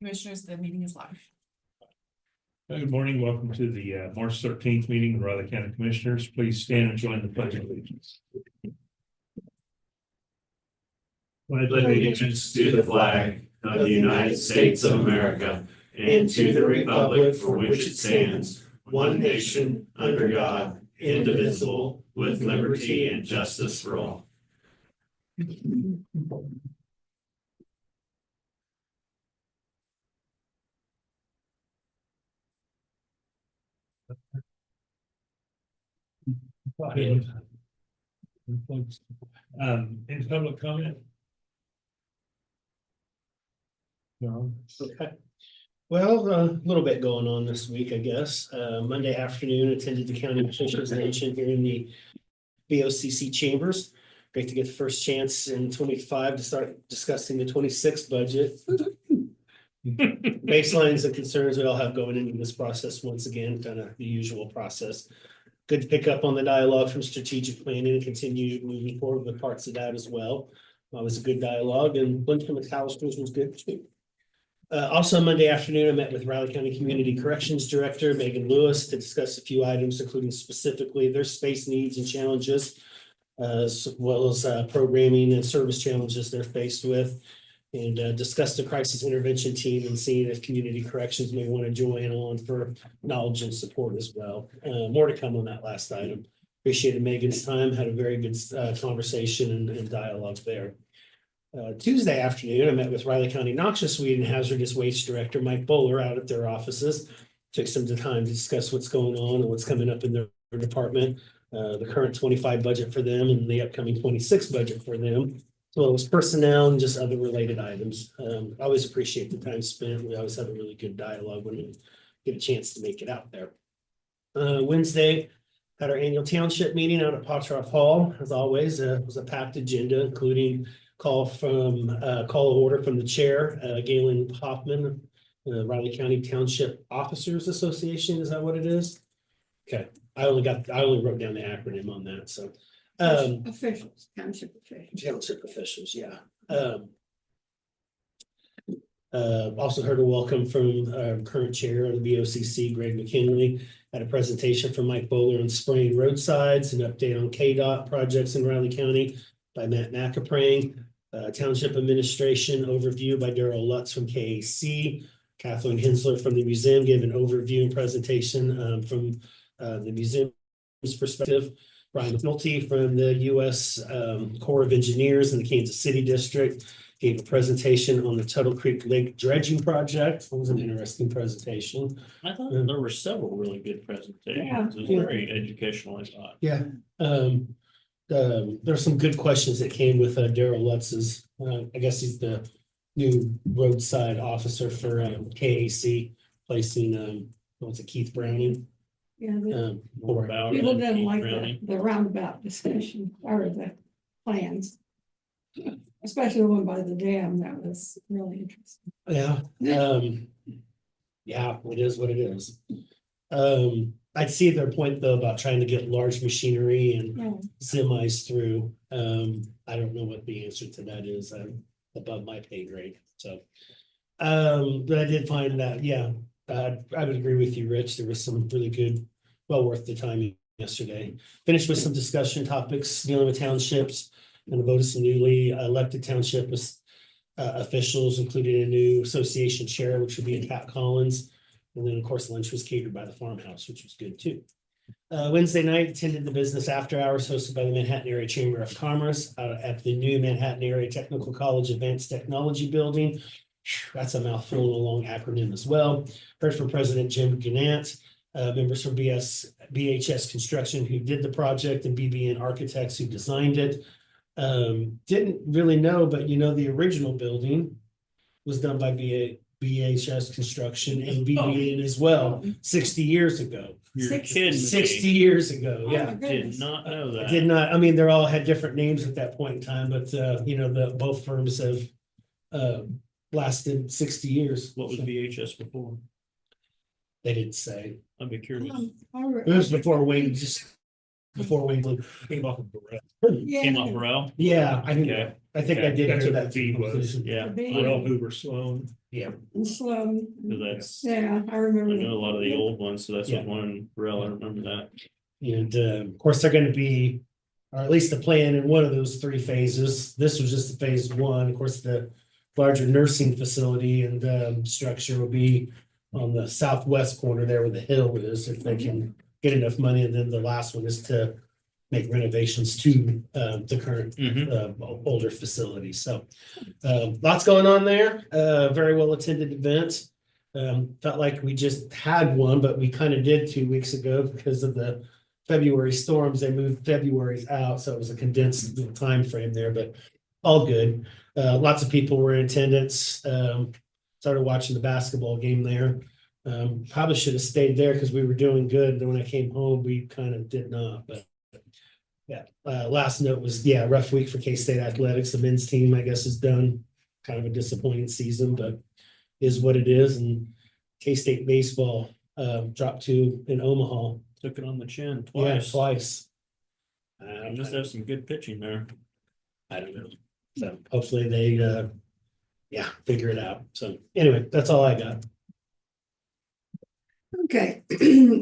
Commissioners, the meeting is live. Good morning. Welcome to the March 13th meeting of Riley County Commissioners. Please stand and join the pledge of allegiance. Pledge allegiance to the flag of the United States of America and to the republic for which it stands, one nation, under God, indivisible, with liberty and justice for all. Any public comment? No. Okay. Well, a little bit going on this week, I guess. Monday afternoon, attended the county officials luncheon here in the BOCC chambers. Great to get the first chance in 25 to start discussing the 26 budget. Baselines and concerns we all have going into this process, once again, kind of the usual process. Good to pick up on the dialogue from strategic planning and continue moving forward with parts of that as well. It was a good dialogue, and lunch from the McAllister's was good too. Also Monday afternoon, I met with Riley County Community Corrections Director Megan Lewis to discuss a few items, including specifically their space needs and challenges, as well as programming and service challenges they're faced with, and discuss the crisis intervention team and seeing if community corrections may want to join on for knowledge and support as well. More to come on that last item. Appreciated Megan's time, had a very good conversation and dialogue there. Tuesday afternoon, I met with Riley County Noxious Weed and Hazardous Waste Director Mike Bowler out at their offices. Took some time to discuss what's going on and what's coming up in their department, the current 25 budget for them and the upcoming 26 budget for them, as well as personnel and just other related items. I always appreciate the time spent. We always have a really good dialogue when we get a chance to make it out there. Wednesday, had our annual township meeting out at Potroff Hall. As always, it was a packed agenda, including call of order from the chair, Galen Hoffman, Riley County Township Officers Association. Is that what it is? Okay, I only wrote down the acronym on that. So Officials, township officials. township officials, yeah. Also heard a welcome from current chair of the BOCC, Greg McKinley. Had a presentation from Mike Bowler on spraying roadsides, an update on KDOT projects in Riley County by Matt McAprang. Township administration overview by Daryl Lutz from KAC. Kathleen Hensler from the museum gave an overview and presentation from the museum's perspective. Brian McNulty from the U.S. Corps of Engineers in the Kansas City District gave a presentation on the Tuttle Creek Lake dredging project. It was an interesting presentation. I thought there were several really good presentations. It was very educational, I thought. Yeah. There's some good questions that came with Daryl Lutz's. I guess he's the new roadside officer for KAC, placing what's it, Keith Browning. Yeah, More about people it, didn't Keith like Browning. the roundabout discussion or the plans. Especially the one by the dam, that was really interesting. Yeah. Yeah, it is what it is. I'd see their point though about trying to get large machinery and Yeah. semis through. I don't know what the answer to that is. Above my pay grade. So, but I did find that, yeah, I would agree with you, Rich. There was some really good, well worth the time yesterday. Finished with some discussion topics dealing with townships and the vote of some newly elected township officials, including a new association chair, which would be Pat Collins. And then, of course, lunch was catered by the farmhouse, which was good too. Wednesday night, attended the business after hours hosted by the Manhattan Area Chamber of Commerce at the new Manhattan Area Technical College Advanced Technology Building. That's a mouthful and a long acronym as well. Heard from President Jim Gannett, members from BHS Construction who did the project, and BBN Architects who designed it. Didn't really know, but the original building was done by BHS Construction and BBN as well, 60 years ago. You're kidding me. 60 years ago, Oh, yeah. my Did goodness. not know I that. did not, I mean, they're all had different names at that point in time, but both firms have lasted 60 years. What was VHS before? They didn't say. I'd be curious. It was before Wayne just before Wayland. Came off of the Came off Yeah. Burrell. Yeah, Okay. I think I did That's hear what that. the fee was. Yeah. Burrell, Hoover, Sloan. Yeah, And Sloan. So that's, Yeah, I I remember. know a lot of the old ones, so that's Yeah. what one in Burrell, I remember that. and of course, they're gonna be, or at least the plan in one of those three phases. This was just the phase one. Of course, the larger nursing facility and structure will be on the southwest corner there where the hill is, if they can get enough money. And then the last one is to make renovations to the current older facility. So lots going on there. Very well attended event. Felt like we just had one, but we kind of did 2 weeks ago because of the February storms. They moved February's out, so it was a condensed little time frame there, but all good. Lots of people were in attendance. Started watching the basketball game there. Probably should have stayed there because we were doing good. Then when I came home, we kind of did not, but yeah. Last note was, yeah, rough week for K-State athletics. The men's team, I guess, is done. Kind of a disappointing season, but is what it is. And K-State baseball dropped 2 in Omaha. Took it on the chin Yeah, twice. twice. Must have some good pitching there. I don't know. So hopefully they figure it out. So anyway, that's all I got. Okay,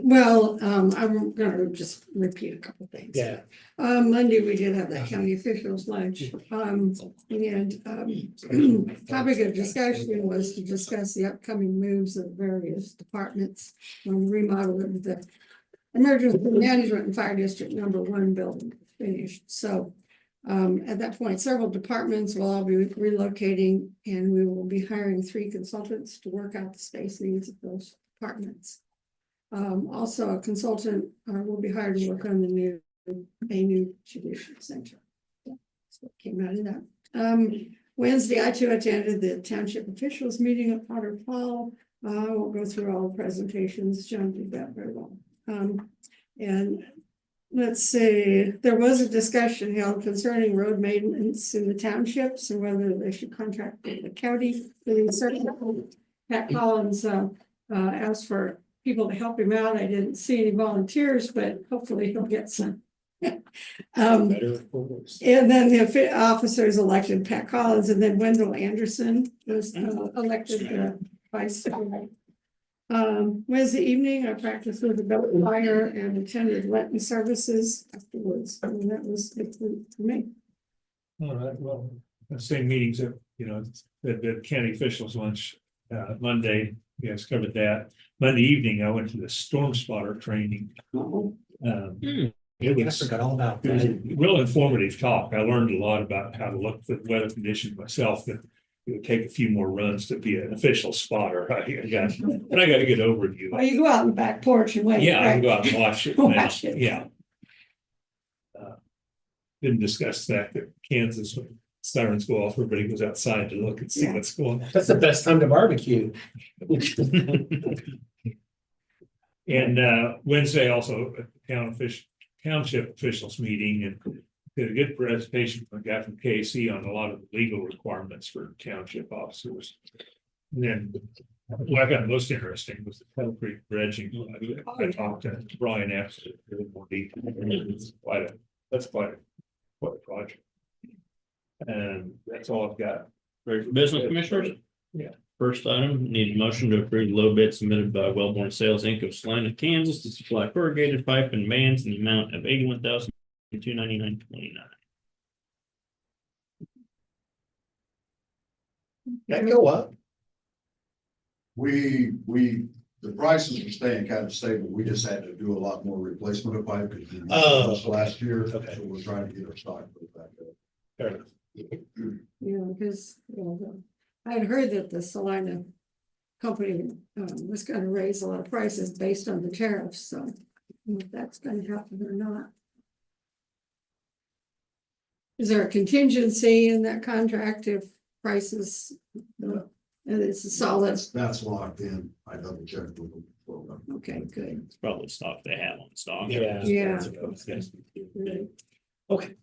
well, I'm gonna just repeat a couple things. Yeah. Monday, we did have that county officials lunch, and topic of discussion was to discuss the upcoming moves of various departments on the remodel of the emergency management and fire district #1 building finished. So at that point, several departments will all be relocating, and we will be hiring 3 consultants to work out the space needs of those departments. Also, a consultant will be hired to work on a new judicial center. That's what came out of that. Wednesday, I too attended the township officials meeting at Potter Hall. I won't go through all the presentations. John did that very well. And let's see, there was a discussion held concerning road maintenance in the townships and whether they should contract with the county. Pat Collins asked for people to help him out. I didn't see any volunteers, but hopefully he'll get some. And then the officers elected Pat Collins, and then Wendell Anderson was elected vice. Wednesday evening, I practiced with the belt fire and attended Lenten services afterwards. And that was it for me. All right, well, the same meetings that, the county officials lunch, Monday, you guys covered that. Monday evening, I went to the storm spotter training. It was, I forgot all about it was a that. real informative talk. I learned a lot about how to look for weather conditions myself, that it would take a few more runs to be an official spotter. But I got a good overview. Well, you go out on the back porch and wait. Yeah, I can right? go out and watch it. Watch it. Yeah. Didn't discuss the fact that Kansas, when sirens go off, everybody goes outside to look and see Yeah. what's going on. That's the best time to barbecue. And Wednesday also township officials meeting, and did a good presentation from a guy from KC on a lot of the legal requirements for township officers. And then what I got most interesting was the Pell Creek dredging. I talked to Brian after in more detail. It's that's quite a project. And that's all I've got. Ready for business, commissioners? Yeah. First item, need a motion to approve the low bid submitted by Wellborn Sales Inc. of Salina, Kansas to supply corrugated pipe and bands in the amount of $81,299.29. That go up. The prices are staying kind of stable. We just had to do a lot more replacement of pipe because we Oh. used last year. Okay. So we're trying to get our stock put back up. Fair enough. Yeah, because I had heard that the Salina company was going to raise a lot of prices based on the tariffs. So if that's going to happen or not. Is there a contingency in that contract if prices, and it's a solid, That's locked in. I double checked with them. okay, good. It's probably stock they have on stock. Yeah. Yeah. Good. Okay.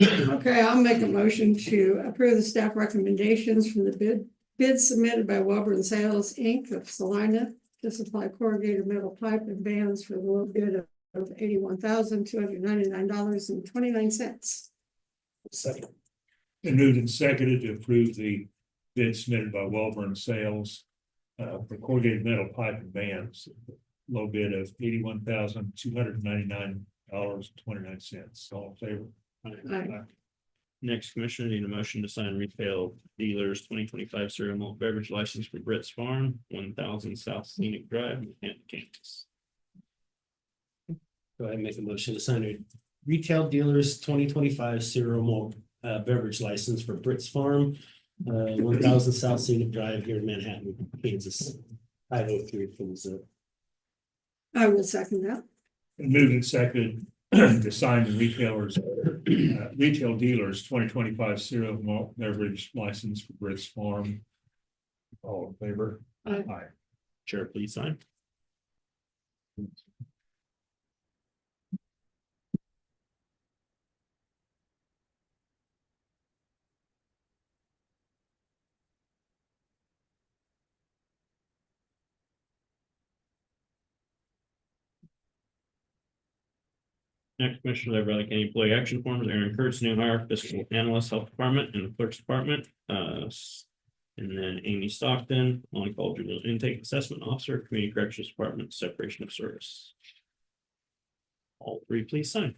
Okay, I'll make a motion to approve the staff recommendations from the bid submitted by Wellborn Sales Inc. of Salina to supply corrugated metal pipe and bands for the low bid of of $81,299.29. Second. And moved and seconded to approve the bid submitted by Wellborn Sales for corrugated metal pipe and bands. Low bid of $81,299.29. All in favor? Aye. Next, Commissioner, need a motion to sign retail dealers 2025 cereal malt beverage license for Britt's Farm, 1000 South Scenic Drive, Canton, Kansas. Go ahead and make a motion to sign a retail dealers 2025 cereal malt beverage license for Britt's Farm. 1000 South Scenic Drive here in Manhattan, Kansas. 503 from the zip. I will second that. And moved and seconded to sign the retail dealers 2025 cereal malt beverage license for Britt's Farm. All in favor? Aye. Aye. Chair, please sign. Next, Commissioner, the Valley County Employee Action Forms, Aaron Kurtz, new hire, fiscal analyst, health department, and the clerk's department. And then Amy Stockton, on-call juvenile intake assessment officer, community corrections department, separation of service. All three, please sign.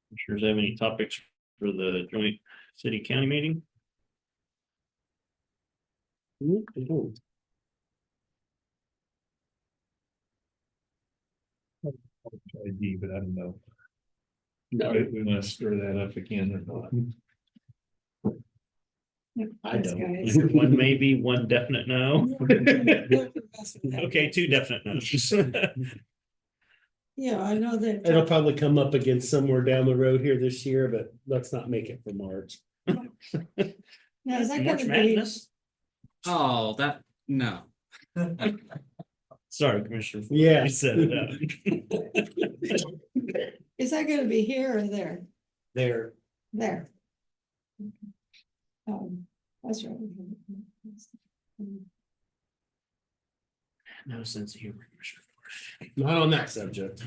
Commissioners have any topics for the joint city county meeting? ID, but I don't know. No, We must stir that up again or not. I Thanks, don't. guys. One maybe, one definite no. Okay, two definite no's. Yeah, I know that. It'll probably come up again somewhere down the road here this year, but let's not make it for March. Now, is that March gonna be, Madness? Oh, that, no. Sorry, Commissioner. Ford, Yeah. you set it up. is that gonna be here or there? There. There. That's right. No sense of humor, Commissioner. Ford. Not on that subject.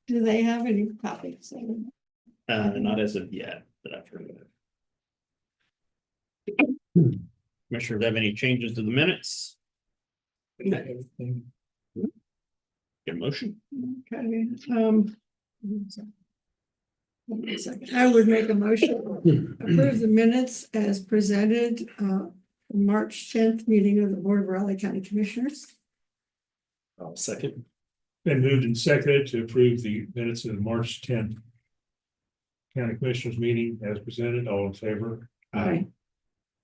Do they have any copies? Not as of yet, that I've heard of. Commissioners have any changes to the minutes? Get a motion? Okay, one second. I would make a motion, to approve the minutes as presented, March 10th meeting of the Board of Raleigh County Commissioners. I'll second. Been moved and seconded to approve the minutes of the March 10th County Commissioners meeting as presented. All in favor? Aye.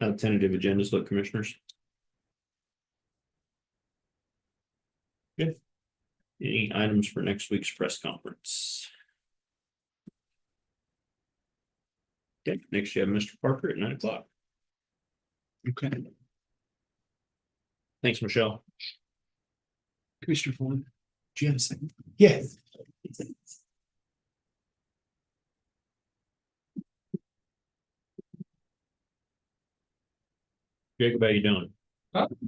Tentative agendas, look, Commissioners. Good. Any items for next week's press conference? Okay, next you have Mr. Parker at 9 o'clock. Okay. Thanks, Michelle. Commissioner Ford, do you have a second? Yes. Jacob, how you doing?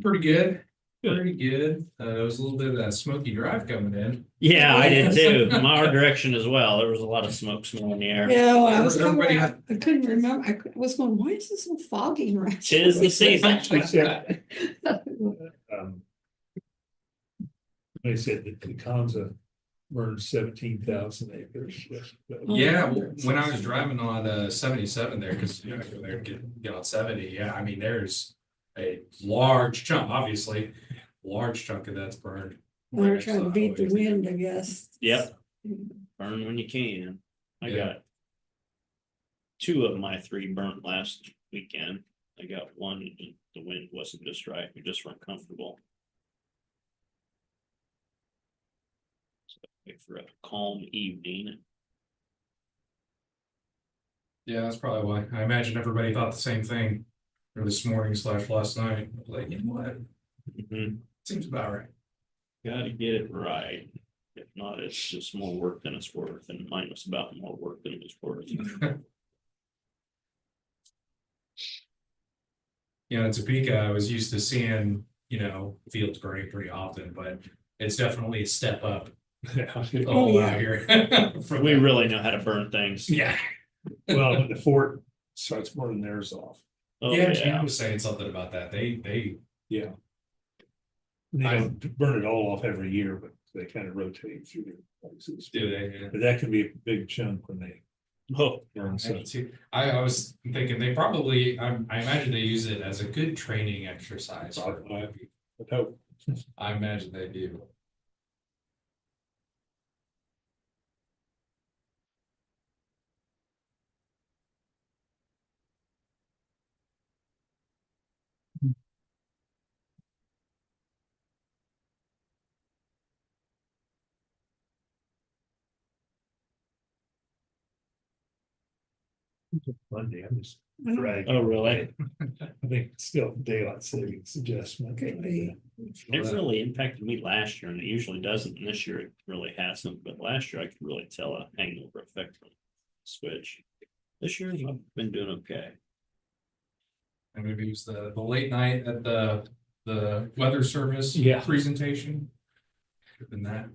Pretty good. Good. Pretty good. It was a little bit of that smoky drive coming in. Yeah, I did too. From our direction as well. There was a lot of smoke smell in the air. Yeah, well, I was Everybody coming, had- I couldn't remember, I was going, why is it so foggy around? Tis the season. They said that the Kanza burned 17,000 acres. Yeah, well, when I was driving on 77 there, because you know, go there get on 70, yeah, I mean, there's a large chunk, obviously, large chunk of that's burned. They're trying to beat the wind, I guess. Yep. Burn when you can. I Yeah. got 2 of my 3 burnt last weekend. I got one, the wind wasn't just right. We just weren't comfortable. So wait for a calm evening. Yeah, that's probably why. I imagine everybody thought the same thing. Or this morning / last night, like, you know what, seems about right. Gotta get it right. If not, it's just more work than it's worth, and mine was about more work than it was worth. You know, in Topeka, I was used to seeing, fields burning pretty often, but it's definitely a step up. Oh, Out here. We really know how to burn things. Yeah. Well, when the fort starts burning theirs off. Oh, Yeah, Gina was saying something about that. They Yeah. They don't burn it all off every year, but they kind of rotate through their places. do they. But that can be a big chunk when they Oh, burn. So I was thinking they probably, I imagine they use it as a good training exercise. I hope. I imagine they do. Monday, I'm just Mhm. dragging. Oh, really? I think it's still daylight savings adjustment. Could be. it really impacted me last year, and it usually doesn't, and this year it really hasn't, but last year I could really tell a hangover effect from the switch. This year I've been doing okay. And maybe it was the late night at the weather service. Yeah. Presentation. Could've been that.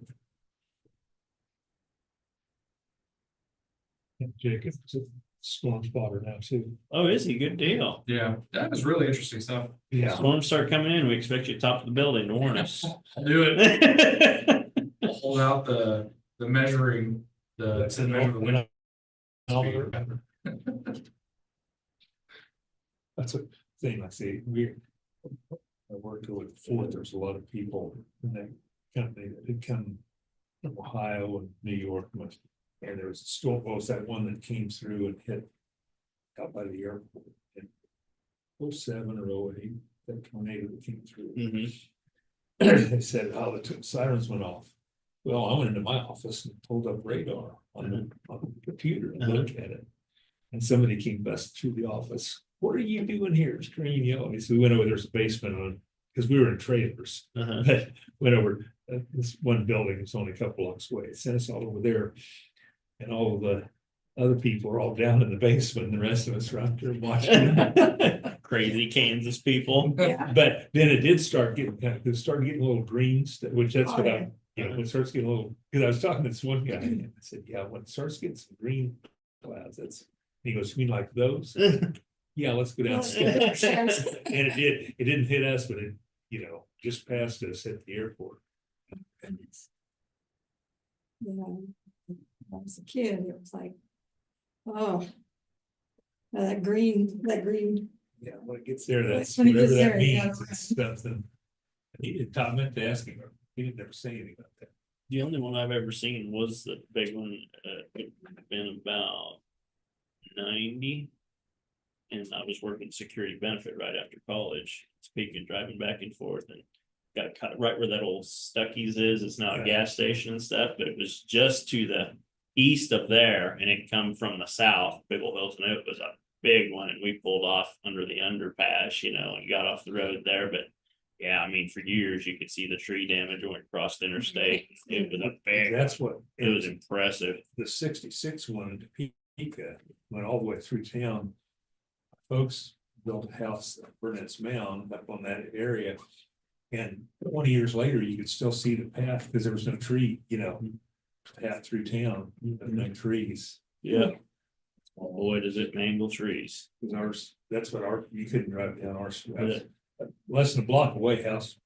Jacob, it's a storm spotter now too. Oh, is he? Good deal. Yeah, that was really interesting stuff. Yeah. Storms start coming in, we expect you top of the building to warn us. Do it. We'll hold out the measuring, That's to an measure the wind. That's a thing I see. I worked with Fort, there's a lot of people and they come from Ohio and New York. And there was a storm, was that one that came through and hit out by the airport in 07 or 08, that tornado that came through. Mhm. They said, oh, the sirens went off. Well, I went into my office and pulled up radar on the computer and looked at it. And somebody came busting through the office. What are you doing here? Screaming, yelling. So we went over, there's a basement on, because we were in trailers. Uh-huh. But went over, this one building was only a couple blocks away. It sent us all over there. And all of the other people are all down in the basement and the rest of us are out there watching. Crazy Kansas people. Yeah. But then it did start getting it started getting a little green, which that's Oh, what yeah. when it starts getting a little, because I was talking to this one guy and I said, yeah, when it starts getting some green clouds, he goes, you mean like those? Yeah, let's go downstairs. And it didn't hit us, but it, just passed us at the airport. Goodness. Yeah, when I was a kid, it was like, oh. That green. Yeah, when it gets there, that's When it whatever gets that there, yeah, means, it's something. Tom meant to ask him, he didn't ever say anything about that. The only one I've ever seen was the big one, it had been about 90. And I was working security benefit right after college, speaking, driving back and forth, and got cut right where that old Stuckey's is. It's now a gas station and stuff, but it was just to the east of there, and it come from the south, Big Old Hills, and it was a big one, and we pulled off under the underpass, and got off the road there. But yeah, I mean, for years you could see the tree damage when we crossed interstate. It was a big, That's what. it was impressive. The 66 one in Topeka went all the way through town. Folks built a house at Burnett's Mound up on that area. And 20 years later, you could still see the path because there was no tree, path through town, no trees. Yeah. Boy, does it mangle trees. Because you couldn't drive down our street. Less than a block away, house.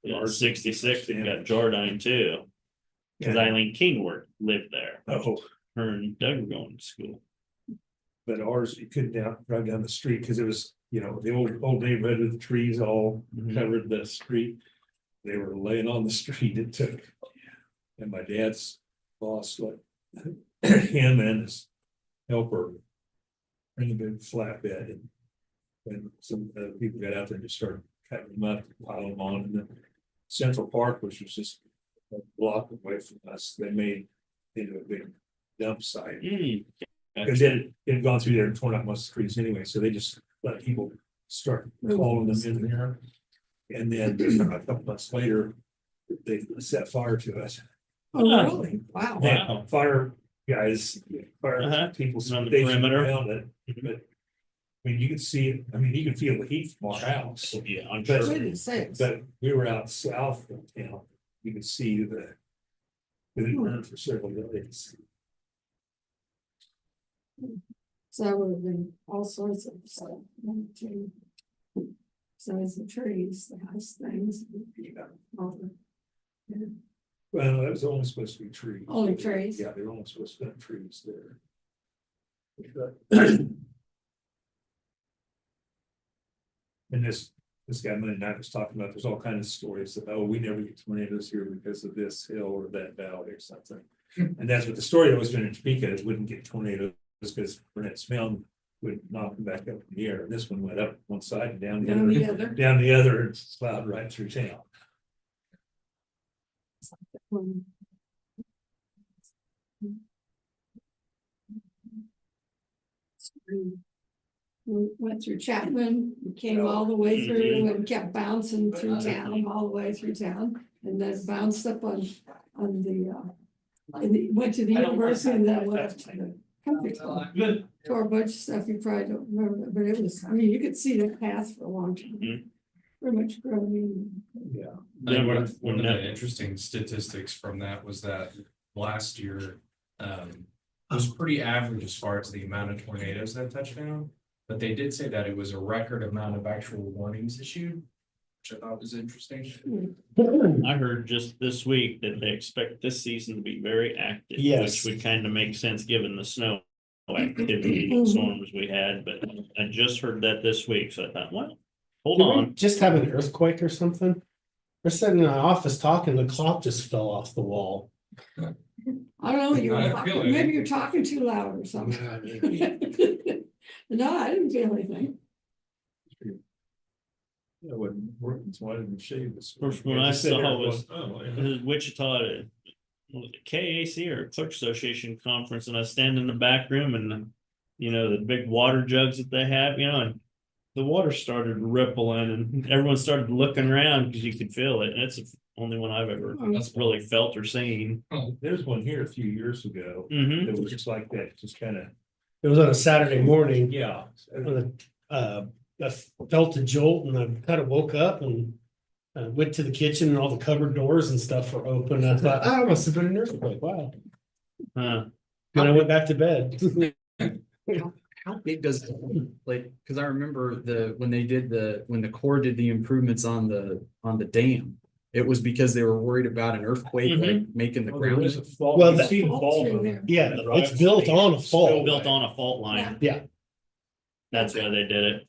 Yeah, 66, and got Jardine too. Because Yeah. Eileen Kingworth lived there. Oh, Her and Doug were going to school. but ours, you couldn't drive down the street because it was, the old neighborhood with the trees all covered the street. They were laying on the street. It took, and my dad's boss let him and his helper bring a big flatbed, and when some people got out there and just started cutting them up, piling them on, and then Central Park, which was just a block away from us, they made into a big dump site. Because then it had gone through there and torn out most of the trees anyway, so they just let people start calling them in there. And then a couple months later, they set fire to it. Oh, really? Wow. Yeah, fire guys, fire Uh-huh. people On the stationed perimeter. around it, but. I mean, you can see it, I mean, you can feel the heat from our house, Yeah, I'm But- sure. Goodness sakes. but we were out south of town, you could see the. It burned for several days. So that would have been all sorts of stuff. Size of trees, the house things. All the- yeah. Well, that was only supposed to be trees. Only trees? Yeah, they were only supposed to be trees there. And this guy Monday night was talking about, there's all kinds of stories that, oh, we never get tornadoes here because of this hill or that valley or something. And that's what the story that was been in Topeka, it wouldn't get tornadoes because Burnett's Mountain would knock them back up in the air. And this one went up one side and down the Down other, the other. down the other, and plowed right through town. We went through Chapman, we came all the way through and kept bouncing through town, all the way through town. And then bounced up on the, went to the university and then went up to the country club. Tore a bunch of stuff you probably don't remember, but it was, I mean, you could see that path for a long time. Pretty much growing. Yeah. I think one Yeah, of the interesting statistics from that was that last year, was pretty average as far as the amount of tornadoes that touched down. But they did say that it was a record amount of actual warnings issued, which I thought was interesting. I heard just this week that they expect this season to be very active. Yes. Which would kind of make sense given the snow activity and storms we had, but I just heard that this week, so I thought, well, hold Did we on. just have an earthquake or something? We're sitting in the office talking, the clock just fell off the wall. I don't know, you I were didn't feel talking, it. maybe you're talking too loud or something. No, I didn't feel anything. Yeah, it wasn't working, so I didn't shave this. First one I saw was Oh, yeah. the Wichita KAC or Clerk Association conference, and I stand in the back room and the big water jugs that they have, and the water started rippling and everyone started looking around because you could feel it. And it's the only one I've ever really felt or seen. There's one here a few years ago. Mhm. It was just like that, just kind of, It was on a Saturday morning. yeah. I felt a jolt and I kind of woke up and went to the kitchen and all the cupboard doors and stuff were open. I thought, oh, it must have been an earthquake. Wow. Huh. Then I went back to bed. How big does, like, cause I remember when the Corps did the improvements on the dam. It was because they were worried about an earthquake, like making the Oh, there ground. is a fault. Well, You that- see the fault Through on there. it. Yeah, it's built on a fault. Built on a fault line. Yeah. That's why they did it.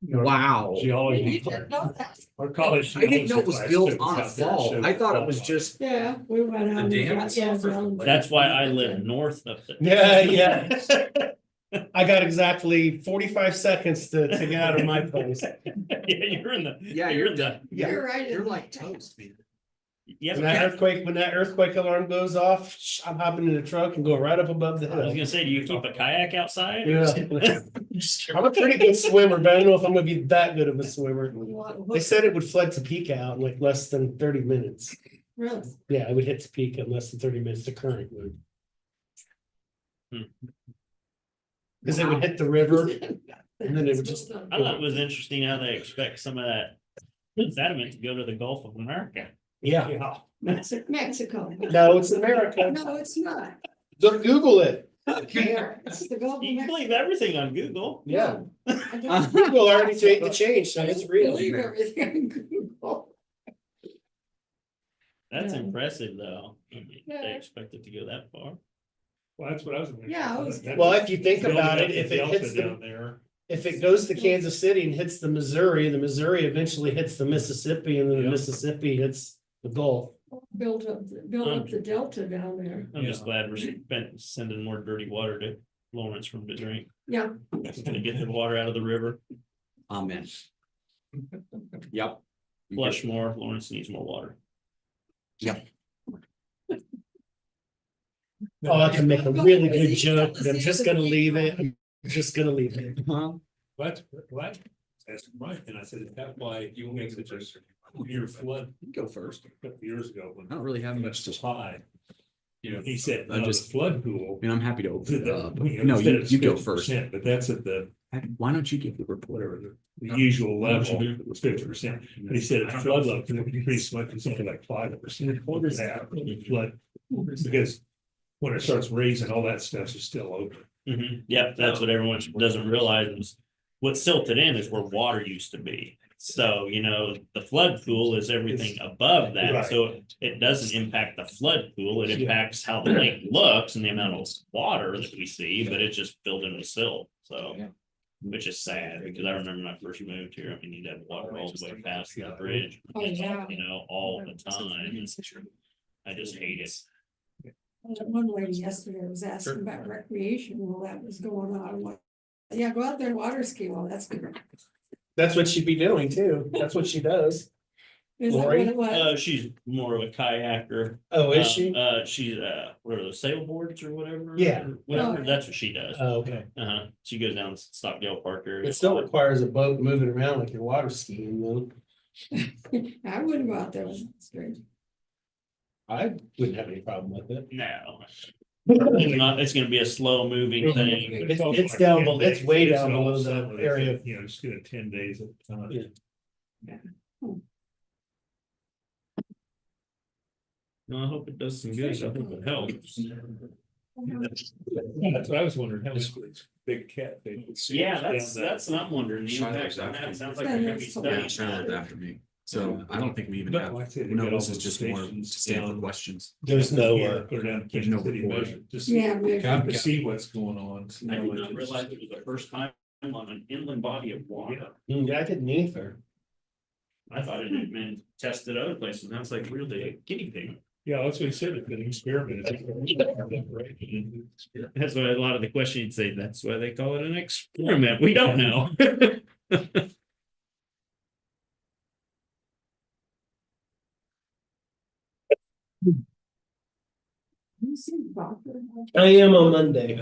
Wow. You Geology. didn't know that. Our college. I didn't know it was class built took us on a out there and fault. showed I thought the it was fault just, Yeah, we went out. The and dam got- itself yeah, or- well, That's why I live north of it. Yeah. I got exactly 45 seconds to get out of my place. Yeah, you're in the. Yeah, you're you're in the. You're right. you're in like the- toast, man. Yeah, When that earthquake alarm goes off, I'm hopping in the truck and go right up above the I was hill. gonna say, do you keep a kayak outside? Yeah. I'm a pretty good swimmer, but I don't know if I'm gonna be that good of a swimmer. What- They said it would flood Topeka out in like less than 30 minutes. Really? Yeah, it would hit Topeka in less than 30 minutes, the current would. Because it would hit the river and then it would just. I thought it was interesting how they expect some of that sediment to go to the Gulf of America. Yeah, Yeah. Mexico. no, it's America. No, it's not. Just Google it. It's the Gulf of You can believe Mexico. everything on Google. Yeah, I don't Google already made the change, so it's real. believe everything on Google. That's Yeah. impressive, though. I mean, Yeah. They expect it to go that far. Well, that's what I was. Yeah, I was- Well, if you think Building about up it, if the it hits delta down the, there. if it goes to Kansas City and hits the Missouri eventually hits the Mississippi and then the Yeah. Mississippi hits the Gulf. Build up the delta down there. I'm just Yeah. glad we're sending more dirty water to Lawrence from to drink. Yeah. It's gonna get the water out of the river. Amen. Yep. Flush more, Lawrence needs more water. Yep. Oh, I can make a really good joke, but I'm just gonna leave it. I'm just gonna leave it. What? That's right, and I said, that's why you make such a severe flood. You go first. A couple of years ago when I don't really have much to. high. You know, he said, I no, just- the flood pool. I mean, I'm happy to open it up. No, instead you of go 50%, first. But that's at the, Why don't you give the report? whatever, the usual level, it was 50%. But he said at flood level, it would increase much to something like 5%. Flood, because when it starts raising, all that stuff is still open. Yep, that's what everyone doesn't realize is what's silted in is where water used to be. So, you know, the flood pool is everything above that, Right. so it doesn't impact the flood pool, it impacts how the lake looks and the amount of water that we see, but it's just filled in with silt, so. Which is sad, because I remember when I first moved here, I mean, you'd have water all the way past the bridge. Oh, yeah. You know, all the time, I just hate it. One lady yesterday was asking about recreation, well, that was going on, I'm like, yeah, go out there and water ski, well, that's good. That's what she'd be doing too. That's what she does. Is that what Lori? it was? She's more of a kayaker. Oh, is she? She's what are those sailboards or whatever? Yeah. Or whatever, Oh. that's what she does. Oh, okay. She goes down Stockdale Park area. It still requires a boat moving around like you're water skiing though. I wouldn't go out there, it's great. I wouldn't have any problem with it. No. It's gonna be a slow moving thing. It's down below- it's way down below the area. You know, just do it 10 days at a time. Yeah. No, I hope it does some good. I hope it helps. That's what I was wondering, how much big cat they. Yeah, that's what I'm wondering. The impact on that sounds like there could be Yeah, studies. After me. So I don't think we even But have, like I said, who they got knows, all it's those just more to stations stand for down. questions. There's no, Put it down, There's no city report. measure, just Yeah, to see what's going on. I did not realize it was the first time on an inland body of water. I didn't either. I thought it had been tested other places. Now it's like really a guinea pig. Yeah, that's what he said, it's an experiment. That's why a lot of the questions you'd say, that's why they call it an experiment. We don't know. You see the doctor? I am on Monday.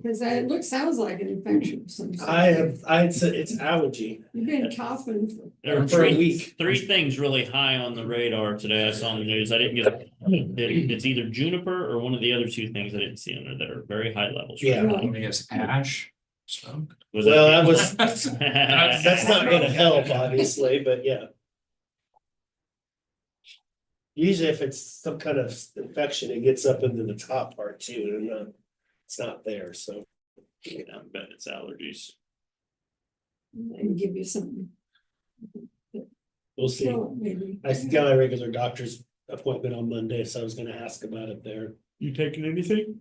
Because sounds like an infection of some sort. It's allergy. You've been coughing There were For a three, week. three things really high on the radar today. I saw on the news. I didn't get it's either juniper or one of the other two things I didn't see on there that are very high levels. Yeah. Really? I guess ash, smoke. Was Well, that that was, that's not gonna help, obviously, but yeah. Usually if it's some kind of infection, it gets up into the top part too, and it's not there, so. Yeah, I bet it's allergies. and give you something. We'll see. Kill it, maybe. I got my regular doctor's appointment on Monday, so I was gonna ask about it there. You taking anything?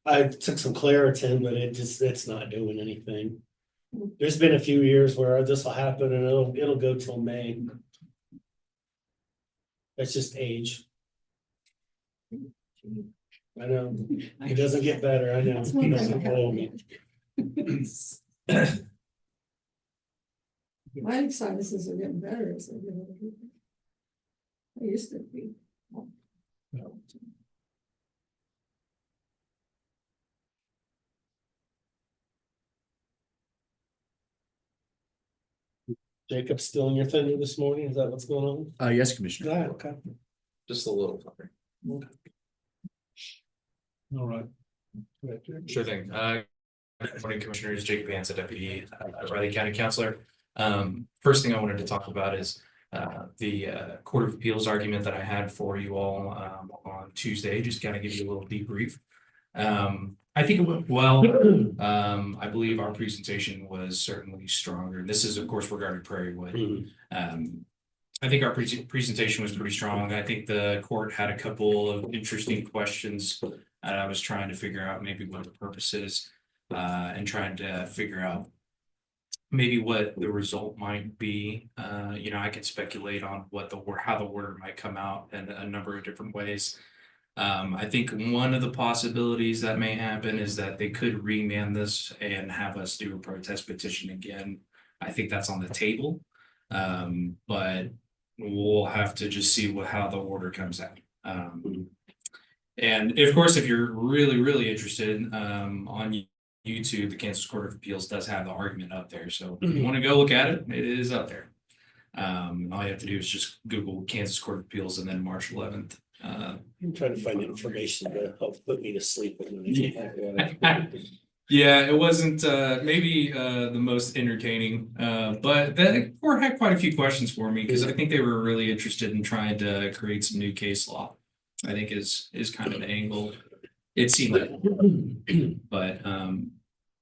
I took some Claritin, but it's not doing anything. There's been a few years where this will happen and it'll go till May. It's just age. I know, it doesn't get better, I know. That's one It thing doesn't I go. have. My sinuses are getting better as I get older. I used to be. Jacob's still in your thunder this morning, is that what's going on? Yes, Commissioner. Yeah, okay. Just a little. All right. Sure thing. Good morning, Commissioners. Jacob Hansa, Deputy Riley County Counselor. First thing I wanted to talk about is the Court of Appeals argument that I had for you all on Tuesday, just kind of give you a little debrief. I think it went well. I believe our presentation was certainly stronger. This is, of course, regarding Prairie Wood. I think our presentation was pretty strong. I think the court had a couple of interesting questions. I was trying to figure out maybe what the purpose is and trying to figure out maybe what the result might be. You know, I could speculate on what how the order might come out in a number of different ways. I think one of the possibilities that may happen is that they could remand this and have us do a protest petition again. I think that's on the table. But we'll have to just see how the order comes out. And of course, if you're really, really interested, on YouTube, the Kansas Court of Appeals does have the argument up there. So if you want to go look at it, it is up there. All you have to do is just Google Kansas Court of Appeals and then March 11th. I'm trying to find information to help put me to sleep. Yeah, it wasn't maybe the most entertaining, but the court had quite a few questions for me because I think they were really interested in trying to create some new case law. I think is kind of the angle it seemed like. But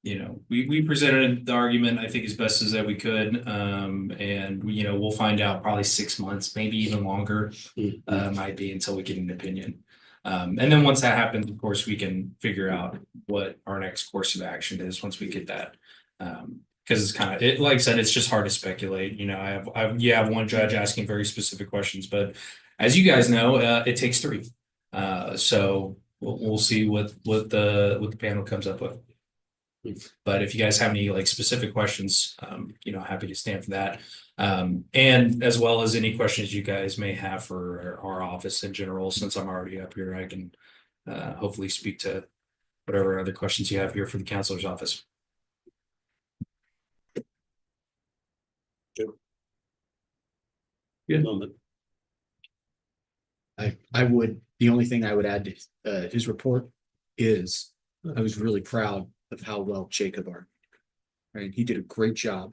you know, we presented the argument, I think, as best as that we could. And you know, we'll find out probably 6 months, maybe even longer, might be until we get an opinion. And then once that happens, of course, we can figure out what our next course of action is once we get that. Because it's kind of like I said, it's just hard to speculate. You know, you have one judge asking very specific questions, but as you guys know, it takes 3. So we'll see what the panel comes up with. But if you guys have any like specific questions, you know, happy to stand for that. And as well as any questions you guys may have for our office in general, since I'm already up here, I can hopefully speak to whatever other questions you have here for the counselor's office. Good moment. The only thing I would add to his report is I was really proud of how well Jacob argued. Right, he did a great job.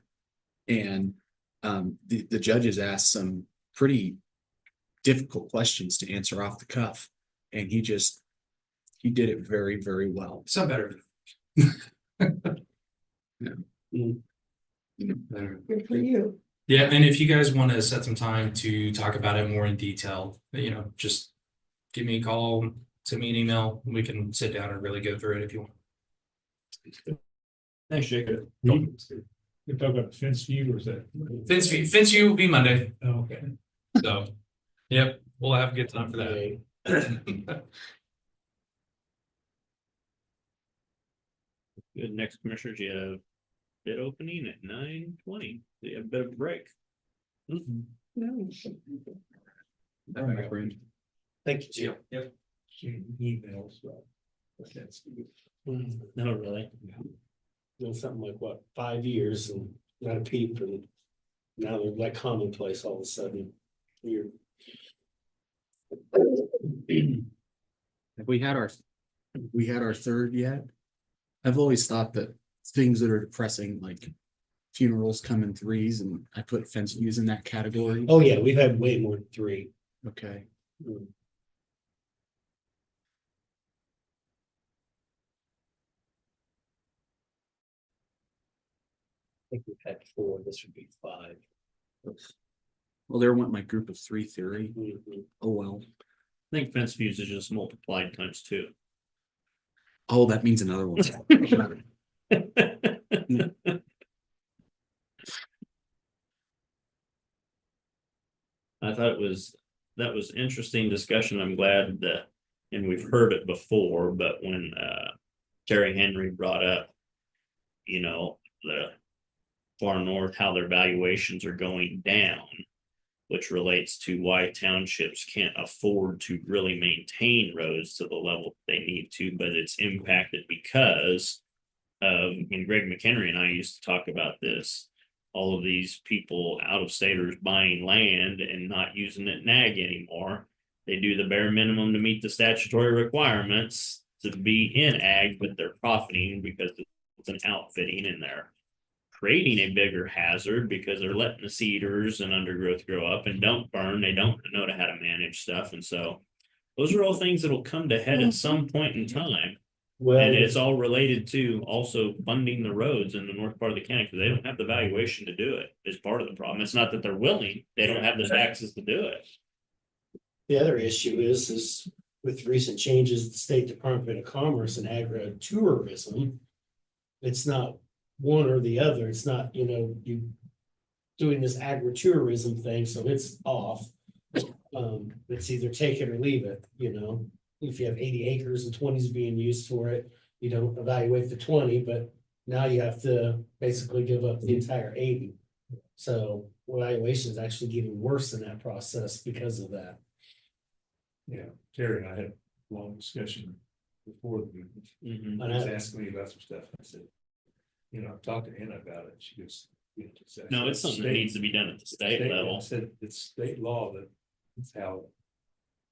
And the judges asked some pretty difficult questions to answer off the cuff. And he did it very, very well. Some better. Yeah. Better. Good for you. Yeah, and if you guys want to set some time to talk about it more in detail, you know, just give me a call, send me an email. We can sit down and really go through it if you want. Thanks, Jacob. You talk about fence view or is that? Fence view will be Monday. Oh, okay. So, yep, we'll have a good time for that. Good, next commissioners, you have bid opening at 9:20, you have a bit of a break. No. My friend. Thank you, Jim. Yep. Emails, well. That's No, really. Been something like what, 5 years and not a peep, and now they're like commonplace all of a sudden. Weird. Have we had our third yet? I've always thought that things that are depressing, like funerals, come in 3s, and I put fence views in that category. Oh, yeah, we've had way more than 3. Okay. I think we've had 4, this would be 5. Well, there went my group of 3 theory. Oh, well. I think fence views is just multiplied times 2. Oh, that means another one. I thought that was interesting discussion. I'm glad that, and we've heard it before, but when Terry Henry brought up, you know, the far north, how their valuations are going down, which relates to why townships can't afford to really maintain roads to the level they need to, but it's impacted because of, and Greg McHenry and I used to talk about this, all of these people out of staters buying land and not using it in ag anymore. They do the bare minimum to meet the statutory requirements to be in ag, but they're profiting because it's an outfitting and they're creating a bigger hazard because they're letting the cedars and undergrowth grow up and don't burn. They don't know how to manage stuff. And so those are all things that will come to head at some point in time. Well, And it's all related to also funding the roads in the north part of the county because they don't have the valuation to do it is part of the problem. It's not that they're willing, they don't have the taxes to do it. the other issue is with recent changes, the State Department of Commerce and agritourism, it's not one or the other. It's not, you know, you doing this agritourism thing, so it's off. It's either take it or leave it, you know. If you have 80 acres and 20 is being used for it, you don't evaluate the 20, but now you have to basically give up the entire 80. So evaluation is actually getting worse in that process because of that. Yeah, Terry and I had long discussion before the meeting. Mhm. He was asking me about some stuff. I said, you know, talk to Anna about it. She goes. you know, I No, said, it's something that "State- needs to be done at the state I level. said, it's state law that's how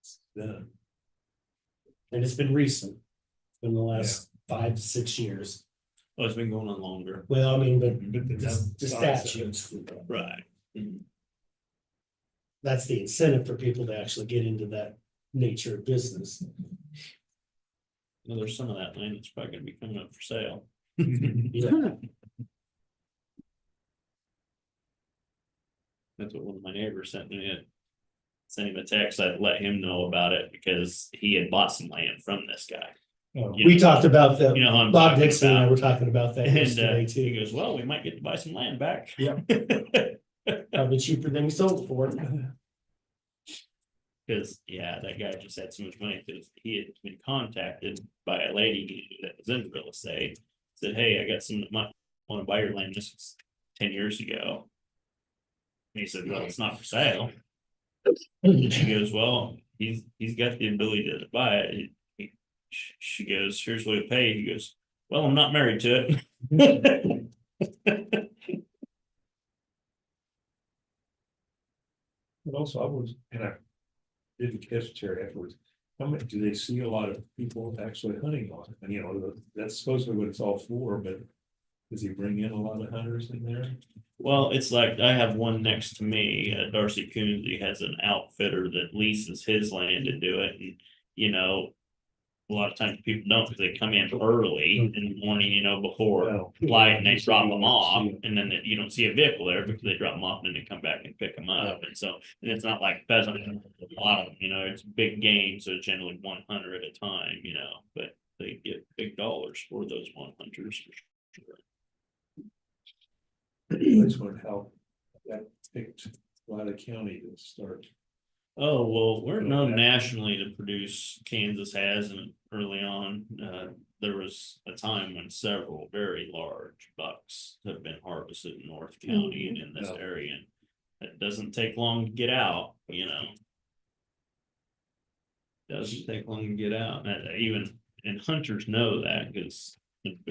it's done. And it's been recent. In the last 5 to 6 years. Oh, it's been going on longer. Well, I mean, but But the size of it. statutes, Right. that's the incentive for people to actually get into that nature of business. Well, there's some of that land that's probably gonna be coming up for sale. Yeah. That's what one of my neighbors sent me. Sent him a text. I'd let him know about it because he had bought some land from this guy. Oh, You We know, talked about that. You know who I'm Bob talking Dixon and I about. were talking about that And yesterday he too. goes, well, we might get to buy some land back. Yeah. Probably cheaper than we sold it for. Cause yeah, that guy just had so much money because he had been contacted by a lady that was in real estate. Said, hey, I got some that might want to buy your land. This was 10 years ago. And he said, well, it's not for sale. And she goes, well, he's got the ability to buy it. She goes, here's what he'll pay. He goes, well, I'm not married to it. But also I was, and I didn't catch Terry afterwards. How many, do they see a lot of people actually hunting on it? And you know, that's supposedly what it's all for, but does he bring in a lot of hunters in there? Well, it's like I have one next to me, Darcy Coons. He has an outfitter that leases his land to do it. And, you know, a lot of times people don't because they come in early in the morning, you know, before light and they drop them off. And then you don't see a vehicle there because they drop them off and then they come back and pick them up. And so, and it's not like pheasant, a lot of them, you know, it's big game. So it's generally one hunter at a time, you know, but they get big dollars for those one hunters for sure. I just wondered how that picked Riley County to start. Oh, well, we're known nationally to produce, Kansas has, and early on, there was a time when several very large bucks have been harvested in North County and in this area. And it doesn't take long to get out, you know. Doesn't take long to get out, and hunters know that because I'd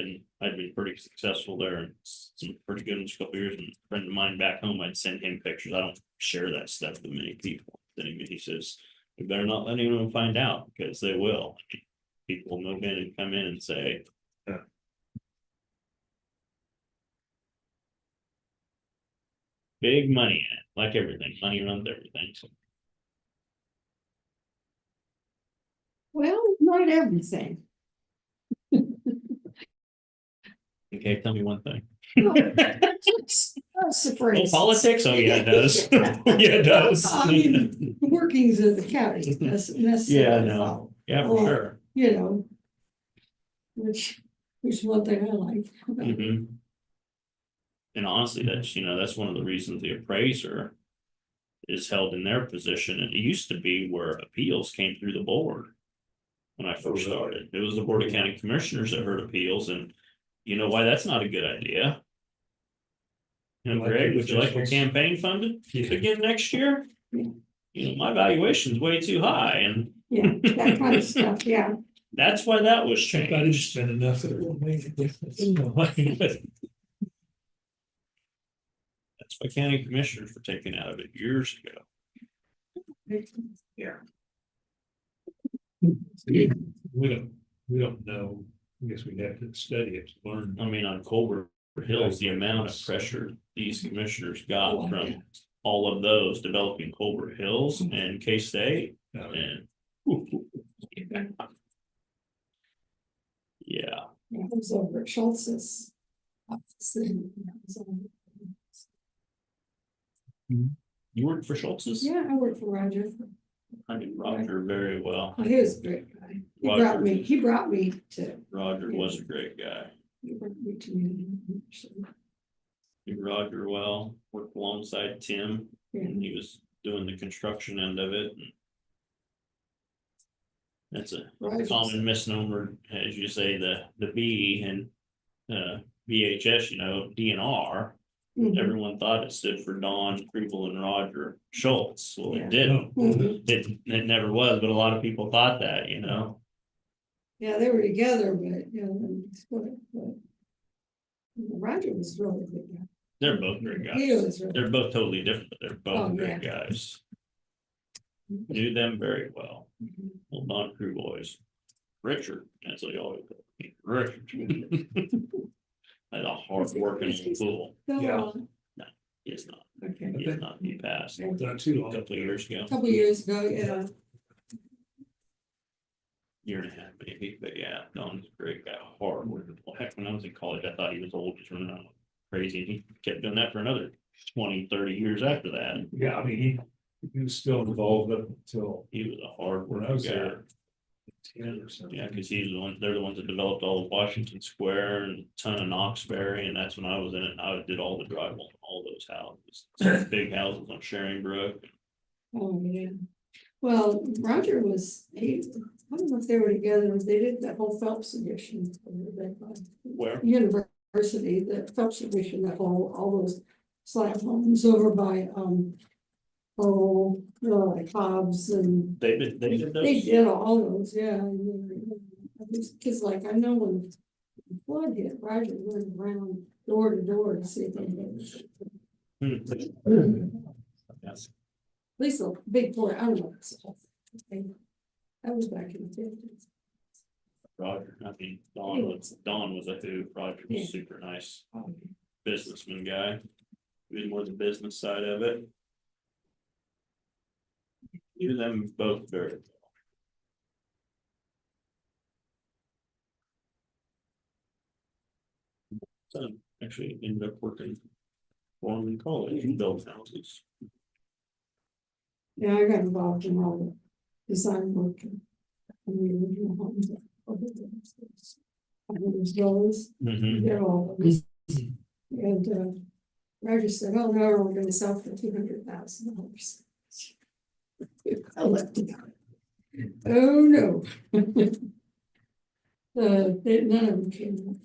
been pretty successful there and some pretty good ones a couple years. And a friend of mine back home, I'd send him pictures. I don't share that stuff with many people. Then he says, we better not let anyone find out because they will. People move in and come in and say, big money in it, like everything. Money runs everything. So Well, not everything. okay, tell me one thing. That's the Oh, phrase. politics? Oh, yeah, it does. Yeah, it does. I mean, the workings of the county doesn't Yeah, necessarily no, follow, yeah, for sure. you know. Which is one thing I like. about it. Mhm. And honestly, that's one of the reasons the appraiser is held in their position. And it used to be where appeals came through the board. When I first started, it was the Board of County Commissioners that heard appeals, and you know why that's not a good idea. You know, Greg, would you like your campaign funded again next year? Yeah. You know, my valuation's way too high, and Yeah, that kind of stuff, yeah. that's why that was I didn't changed. spend enough that it won't make a difference. You know, like, but That's why county commissioners were taken out of it years ago. Yeah. We don't know. I guess we'd have to study it to learn. I mean, on Colbert Hills, the amount of pressure these commissioners got from all of those developing Colbert Hills and K-State and. Yeah, Yeah, I was over at Schultz's office then. you worked for Schultz's? Yeah, I worked for Roger. I knew Roger very well. Oh, he was a great guy. Roger. He brought me to. Roger was a great guy. He brought me to him. Knew Roger well, worked alongside Tim, and he was doing the construction end of it. And that's a common misnomer, as you say, the B and VHS, you know, DNR. Mhm. Everyone thought it stood for Don Krugel and Roger Schultz. Well, Yeah. it didn't. Mhm. It never was, but a lot of people thought that, you know. Yeah, they were together, but, you know, then split, but. Roger was really a good guy. They're both great He guys. was really. They're both totally different, but they're Oh, both yeah. great guys. Knew them very well. Well, Don Krugel is Richard, that's what he always called me, Richard. That's a hard working fool. Still Yeah. on. He is not. Okay. He is not. He passed a Not too long. couple of years ago, Couple years ago, yeah. year and a half maybe, but yeah, Don's a great guy, hard working. Well, heck, when I was in college, I thought he was old, just running around crazy, and he kept doing that for another 20, 30 years after that. Yeah, I mean, he was still involved up until He was a hard when I working was guy. there. 10 or something. Yeah, because he's the one, they're the ones that developed all of Washington Square and a ton of Knoxbury, and that's when I was in it, and I did all the drywall on all those houses. Some big houses on Sharing Brook. Oh, yeah. Well, Roger was, I don't know if they were together, but they did that whole Phelps edition. Where? University, the Phelps edition, that whole, all those slab homes over by, like Hobbs and. They did They those. did all those, yeah. Cause like, I know when the flood hit, Roger went around door to door to see if they had. Yes. At least a big boy, I don't know. That was back in the 50s. Roger, I mean, Don was a hoot. Roger Yeah. was super nice businessman guy. He was more the business side of it. Knew them both very well. Son actually ended up working for him in college and built houses. Yeah, I got involved in all the design work and the original homes. Those villas, they're all. And Roger said, oh, no, we're gonna sell for $200,000. I left it out. Oh, no. None of them came up.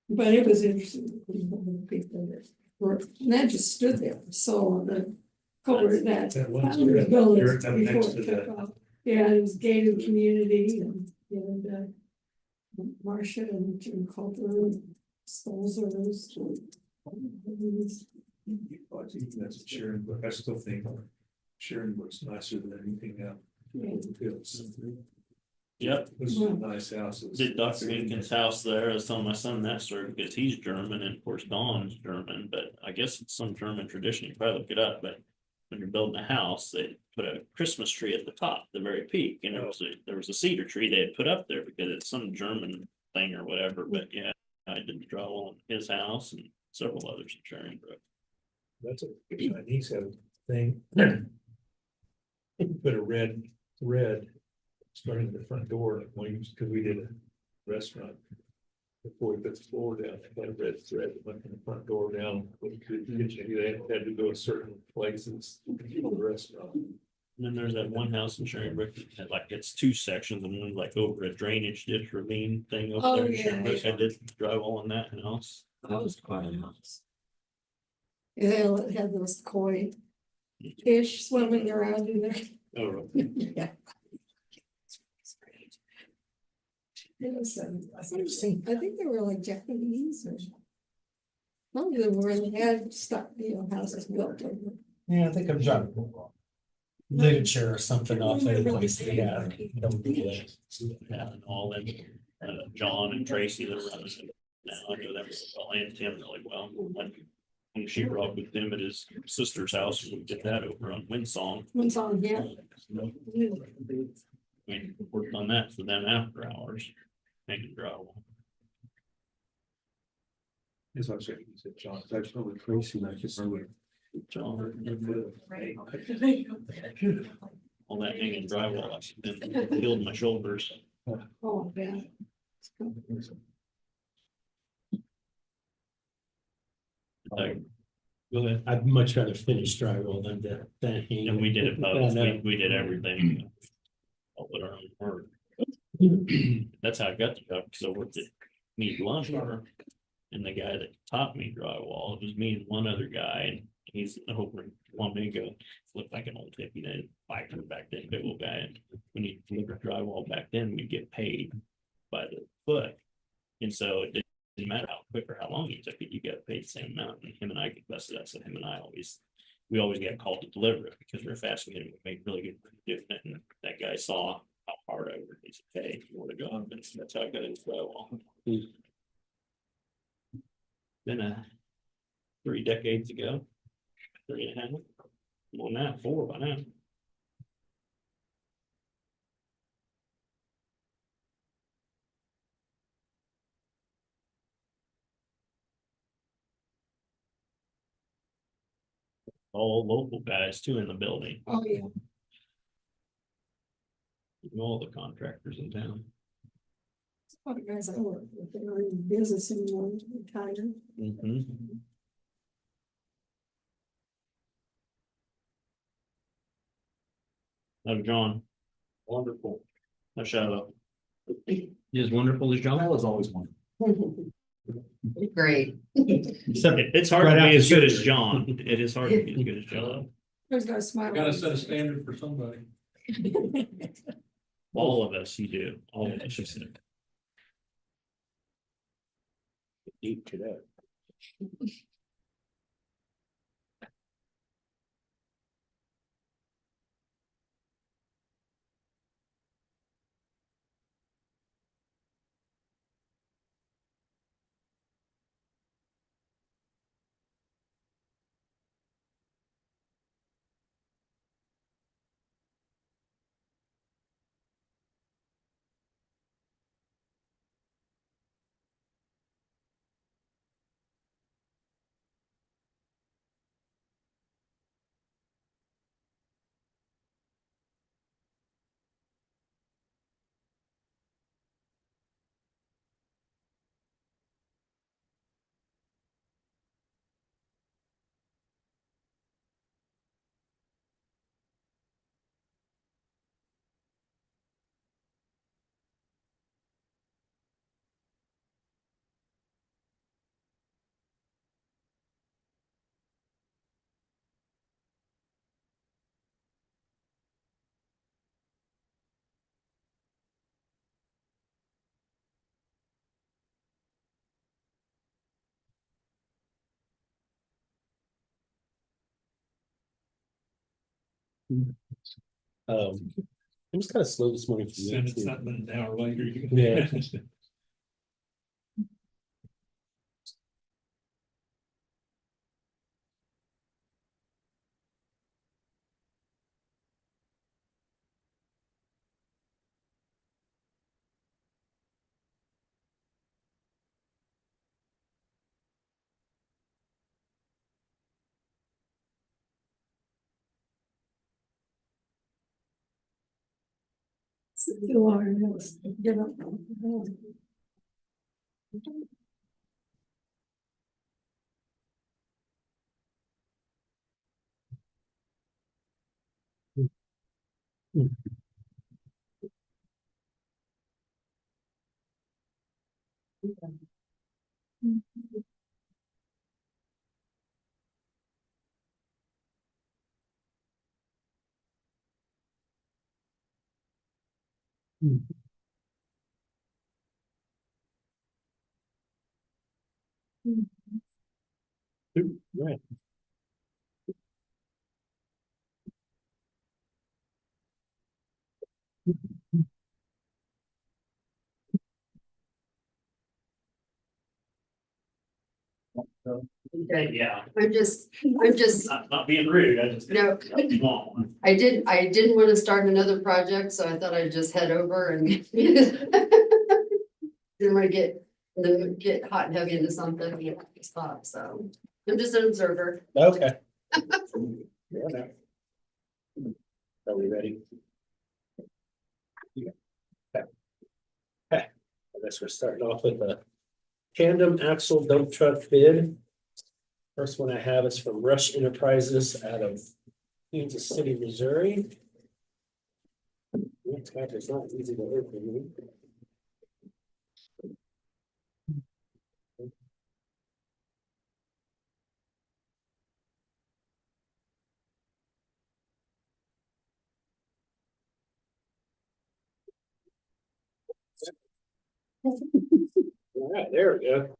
But it was interesting. The people that were, and that just stood there for so long, the cover that. That one's founders good. buildings You're up before next it to took the- off. Yeah, it was gated community and Marcia and Jim Coulter and Stolzers. That's a Sharon book. I still think Sharon book's nicer than anything else. Yep. This is a nice house. Did Dr. Hinkin's house there. I was telling my son that story because he's German and of course Don's German, but I guess it's some German tradition. You probably look it up, but when you're building a house, they put a Christmas tree at the top, the very peak, and there was a cedar tree they had put up there because it's some German thing or whatever, but yeah, I did the drywall in his house and several others in Sharing Brook. That's a Chinese have a thing. Put a red thread starting at the front door, because we did a restaurant. Before we put the floor down, they had a red thread that went from the front door down. They had to go certain places for the restaurant. And then there's that one house in Sharing Brook that had like it's two sections and one like over a drainage ditch ravine thing over Oh, there in yeah, Sharing Brook. yeah. I did drywall on that house. That was quite a house. Yeah, it had those koi fish swimming around in there. Oh, really? Yeah. It was, I think they were like Japanese or. None of them were, they had stuff, houses built over. Yeah, I think I'm John. Literature or something off any place they have. Yeah, and all them, John and Tracy, they're running it now. I know them well, and Tim really well. When she rocked with them at his sister's house, we did that over on Windsong. One's on, yeah. We worked on that for them after hours, making drywall. That's what I said, he said, John, I just remember Tracy, and I just remember. John, all that hanging drywall, I peeled my shoulders. Oh, yeah. Go ahead. I'd much rather finish drywall than that. And we did it both. We did everything. All but our own work. That's how I got the job, because I worked at Mead Lunch Bar. And the guy that taught me drywall, it was me and one other guy, and he's over in Flamingo. Looked like an old hippie then, biker back then, big old guy. And when you delivered drywall back then, we'd get paid by the foot. And so it didn't matter how quick or how long you took it, you got paid the same amount. And him and I could bust it out. So him and I we always got called to deliver it because we're fast and we make really good doing it. And that guy saw how hard I worked. He said, "Hey, you want to go up?" And that's how I got into drywall. Been 3 decades ago, 3.5. More than that, 4 by now. All local guys too in the building, Oh, yeah. all the contractors in town. A lot of guys I work with, they're not in business anymore, retired. Mm-hmm. Oh, John. Wonderful. No shout out. He is wonderful as John. That was always one. Great. It's hard Right to be after as good as surgery. John. It is hard to be as good as John. There's got a smile. Gotta set a standard for somebody. All of us, you do. All of us, you said. Deep to that. I'm just kind of slow this morning. Send it something an hour later. Yeah. You are, yes. Give up. Right. Okay, Yeah, I'm just, not being rude, I just. no, Small. I didn't want to start another project, so I thought I'd just head over and didn't want to get hot and heavy into something, and get stop, so I'm just an observer. Okay. Are we ready? Yeah. Okay. Okay. I guess we're starting off with a tandem axle dump truck bid. First one I have is from Rush Enterprises out of Kansas City, Missouri. It's not easy to open. All right, there we go.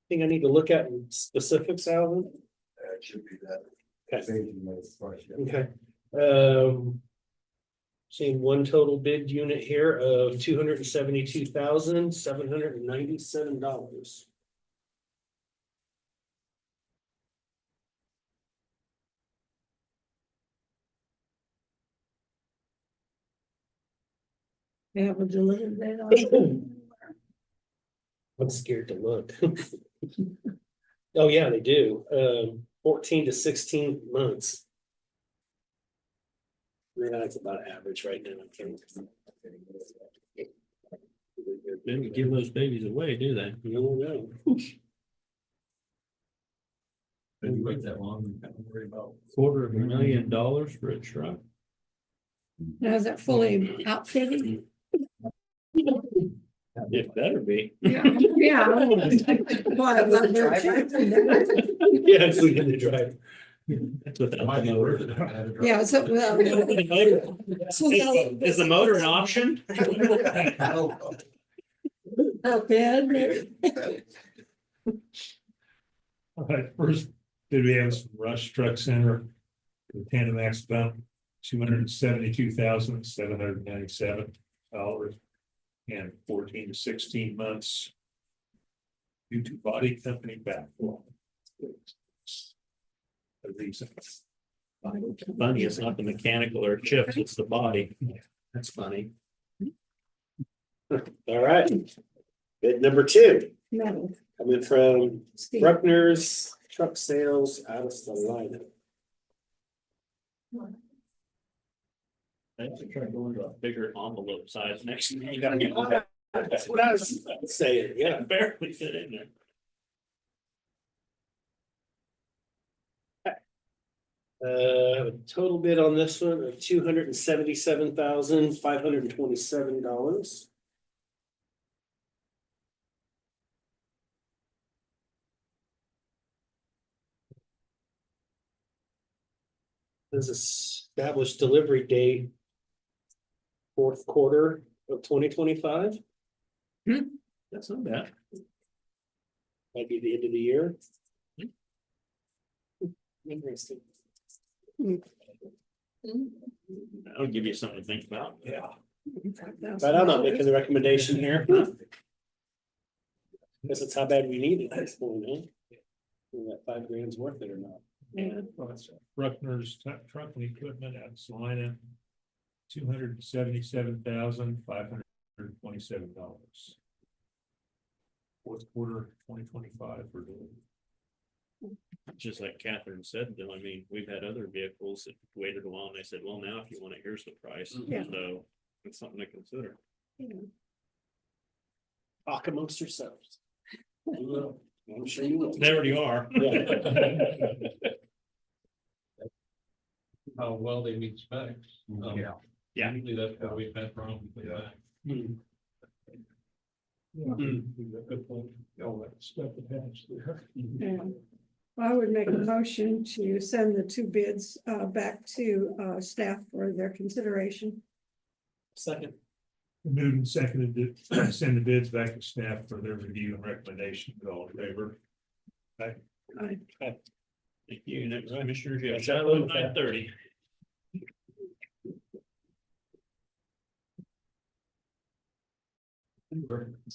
Thing I need to look at in specifics, Alvin? That should be that. Okay. Page in the price, yeah. Okay. Seeing one total bid unit here of $272,797. They have a delivery date on it. I'm scared to look. Oh, yeah, they do. 14 to 16 months. Yeah, that's about average right now, I think. Didn't give those babies away, do they? No. If you wait that long, you kind of worry about. $250,000 for a truck. Now, is that fully outfitted? It better be. Yeah, yeah. Boy, I love their tractor. Yeah, it's in the drive. That's without the motor. Yeah, so, well. Is the motor an option? Not bad. All right, first, did we have some Rush Truck Center? The tandem axle dump, $272,797. And 14 to 16 months. Due to body company backlog. A reason. Funny, it's not the mechanical or chips, it's the body. That's funny. All right. Bid number 2, Metal. coming from Steve. Bruckner's Truck Sales out of Salina. I have to try going to a bigger envelope size next time. You gotta get one. That's what I was saying, yeah. Barely fit in there. A total bid on this one of $277,527. This established delivery date. Fourth quarter of 2025, That's not bad. might be the end of the year. Interesting. That'll give you something to think about. Yeah. But I'm not making the recommendation here. Guess it's how bad we need it at this point, huh? Is that $5,000 worth it or not? Yeah. Bruckner's truck and equipment out of Salina. $277,527. Fourth quarter 2025 for delivery. Just like Catherine said, though, I mean, we've had other vehicles that waited a while and they said, well, now if you want it, here's the price. Yeah. So it's something to consider. Talk amongst yourselves. You will. I'm sure you will. They already are. How well they meet specs. Yeah. Yeah. Usually that's what we've had problems with that. Good point. All that stuff attached there. Yeah. I would make a motion to send the 2 bids back to staff for their consideration. Second. Moved and seconded to send the bids back to staff for their review and recommendation. All in favor? Aye. Thank you. Next, Commissioners, you have shot at 9:30.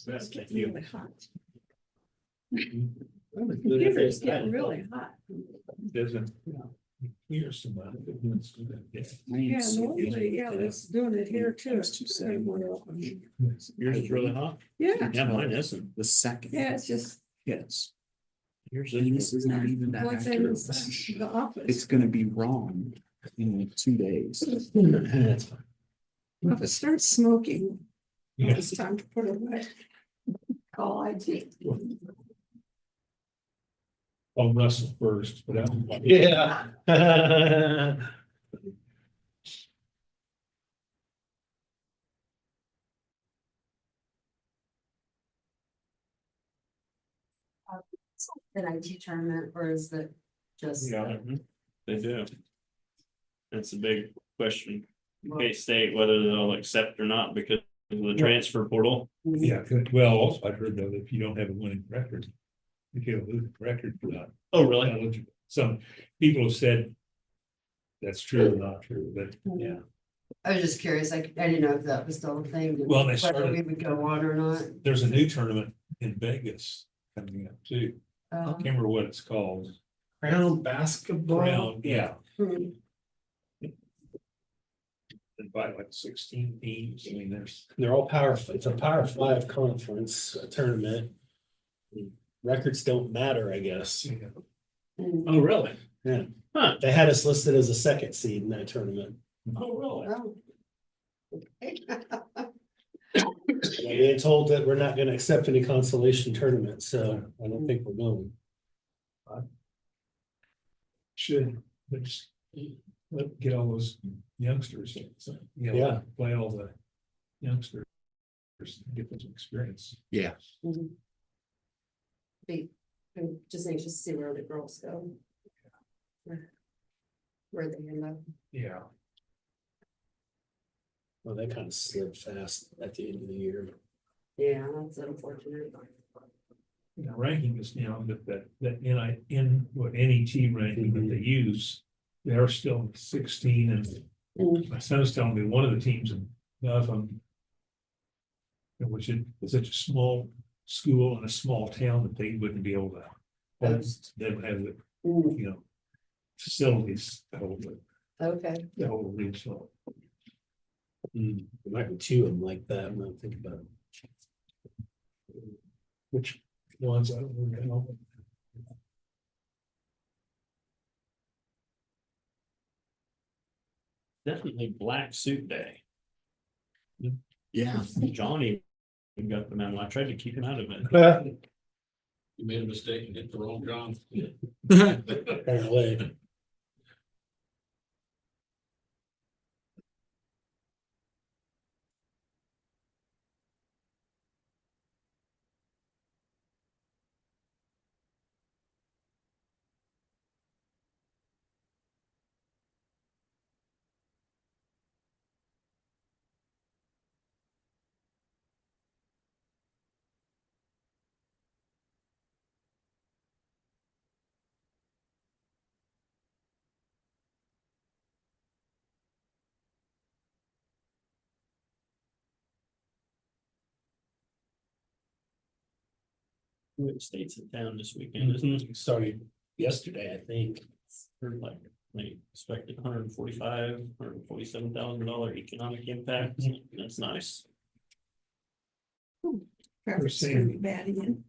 It's getting really hot. Good The computer's if getting it's- really hot. Doesn't. Here's some. Yeah, normally, yeah, it's doing it here too. Yours is really hot. Yeah, Yeah, mine isn't. The second. yeah, it's just Yes. Yours And this is. is not even that one thing, accurate. it's the office. It's gonna be wrong in like 2 days. If it starts smoking, Yeah. it's time to put it away. Call IT. I'll Russell first, but I'm. Yeah. An IT tournament, or is it just? Yeah. They do. That's a big question K State, whether they'll accept or not because of the transfer portal. Yeah, well, also I've heard though, that if you don't have a winning record, if you have a losing record, you're not Oh, really? eligible. Some people have said that's true or not true, but yeah. I was just curious, I didn't know if that was still a thing. Well, they whether started- we would go on or not. There's a new tournament in Vegas coming up too. I Um, can't remember what it's called. Crown basketball. Crown, yeah. Hmm. Invite like 16 teams. I mean, there's. They're all it's a Power 5 conference tournament. Records don't matter, I guess. mm, Oh, really? Yeah. Huh. They had us listed as a second seed in that tournament. Oh, really? oh. Okay. We're being told that we're not gonna accept any consolation tournaments, so I don't think we're going. Should, but just get all those youngsters, so, you know, Yeah. play all the youngsters, get them some experience. Yeah, Mhm. I'm just anxious to see where the girls go. Where they end up. Yeah. Well, they kind of slid fast at the end of the year. Yeah, that's unfortunate. The ranking is now that what NET ranking that they use, they're still 16 and my son's telling me one of the teams in Gotham, which is such a small school in a small town that they wouldn't be able to. They would have the, Mm, you know, facilities to hold okay, the whole regional. There might be two of them like that when I think about it. Which ones I don't really know. Definitely Black Suit Day. yeah. Johnny got the memo. I tried to keep him out of it. You made a mistake and hit the wrong John. Apparently. States in town this weekend, isn't it? Started yesterday, I think. Heard like they expected $147,000 economic impact. That's nice. Traffic's gonna be bad again.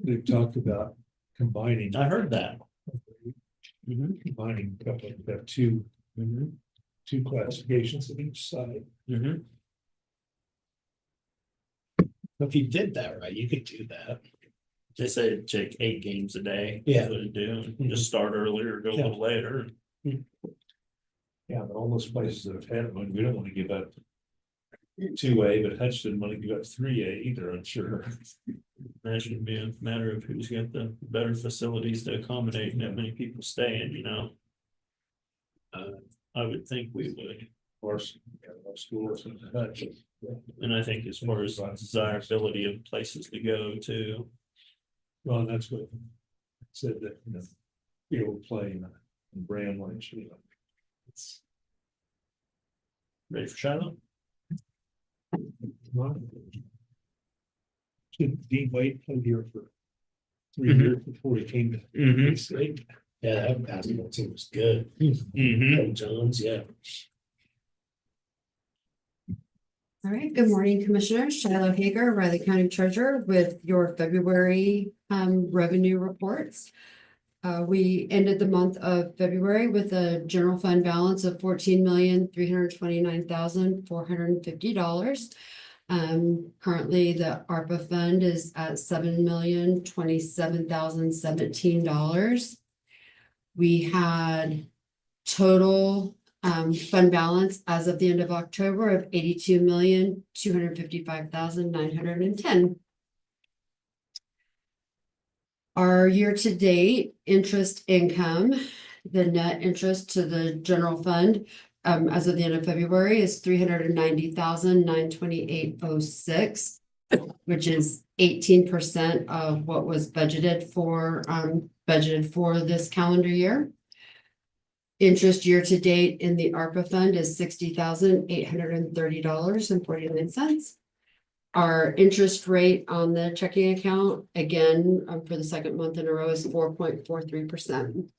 They've talked about combining. I heard that. Combining a couple of, have two classifications of each side. If you did that right, you could do that. They say it'd take 8 games a day. Yeah. Would do, just start earlier, go a little later. Yeah, but all those places that have had one, we don't want to give up 2A, but Hutch didn't want to give up 3A either, I'm sure. That should be a matter of who's got the better facilities to accommodate that many people staying, you know. I would think we would. Or schools and Hutch. And I think as far as desirability of places to go to. Well, and that's what it said that, you know, be able to play in brand like, you know. It's. Ready for Shiloh? Dean Wade played here for 3 years before he came to. State. Yeah, that basketball team was good. Jones, yeah. all right, good morning, Commissioners. Shiloh Hager, Riley County Treasurer, with your February revenue reports. We ended the month of February with a general fund balance of $14,329,450. Currently, the ARPA fund is at $7,027,017. We had total fund balance as of the end of October of $82,255,910. Our year-to-date interest income, the net interest to the general fund as of the end of February is $390,928.06, which is 18% of what was budgeted for this calendar year. Interest year to date in the ARPA fund is $60,830.49. Our interest rate on the checking account, again, for the second month in a row, is 4.43%.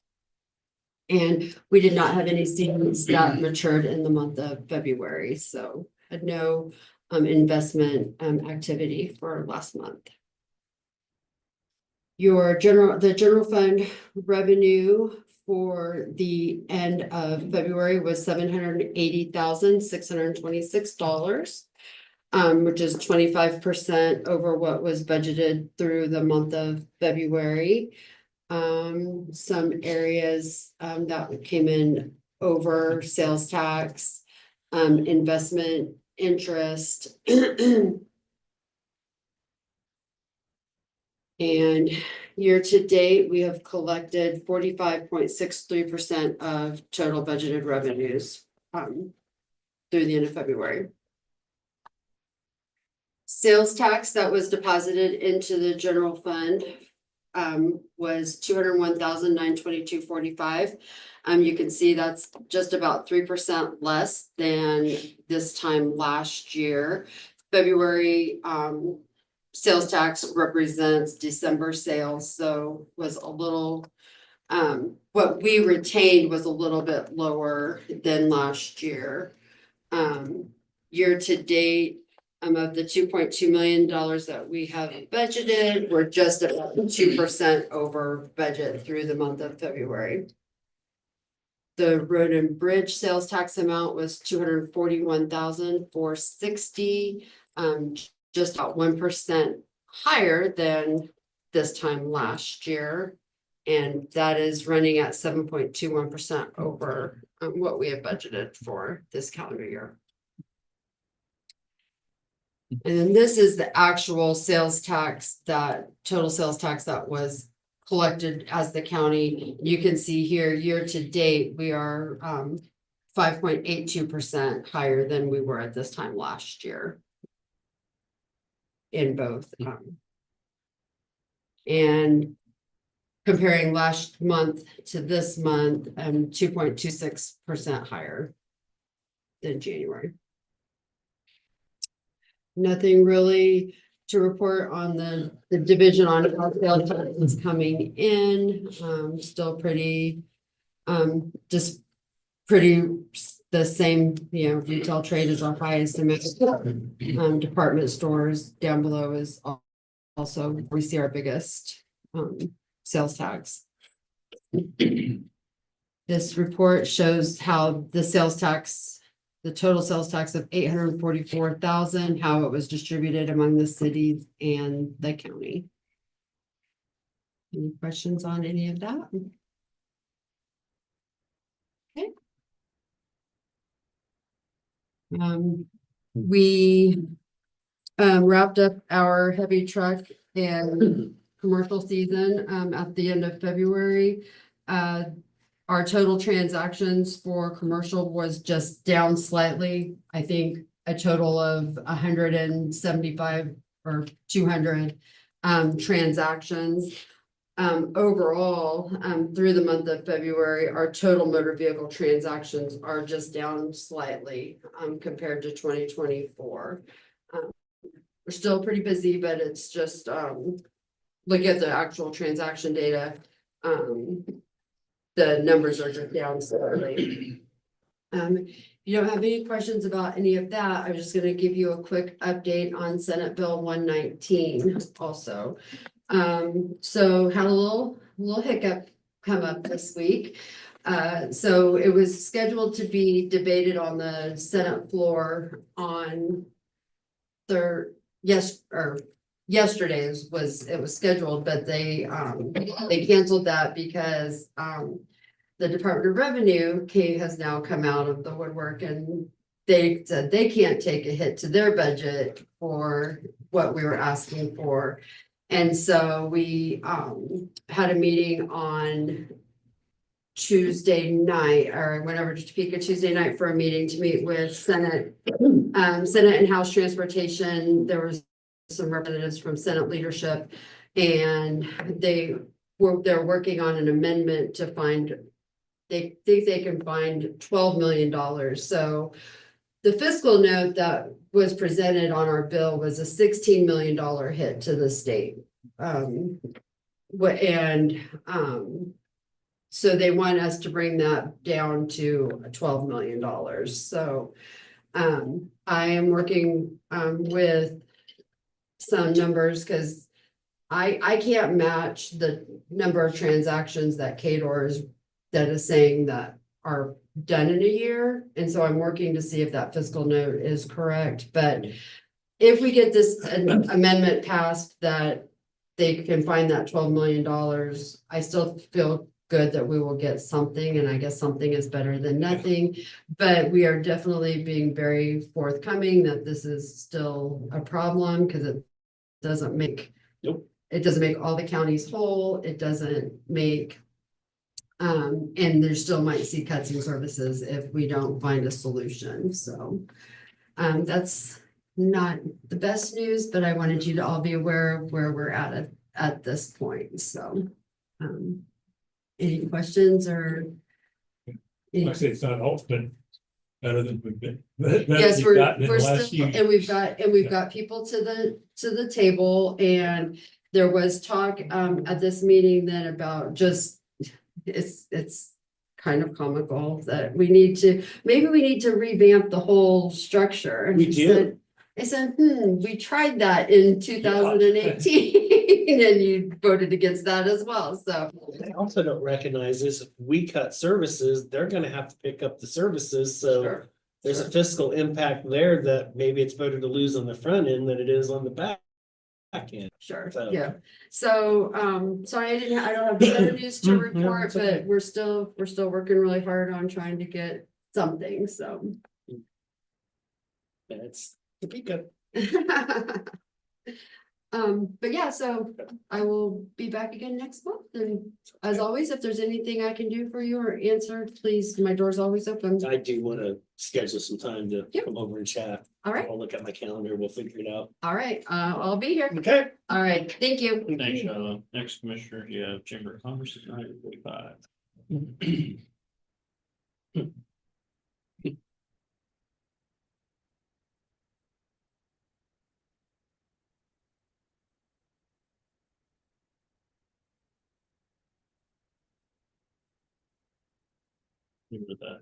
And we did not have any CDs that matured in the month of February, so had no investment activity for last month. The general fund revenue for the end of February was $780,626. Which is 25% over what was budgeted through the month of February. Some areas that came in over sales tax, investment interest. And year to date, we have collected 45.63% of total budgeted revenues through the end of February. Sales tax that was deposited into the general fund was $201,922.45. You can see that's just about 3% less than this time last year. February sales tax represents December sales, so was a little what we retained was a little bit lower than last year. Year to date, of the $2.2 million that we have budgeted, we're just about 2% over budget through the month of February. The road and bridge sales tax amount was $241,460, just about 1% higher than this time last year. And that is running at 7.21% over what we have budgeted for this calendar year. And then this is the actual sales tax, total sales tax that was collected as the county. You can see here, year to date, we are 5.82% higher than we were at this time last year. In both. And comparing last month to this month, 2.26% higher than January. Nothing really to report on the division on how sales tax is coming in. Still pretty, just pretty the same, retail trade is our highest amount. Department stores down below is also, we see our biggest sales tax. This report shows how the sales tax, the total sales tax of $844,000, how it was distributed among the cities and the county. Any questions on any of that? Okay. We wrapped up our heavy truck and commercial season at the end of February. Our total transactions for commercial was just down slightly. I think a total of 175 or 200 transactions. Overall, through the month of February, our total motor vehicle transactions are just down slightly compared to 2024. We're still pretty busy, but it's just looking at the actual transaction data. The numbers are just down slightly. If you don't have any questions about any of that, I'm just going to give you a quick update on Senate Bill 119 also. So had a little hiccup come up this week. So it was scheduled to be debated on the Senate floor on yesterday it was scheduled, but they canceled that because the Department of Revenue has now come out of the woodwork, and they said they can't take a hit to their budget for what we were asking for. And so we had a meeting on Tuesday night, or I went over to Topeka Tuesday night for a meeting to meet with Senate and House Transportation. There was some representatives from Senate leadership, and they're working on an amendment to find, they think they can find $12 million. So the fiscal note that was presented on our bill was a $16 million hit to the state. So they want us to bring that down to $12 million. So I am working with some numbers because I can't match the number of transactions that that is saying that are done in a year. And so I'm working to see if that fiscal note is correct. But if we get this amendment passed that they can find that $12 million, I still feel good that we will get something, and I guess something is better than nothing. But we are definitely being very forthcoming that this is still a problem because it doesn't make all the counties whole. It doesn't make and there still might see cuts in services if we don't find a solution. So that's not the best news, but I wanted you to all be aware of where we're at this point. So any questions or? Like I say, it's not all been better than we've been. Yes, we're still, and we've got people to the table, and there was talk at this meeting then about just, it's kind of comical that maybe we need to revamp the whole structure. And We do. I said, we tried that in 2018 and you voted against that as well. So I also don't recognize this. If we cut services, they're gonna have to pick up the services, so sure. there's a fiscal impact there that maybe it's better to lose on the front end than it is on the back end. Sure, So- yeah. So, sorry, I don't have better news to No, report, it's okay. but we're still working really hard on trying to get something, so. It's Topeka. But yeah, so I will be back again next month, and as always, if there's anything I can do for you or answer, please, my door's always open. I do wanna schedule some time to Yep. come over and chat. All right, I'll look at my calendar, we'll figure it out. all right, I'll be here. Okay. All right, thank you. Thanks, Charlotte. Next commissioner, you have Chamber of Commerce at 9:45. With the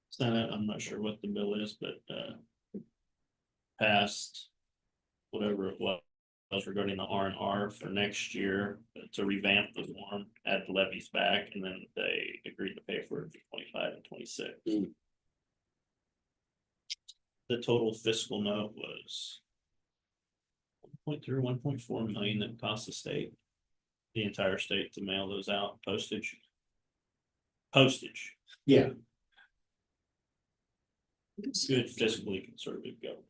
Senate, I'm not sure what the bill is, but passed whatever it was regarding the R&R for next year to revamp the form, add the levies back, and then they agreed to pay for it for 25 and 26. The total fiscal note was 1.4 million that cost the state, the entire state, to mail those out, postage. Yeah. It's good fiscally conservative government.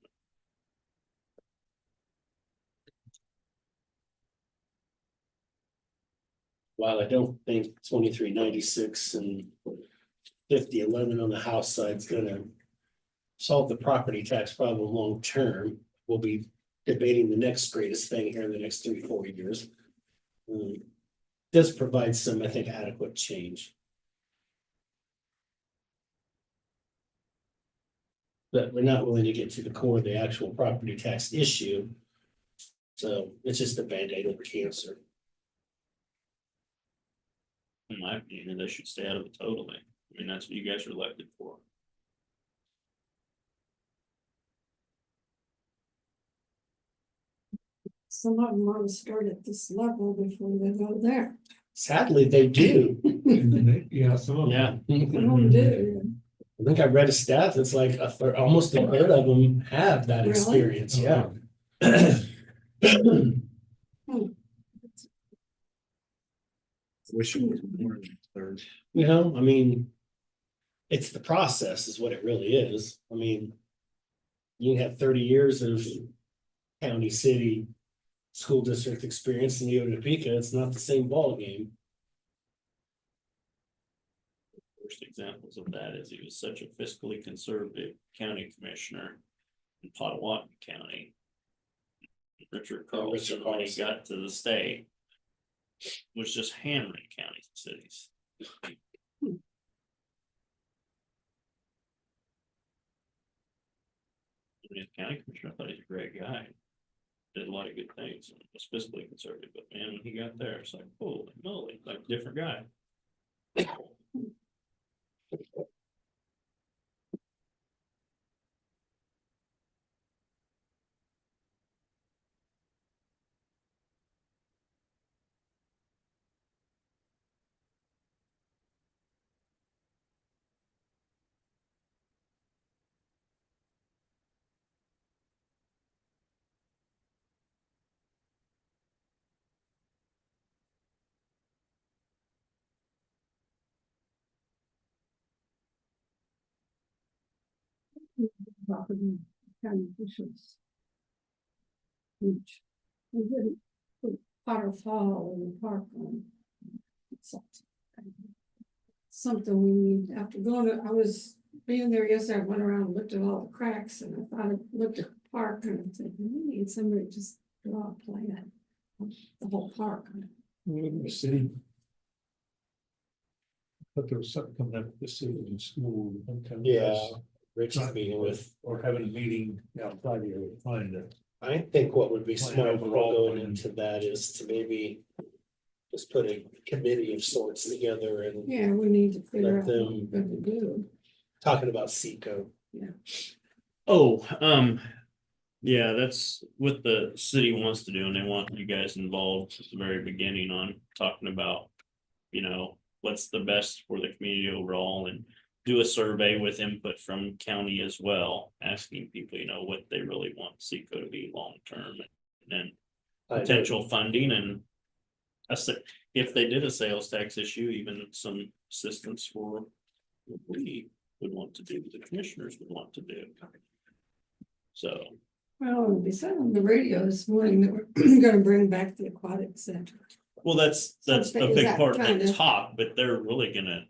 While I don't think 2396 and 5011 on the House side is gonna solve the property tax problem long term, we'll be debating the next greatest thing here in the next 3-4 years. Does provide some, I think, adequate change. But we're not willing to get to the core of the actual property tax issue. So it's just a Band-Aid over cancer. In my opinion, they should stay out of it totally. I mean, that's what you guys are elected for. Some of them want to start at this level before they go there. Sadly, they do. Yeah, some of them. Yeah. Some of them do. I think I read a stat that's like almost a third of them have that Really? experience, yeah. Wish it was more than a third. You know, I mean, it's the process is what it really is. I mean, you can have 30 years of county, city, school district experience and you go to Topeka, it's not the same ball game. First examples of that is he was such a fiscally conservative county commissioner in Potawatomi County. Richard Carlson, when he got to the state, was just hammering counties and cities. The county commissioner, I thought he was a great guy. Did a lot of good things, and was fiscally conservative, but man, when he got there, it's like, holy moly, like a different guy. Property county officials. Which we didn't put Potter Fall in the park on. Something we need, after going to, I was being there yesterday, I went around and looked at all the cracks and I thought I looked at the park and I said, we need somebody to just draw a plan. The whole park. The city. But there was something coming up with the city and school. Yeah, Rich is meeting with, Or having a meeting outside here, find it. I think what would be Plan smart overall going plan. into that is to maybe just put a committee of sorts together and Yeah, we need to figure Let out what them- we're gonna do. talking about Seco. Oh, yeah, that's what the city wants to do, and they want you guys involved at the very beginning on talking about, you know, what's the best for the community overall, and do a survey with input from county as well, asking people, you know, what they really want Seco to be long-term, and then potential funding and if they did a sales tax issue, even some assistance for what we would want to do, the commissioners would want to do. So, Well, they said on the radio this morning that we're gonna bring back the aquatic center. well, that's a Something- is big that part of the kinda- talk, but they're really gonna.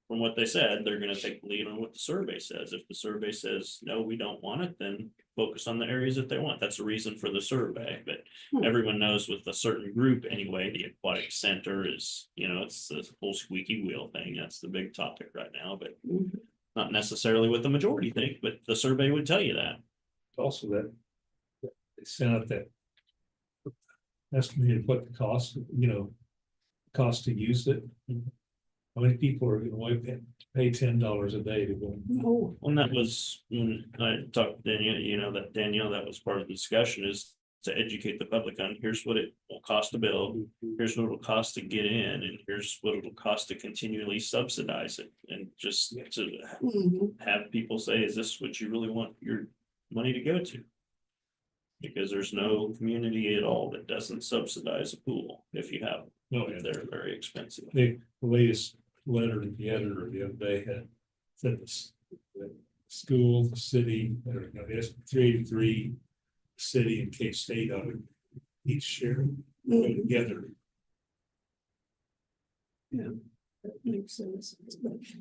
From what they said, they're gonna take the lead on what the survey says. If the survey says, no, we don't want it, then focus on the areas that they want. That's the reason for the survey, but everyone knows with a certain group anyway, the aquatic center is, you know, it's the whole squeaky wheel thing. That's the big topic right now, but Mhm. not necessarily what the majority think, but the survey would tell you that. Also that. They sent out that. Estimated what the cost, you know. Cost to use it. How many people are gonna want to pay $10 a day to go? No, And that was, when I talked to Danielle, you know, that Danielle, that was part of the discussion, is to educate the public on, here's what it will cost to build. Here's what it'll cost to get in, and here's what it'll cost to continually subsidize it, and just to Mhm. have people say, is this what you really want your money to go to? Because there's no community at all that doesn't subsidize a pool, if you have, No, if they're very expensive. the latest letter that the editor the other day had said this. The school, the city, or you know, the S383, city and K-State ought to each share, go Mhm. together. That makes sense,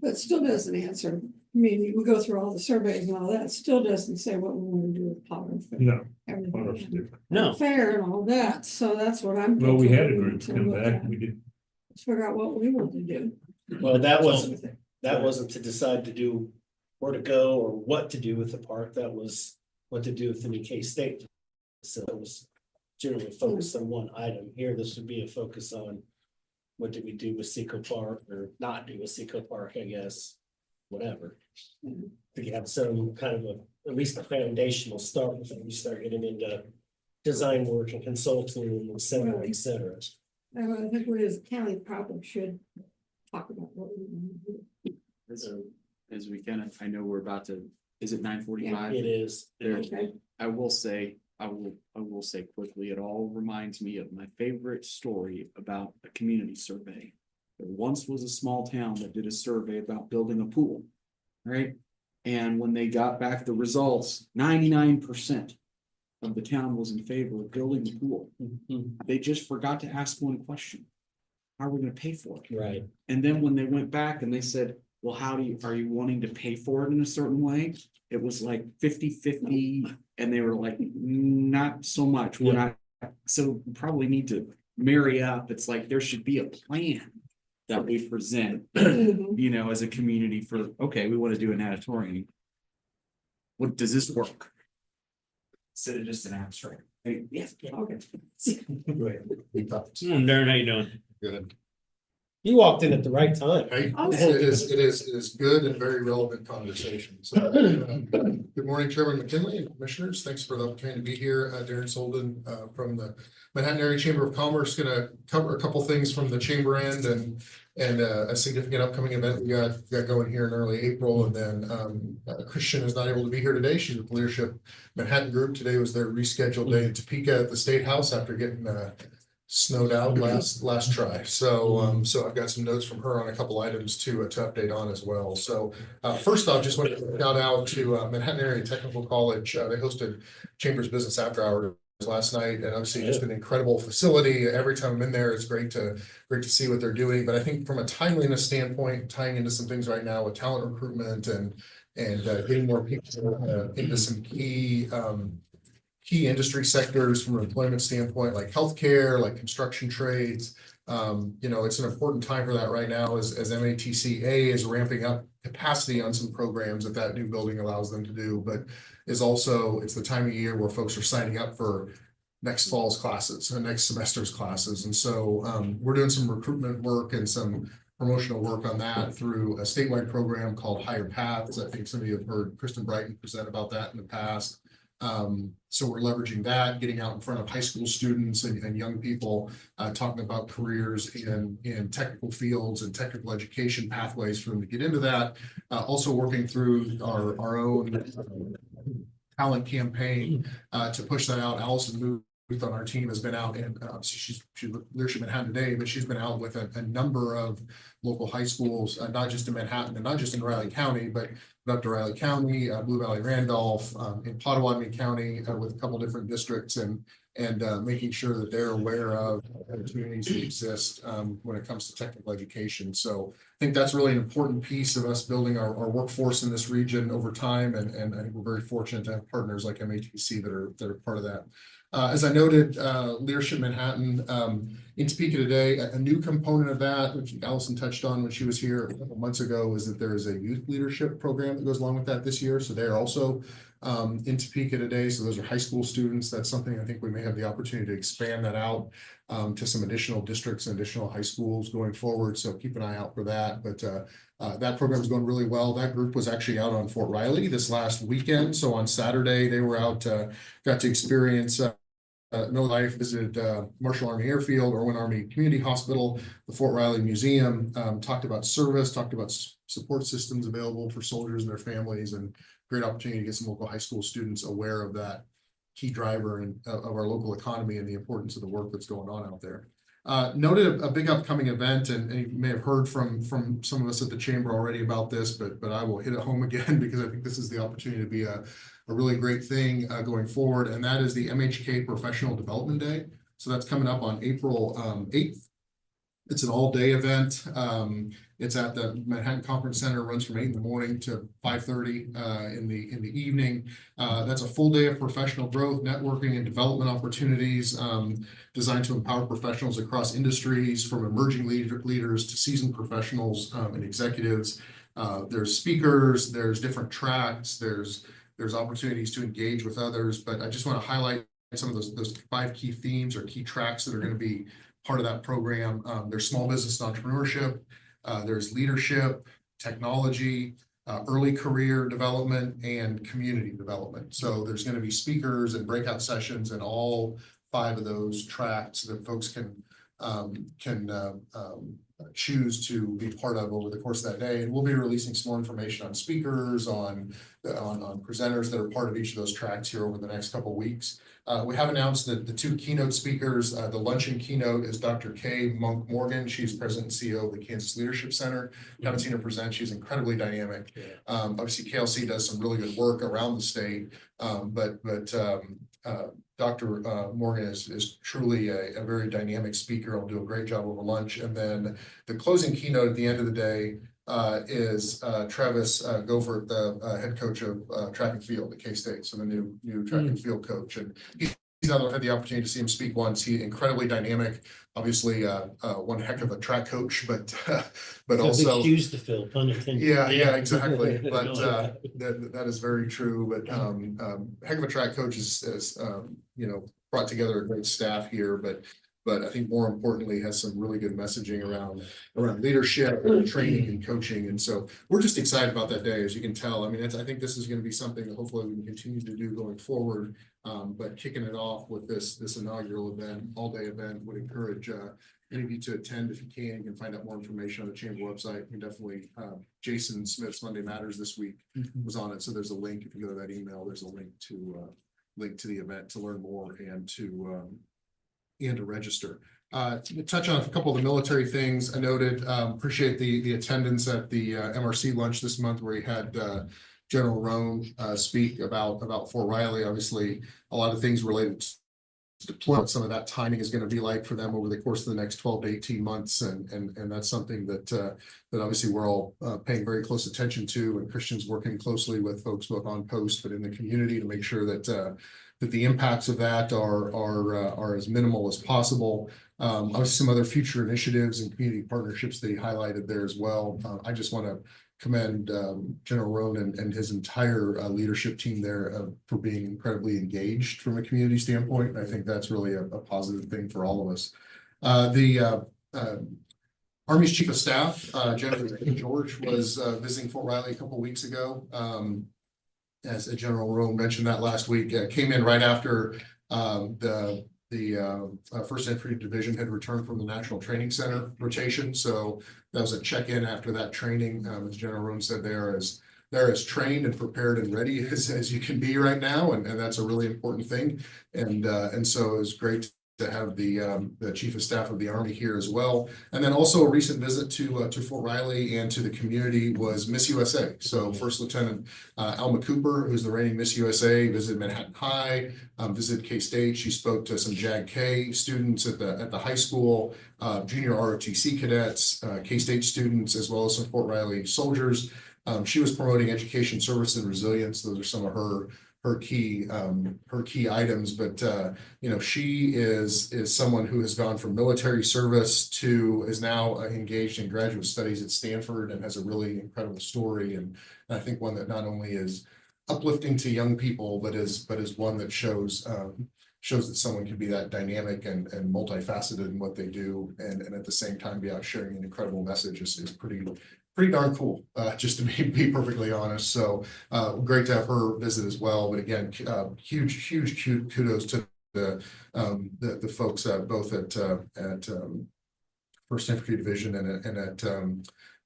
but it still doesn't answer. I mean, you go through all the surveys and all that, it still doesn't say what we want to do with Potter. No. Everything. No, Fair and all that, so that's what I'm. Well, we thinking had a we group need to come look back, at. we did. Let's figure out what we want to do. Well, that wasn't to decide to do where to go or what to do with the park. That was what to do with the new K-State. So it was generally focused on one item. Here, this would be a focus on what did we do with Seco Park or not do with Seco Park, I guess, whatever. To have some kind of at least a foundational start before we start getting into design work and consulting and et cetera, et cetera. I think we as a county probably should talk about what we want to do. As we can, I know we're about to, is it 9:45? It is. Okay. I will say quickly, it all reminds me of my favorite story about a community survey. There once was a small town that did a survey about building a pool, right? And when they got back the results, 99% of the town was in favor of building the pool. They just forgot to ask one question. how are we gonna pay for it? Right. And then when they went back and they said, well, are you wanting to pay for it in a certain way? It was like 50-50, and they were like, not so much, we're Yeah. not, so we probably need to marry up. It's like, there should be a plan that we present, you know, as a community for, okay, we want to do an auditorium. What, does this work? Instead of just an abstract. Hey, yes, okay. Darren, how you doing? Good. You walked in at the right time. Hey, it is good and very relevant conversation. So, good morning, Chairman McKinley and Commissioners. Thanks for the opportunity to be here. Darren Solden, from the Manhattan Area Chamber of Commerce, gonna cover a couple things from the chamber end and a significant upcoming event we got going here in early April. And then Christian is not able to be here today. She's with Leadership Manhattan Group. Today was their rescheduled day in Topeka at the State House after getting snowed out last try. So so I've got some notes from her on a couple items to update on as well. So first off, just want to shout out to Manhattan Area Technical College. They hosted Chambers Business After Hours last night, and obviously just an incredible facility. Every time I'm in there, it's great to see what they're doing. But I think from a timeliness standpoint, tying into some things right now with talent recruitment and getting more people into some key industry sectors from an employment standpoint, like healthcare, like construction trades. You know, it's an important time for that right now as MATCA is ramping up capacity on some programs that new building allows them to do, but is also, it's the time of year where folks are signing up for next fall's classes and next semester's classes. And so we're doing some recruitment work and some promotional work on that through a statewide program called Higher Paths. I think some of you have heard Kristen Brighton present about that in the past. So we're leveraging that, getting out in front of high school students and young people, talking about careers in technical fields and technical education pathways for them to get into that. Also working through our own talent campaign to push that out. Allison Muth on our team has been out, and she's Leadership Manhattan today, but she's been out with a number of local high schools, not just in Manhattan and not just in Riley County, but up to Riley County, Blue Valley, Randolph, in Potawatomi County, with a couple different districts, and making sure that they're aware of opportunities that exist when it comes to technical education. So I think that's really an important piece of us building our workforce in this region over time, and I think we're very fortunate to have partners like MATC that are part of that. As I noted, Leadership Manhattan in Topeka today, a new component of that, which Allison touched on when she was here a couple months ago, is that there is a youth leadership program that goes along with that this year. So they're also in Topeka today. So those are high school students. That's something I think we may have the opportunity to expand that out to some additional districts and additional high schools going forward. So keep an eye out for that. But that program is going really well. That group was actually out on Fort Riley this last weekend. So on Saturday, they were out, got to experience No Life, visited Marshall Army Airfield, Irwin Army Community Hospital, the Fort Riley Museum, talked about service, talked about support systems available for soldiers and their families, and great opportunity to get some local high school students aware of that key driver of our local economy and the importance of the work that's going on out there. Noted a big upcoming event, and you may have heard from some of us at the chamber already about this, but I will hit it home again because I think this is the opportunity to be a really great thing going forward, and that is the MHK Professional Development Day. So that's coming up on April 8th. It's an all-day event. It's at the Manhattan Conference Center, runs from 8 in the morning to 5:30 in the evening. That's a full day of professional growth, networking, and development opportunities designed to empower professionals across industries, from emerging leaders to seasoned professionals and executives. There's speakers, there's different tracks, there's opportunities to engage with others, but I just want to highlight some of those 5 key themes or key tracks that are going to be part of that program. There's small business and entrepreneurship, there's leadership, technology, early career development, and community development. So there's going to be speakers and breakout sessions in all 5 of those tracks that folks can choose to be part of over the course of that day. And we'll be releasing some more information on speakers, on presenters that are part of each of those tracks here over the next couple of weeks. We have announced that the 2 keynote speakers, the luncheon keynote is Dr. Kay Monk Morgan. She's president and CEO of the Kansas Leadership Center. Haven't seen her present. She's incredibly dynamic. Obviously KLC does some really good work around the state, but Dr. Morgan is truly a very dynamic speaker. Will do a great job over lunch. And then the closing keynote at the end of the day is Travis Gopher, the head coach of track and field at K-State, so the new track and field coach. And he's not had the opportunity to see him speak once. He's incredibly dynamic, obviously one heck of a track coach, but also shoes to fill, pun intended. yeah, exactly. But that is very true. But heck of a track coach is you know, brought together a great staff here, but I think more importantly has some really good messaging around leadership and training and coaching. And so we're just excited about that day, as you can tell. I mean, I think this is going to be something that hopefully we can continue to do going forward. But kicking it off with this inaugural event, all-day event, would encourage any of you to attend if you can. You can find out more information on the chamber website. You can definitely, Jason Smith's Monday Matters this week was on it. So there's a link. If you go to that email, there's a link to the event to learn more and to register. To touch on a couple of the military things I noted, appreciate the attendance at the MRC lunch this month, where he had General Roan speak about Fort Riley. Obviously, a lot of things related to deployment. Some of that timing is going to be like for them over the course of the next 12 to 18 months, and that's something that obviously we're all paying very close attention to, and Christian's working closely with folks both on post but in the community to make sure that the impacts of that are as minimal as possible. Obviously, some other future initiatives and community partnerships that he highlighted there as well. I just want to commend General Roan and his entire leadership team there for being incredibly engaged from a community standpoint. I think that's really a positive thing for all of us. The Army's Chief of Staff, General George, was visiting Fort Riley a couple of weeks ago. As General Roan mentioned that last week, came in right after the First Infantry Division had returned from the National Training Center rotation. So that was a check-in after that training. As General Roan said, they're as trained and prepared and ready as you can be right now, and that's a really important thing. And so it was great to have the Chief of Staff of the Army here as well. And then also a recent visit to Fort Riley and to the community was Miss USA. So First Lieutenant Alma Cooper, who's the reigning Miss USA, visited Manhattan High, visited K-State. She spoke to some JAG-K students at the high school, junior ROTC cadets, K-State students, as well as some Fort Riley soldiers. She was promoting education, service, and resilience. Those are some of her key items, but you know, she is someone who has gone from military service to is now engaged in graduate studies at Stanford and has a really incredible story, and I think one that not only is uplifting to young people, but is one that shows that someone can be that dynamic and multifaceted in what they do, and at the same time be out sharing an incredible message is pretty darn cool, just to be perfectly honest. So great to have her visit as well. But again, huge kudos to the folks both at First Infantry Division and at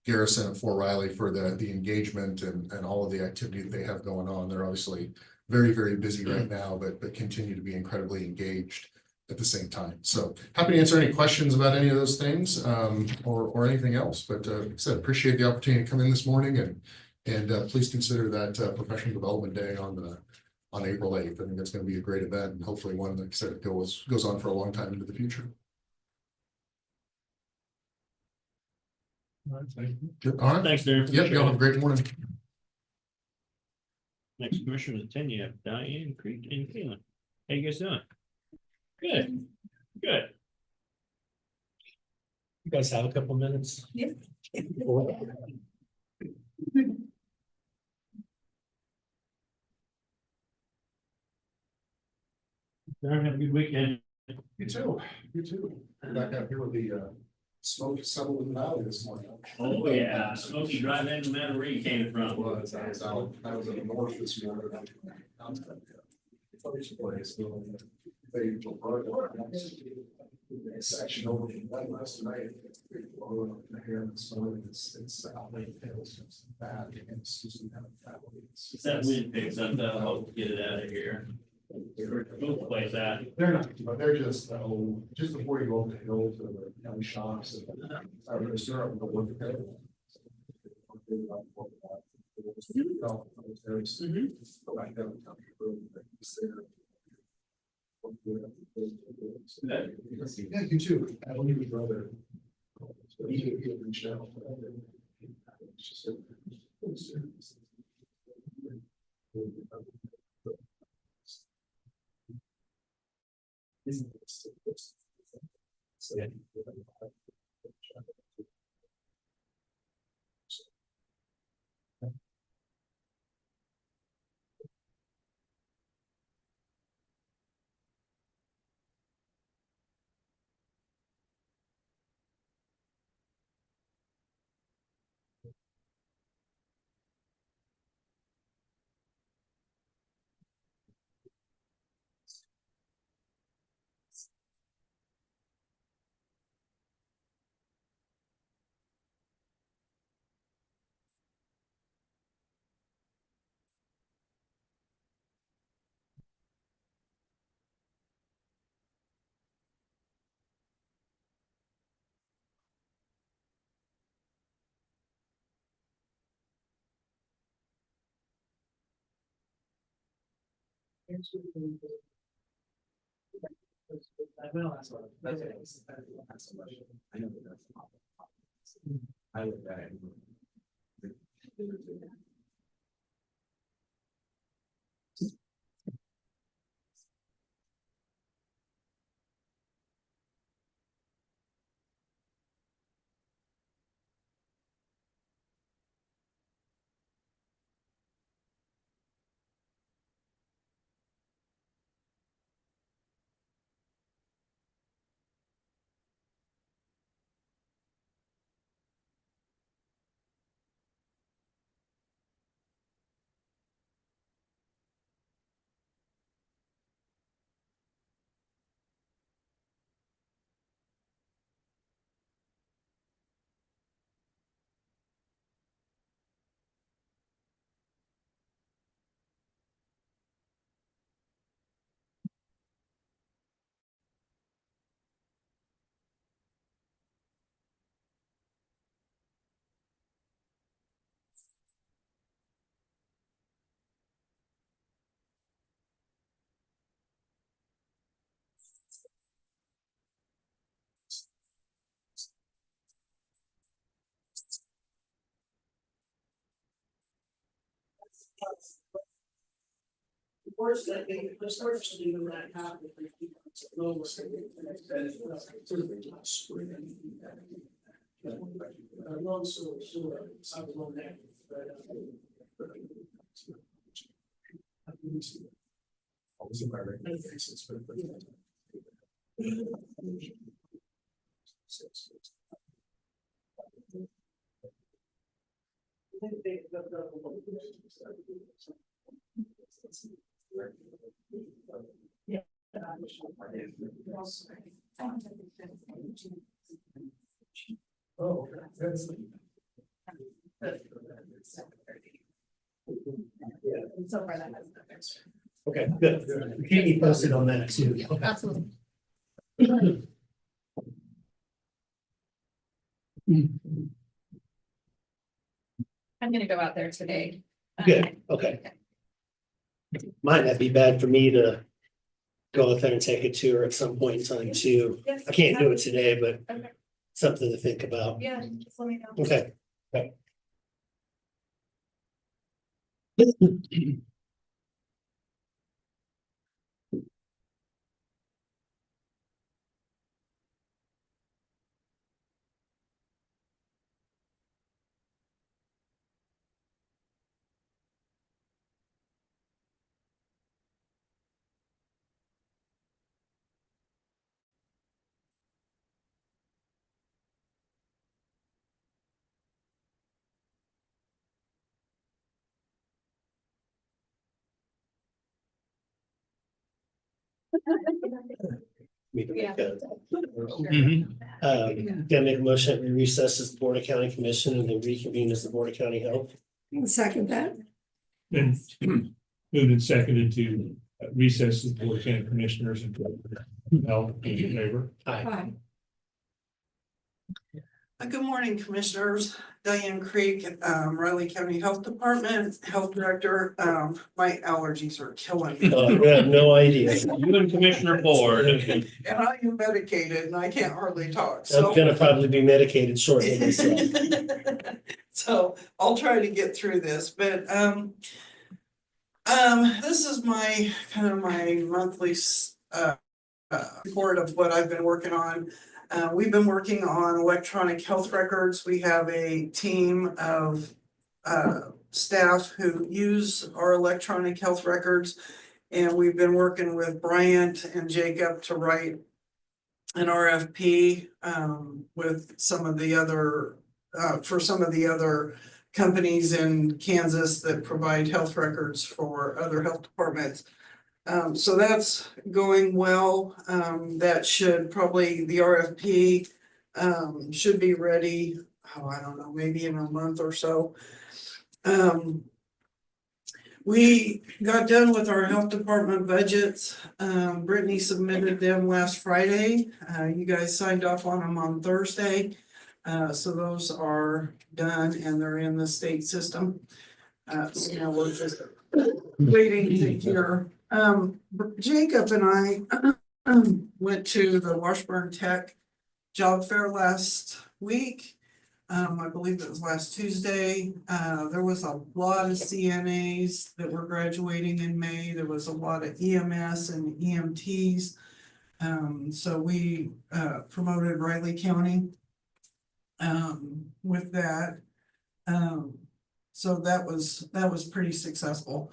Garrison and Fort Riley for the engagement and all of the activity that they have going on. They're obviously very busy right now, but continue to be incredibly engaged at the same time. So happy to answer any questions about any of those things or anything else. But like I said, appreciate the opportunity to come in this morning, and please consider that Professional Development Day on April 8th. I think that's going to be a great event, and hopefully one that, like I said, goes on for a long time into the future. All right. All right. Thanks, Darren. Yep, y'all have a great morning. Next commissioner of 10, you have Diane, Creek, and Keelan. How you guys doing? Good. You guys have a couple minutes? Yep. Darren, have a good weekend. You too. Back out here with the smoke settled in the valley this morning. Oh, yeah. Smoky drive in no matter where you came from. I was in the north this morning. Section over from that last night. It's bad. If that wind picks up, that'll help get it out of here. Both plays that. They're not, but they're just before you go up the hill to the county shops. I was sure I'm gonna look at it. Yeah, you too. I don't even brother. He reached out. Oh, that's. Okay, good. Keep me posted on that too. Absolutely. I'm gonna go out there today. Good, okay. Might not be bad for me to go out there and take a tour at some point in time too. I can't do it today, but Okay. something to think about. Yeah, just let me know. Okay. Yeah. Gonna make a motion that we recess as the Board of County Commission and then reconvene as the Board of County Health. Second that. Then moved and seconded to recess the Board of County Commissioners and health in favor. Aye. Good morning, Commissioners. Diane Creek, Riley County Health Department, Health Director. My allergies are killing me. Oh, you have no idea. You and Commissioner Ford. And I am medicated and I can't hardly talk, so. I'm gonna probably be medicated shortly myself. So I'll try to get through this, but, this is my, kind of my monthly, report of what I've been working on. We've been working on electronic health records. We have a team of staff who use our electronic health records. And we've been working with Bryant and Jacob to write an RFP with some of the other, for some of the other companies in Kansas that provide health records for other health departments. So that's going well. That should probably, the RFP should be ready, oh, I don't know, maybe in a month or so. We got done with our health department budgets. Brittany submitted them last Friday. You guys signed off on them on Thursday. So those are done and they're in the state system. So now we're just waiting to hear. Jacob and I went to the Washburn Tech job fair last week. I believe it was last Tuesday. There was a lot of CNAs that were graduating in May. There was a lot of EMS and EMTs. So we promoted Riley County with that. So that was pretty successful.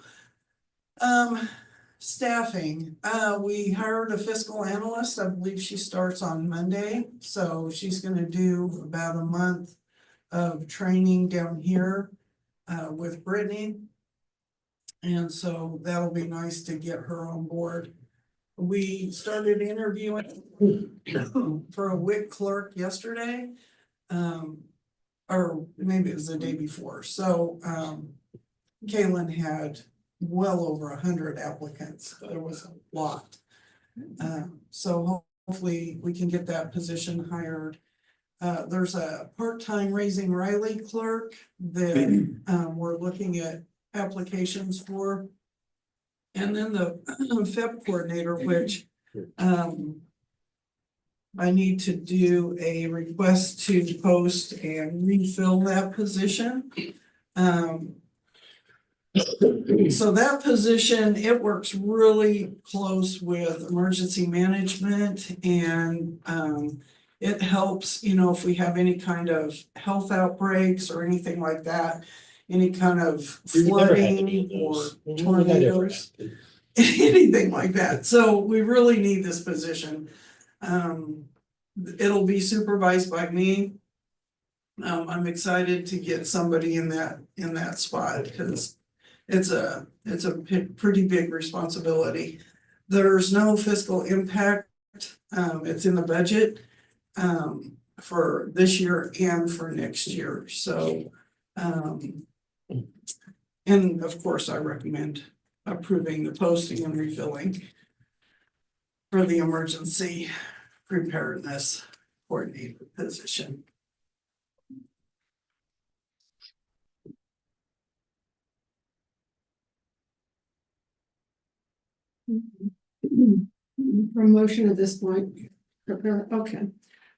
Staffing, we hired a fiscal analyst. I believe she starts on Monday. So she's gonna do about a month of training down here with Brittany. And so that'll be nice to get her on board. We started interviewing for a WIC clerk yesterday. Or maybe it was the day before. So Kaylin had well over 100 applicants. There was a lot. So hopefully we can get that position hired. There's a part-time Raising Riley clerk that we're looking at applications for. And then the FEP coordinator, which I need to do a request to post and refill that position. So that position, it works really close with emergency management and it helps, you know, if we have any kind of health outbreaks or anything like that, any kind of flooding or tornadoes, anything like that. So we really need this position. It'll be supervised by me. I'm excited to get somebody in that spot because it's a pretty big responsibility. There's no fiscal impact. It's in the budget for this year and for next year. So, and of course, I recommend approving the posting and refilling for the emergency preparedness coordinator position. Promotion at this point. Prepare, okay.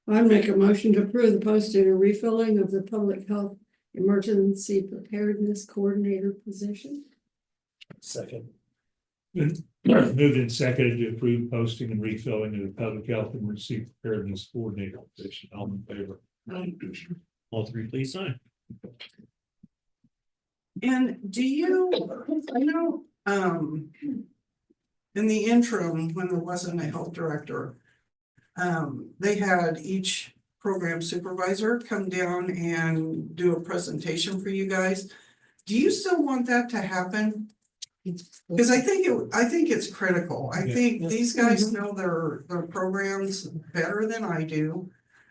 I'd make a motion to approve the posting and refilling of the public health emergency preparedness coordinator position. Second. Moved and seconded to approve posting and refilling of the public health emergency preparedness coordinator position. All in favor? All three, please sign. And do you, in the interim, when there wasn't a health director, they had each program supervisor come down and do a presentation for you guys. Do you still want that to happen? Because I think it's critical. I think these guys know their programs better than I do.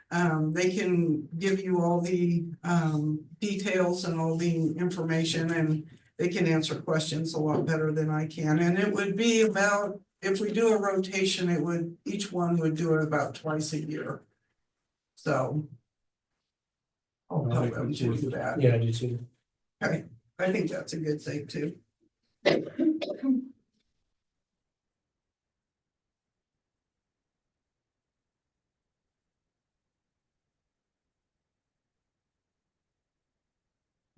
They can give you all the details and all the information, and they can answer questions a lot better than I can. And it would be about, if we do a rotation, each one would do it about twice a year. So I'll tell them to do that. Yeah, I do too. Okay, I think that's a good thing too.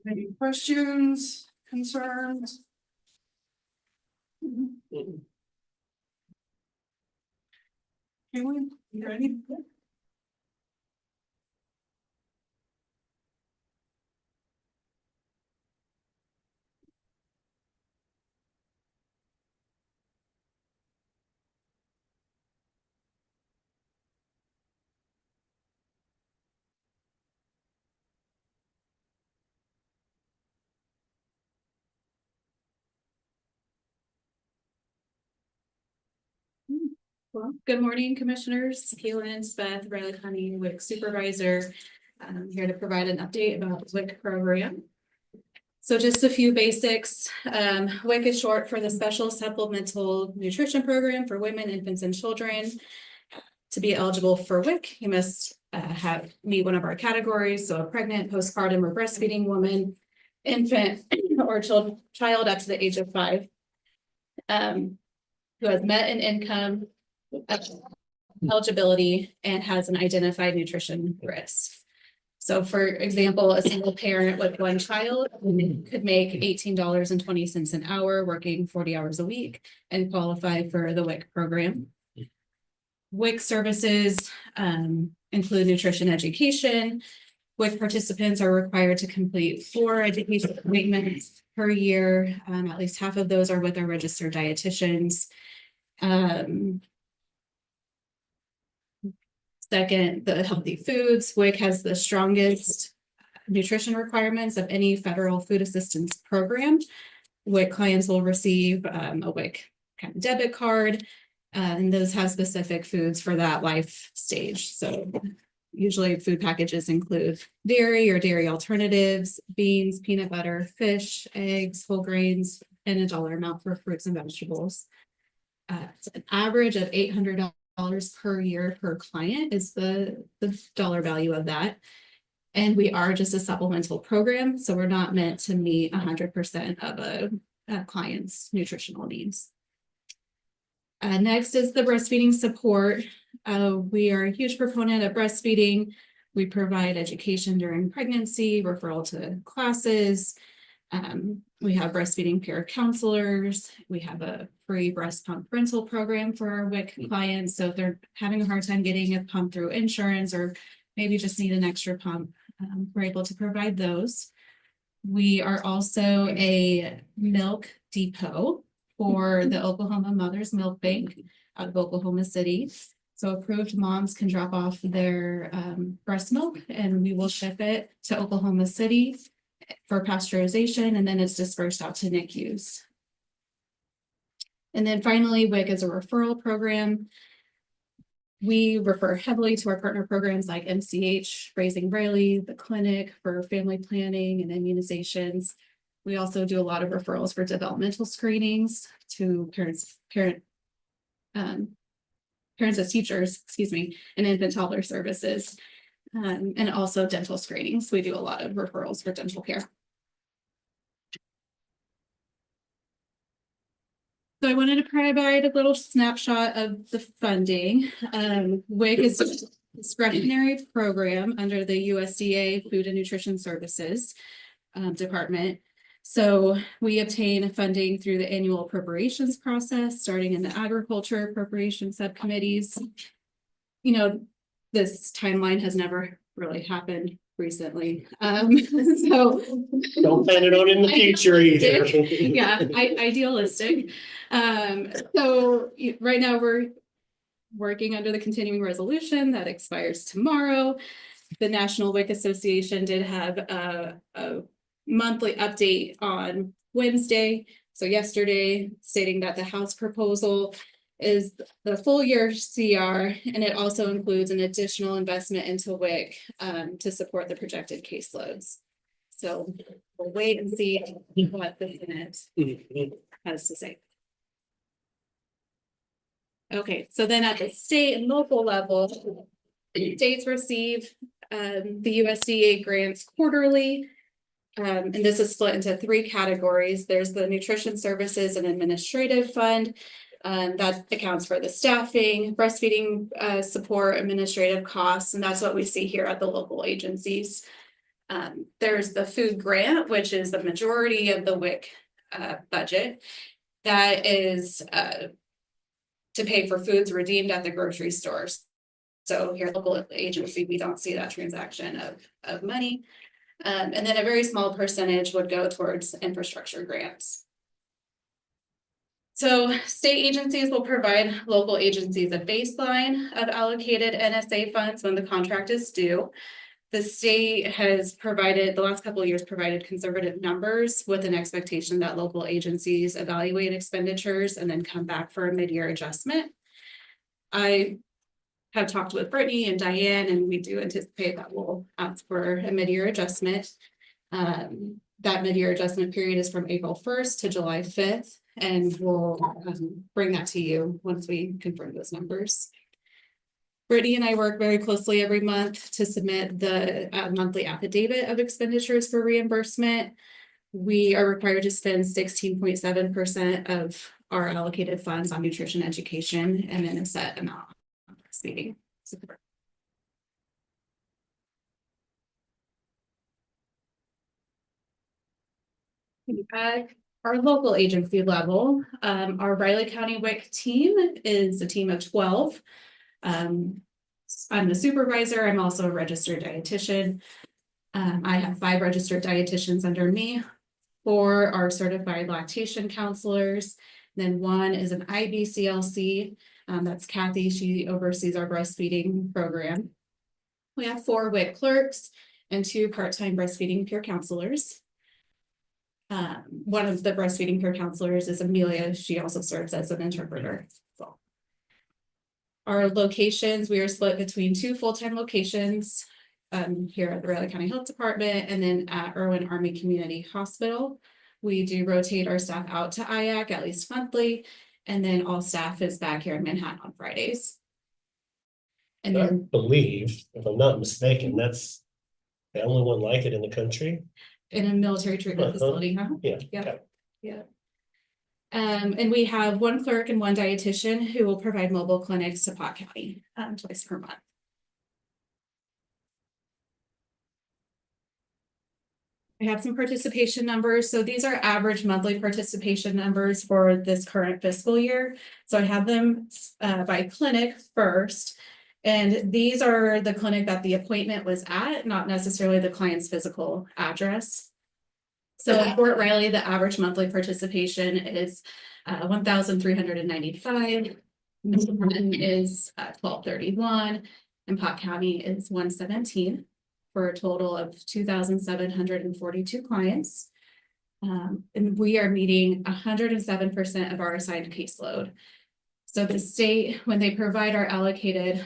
Any questions, concerns? Caitlin, you ready? Well, good morning, Commissioners. Kaylin Speth, Riley County WIC Supervisor. I'm here to provide an update about the WIC program. So just a few basics. WIC is short for the Special Supplemental Nutrition Program for Women, Infants, and Children. To be eligible for WIC, you must meet one of our categories. So a pregnant, postpartum, or breastfeeding woman, infant, or child up to the age of 5. Who has met an income eligibility and has an identified nutrition risk. So for example, a single parent with 1 child could make $18.20 an hour, working 40 hours a week, and qualify for the WIC program. WIC services include nutrition education. WIC participants are required to complete 4 education appointments per year. At least half of those are with our registered dietitians. Second, the healthy foods. WIC has the strongest nutrition requirements of any federal food assistance program. WIC clients will receive a WIC kind of debit card, and those have specific foods for that life stage. So usually food packages include dairy or dairy alternatives, beans, peanut butter, fish, eggs, whole grains, and a dollar amount for fruits and vegetables. It's an average of $800 per year per client is the dollar value of that. And we are just a supplemental program, so we're not meant to meet 100% of a client's nutritional needs. Next is the breastfeeding support. We are a huge proponent of breastfeeding. We provide education during pregnancy, referral to classes. We have breastfeeding peer counselors. We have a free breast pump rental program for our WIC clients. So if they're having a hard time getting a pump through insurance or maybe just need an extra pump, we're able to provide those. We are also a milk depot for the Oklahoma Mother's Milk Bank out of Oklahoma City. So approved moms can drop off their breast milk and we will ship it to Oklahoma City for pasteurization, and then it's dispersed out to NICUs. And then finally, WIC is a referral program. We refer heavily to our partner programs like MCH, Raising Rayleigh, the clinic for family planning and immunizations. We also do a lot of referrals for developmental screenings to parents as teachers, and infant toddler services. And also dental screenings. We do a lot of referrals for dental care. So I wanted to provide a little snapshot of the funding. WIC is a discretionary program under the USDA Food and Nutrition Services Department. So we obtain funding through the annual appropriations process, starting in the agriculture appropriation subcommittees. You know, this timeline has never really happened recently. So Don't plan it on in the future either. Yeah, idealistic. So right now we're working under the continuing resolution that expires tomorrow. The National WIC Association did have a monthly update on Wednesday. So yesterday, stating that the House proposal is the full year CR, and it also includes an additional investment into WIC to support the projected caseloads. So we'll wait and see what the Senate has to say. Okay, so then at the state and local level, states receive The USDA grants quarterly. And this is split into 3 categories. There's the nutrition services and administrative fund. That accounts for the staffing, breastfeeding, support, administrative costs, and that's what we see here at the local agencies. There's the food grant, which is the majority of the WIC budget. That is to pay for foods redeemed at the grocery stores. So here, local agency, we don't see that transaction of money. And then a very small percentage would go towards infrastructure grants. So state agencies will provide local agencies a baseline of allocated NSA funds when the contract is due. The state has provided, the last couple of years, provided conservative numbers with an expectation that local agencies evaluate expenditures and then come back for a mid-year adjustment. I have talked with Brittany and Diane, and we do anticipate that we'll ask for a mid-year adjustment. That mid-year adjustment period is from April 1st to July 5th, and we'll bring that to you once we confirm those numbers. Brittany and I work very closely every month to submit the monthly affidavit of expenditures for reimbursement. We are required to spend 16.7% of our allocated funds on nutrition education and then a set amount on breastfeeding support. At our local agency level, our Riley County WIC team is a team of 12. I'm the supervisor. I'm also a registered dietitian. I have 5 registered dietitians under me. 4 are certified lactation counselors. Then 1 is an IBCLC. That's Kathy. She oversees our breastfeeding program. We have 4 WIC clerks and 2 part-time breastfeeding peer counselors. One of the breastfeeding peer counselors is Amelia. She also serves as an interpreter. So our locations, we are split between 2 full-time locations here at the Riley County Health Department and then at Irwin Army Community Hospital. We do rotate our staff out to IAC at least monthly, and then all staff is back here in Manhattan on Fridays. And I then believe, if I'm not mistaken, that's the only one like it in the country. in a military treatment facility, huh? Yeah. Yeah. Okay. Yeah. And we have 1 clerk and 1 dietitian who will provide mobile clinics to Pot County twice per month. I have some participation numbers. So these are average monthly participation numbers for this current fiscal year. So I have them by clinic first. And these are the clinic that the appointment was at, not necessarily the client's physical address. So in Fort Riley, the average monthly participation is 1,395. Manhattan is 1,231, and Pot County is 117 for a total of 2,742 clients. And we are meeting 107% of our assigned caseload. So the state, when they provide our allocated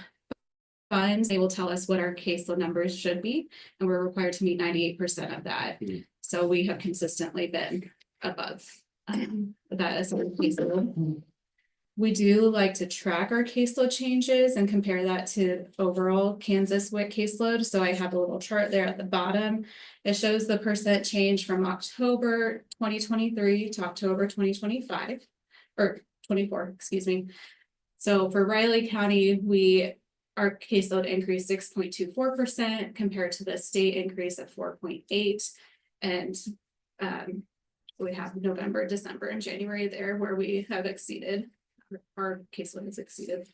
funds, they will tell us what our caseload numbers should be, and we're required to meet 98% of that. So we have consistently been above that as our caseload. We do like to track our caseload changes and compare that to overall Kansas WIC caseload. So I have a little chart there at the bottom. It shows the percent change from October 2023 to October 2025 or 24, excuse me. So for Riley County, our caseload increased 6.24% compared to the state increase of 4.8%. And we have November, December, and January there where we have exceeded, our caseload has exceeded.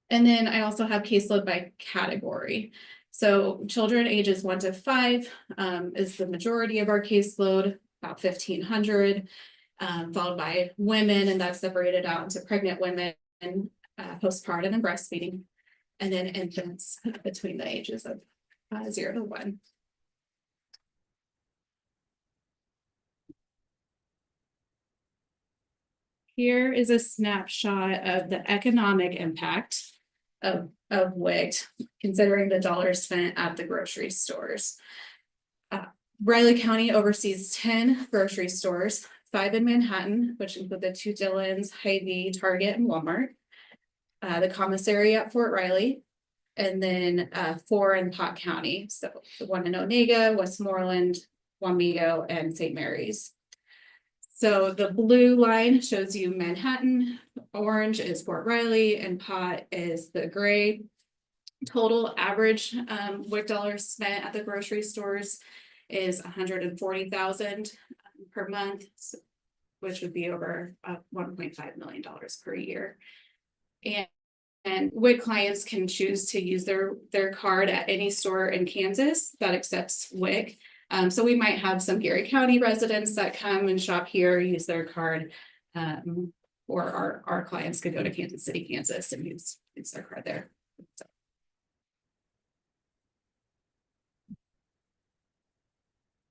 And then I also have caseload by category. So children ages 1 to 5 is the majority of our caseload, about 1,500, followed by women, and that's separated out into pregnant women, postpartum and breastfeeding, and then infants between the ages of 0 to 1. Here is a snapshot of the economic impact of WIC, considering the dollars spent at the grocery stores. Riley County oversees 10 grocery stores, 5 in Manhattan, which include the 2 Dillons, Hy-Vee, Target, and Walmart. The commissary at Fort Riley, and then 4 in Pot County. So the one in Onega, Westmoreland, Wamego, and St. Mary's. So the blue line shows you Manhattan, orange is Fort Riley, and Pot is the gray. Total average WIC dollars spent at the grocery stores is 140,000 per month, which would be over $1.5 million per year. And WIC clients can choose to use their card at any store in Kansas that accepts WIC. So we might have some Geary County residents that come and shop here, use their card. Or our clients could go to Kansas City, Kansas and use their card there. So.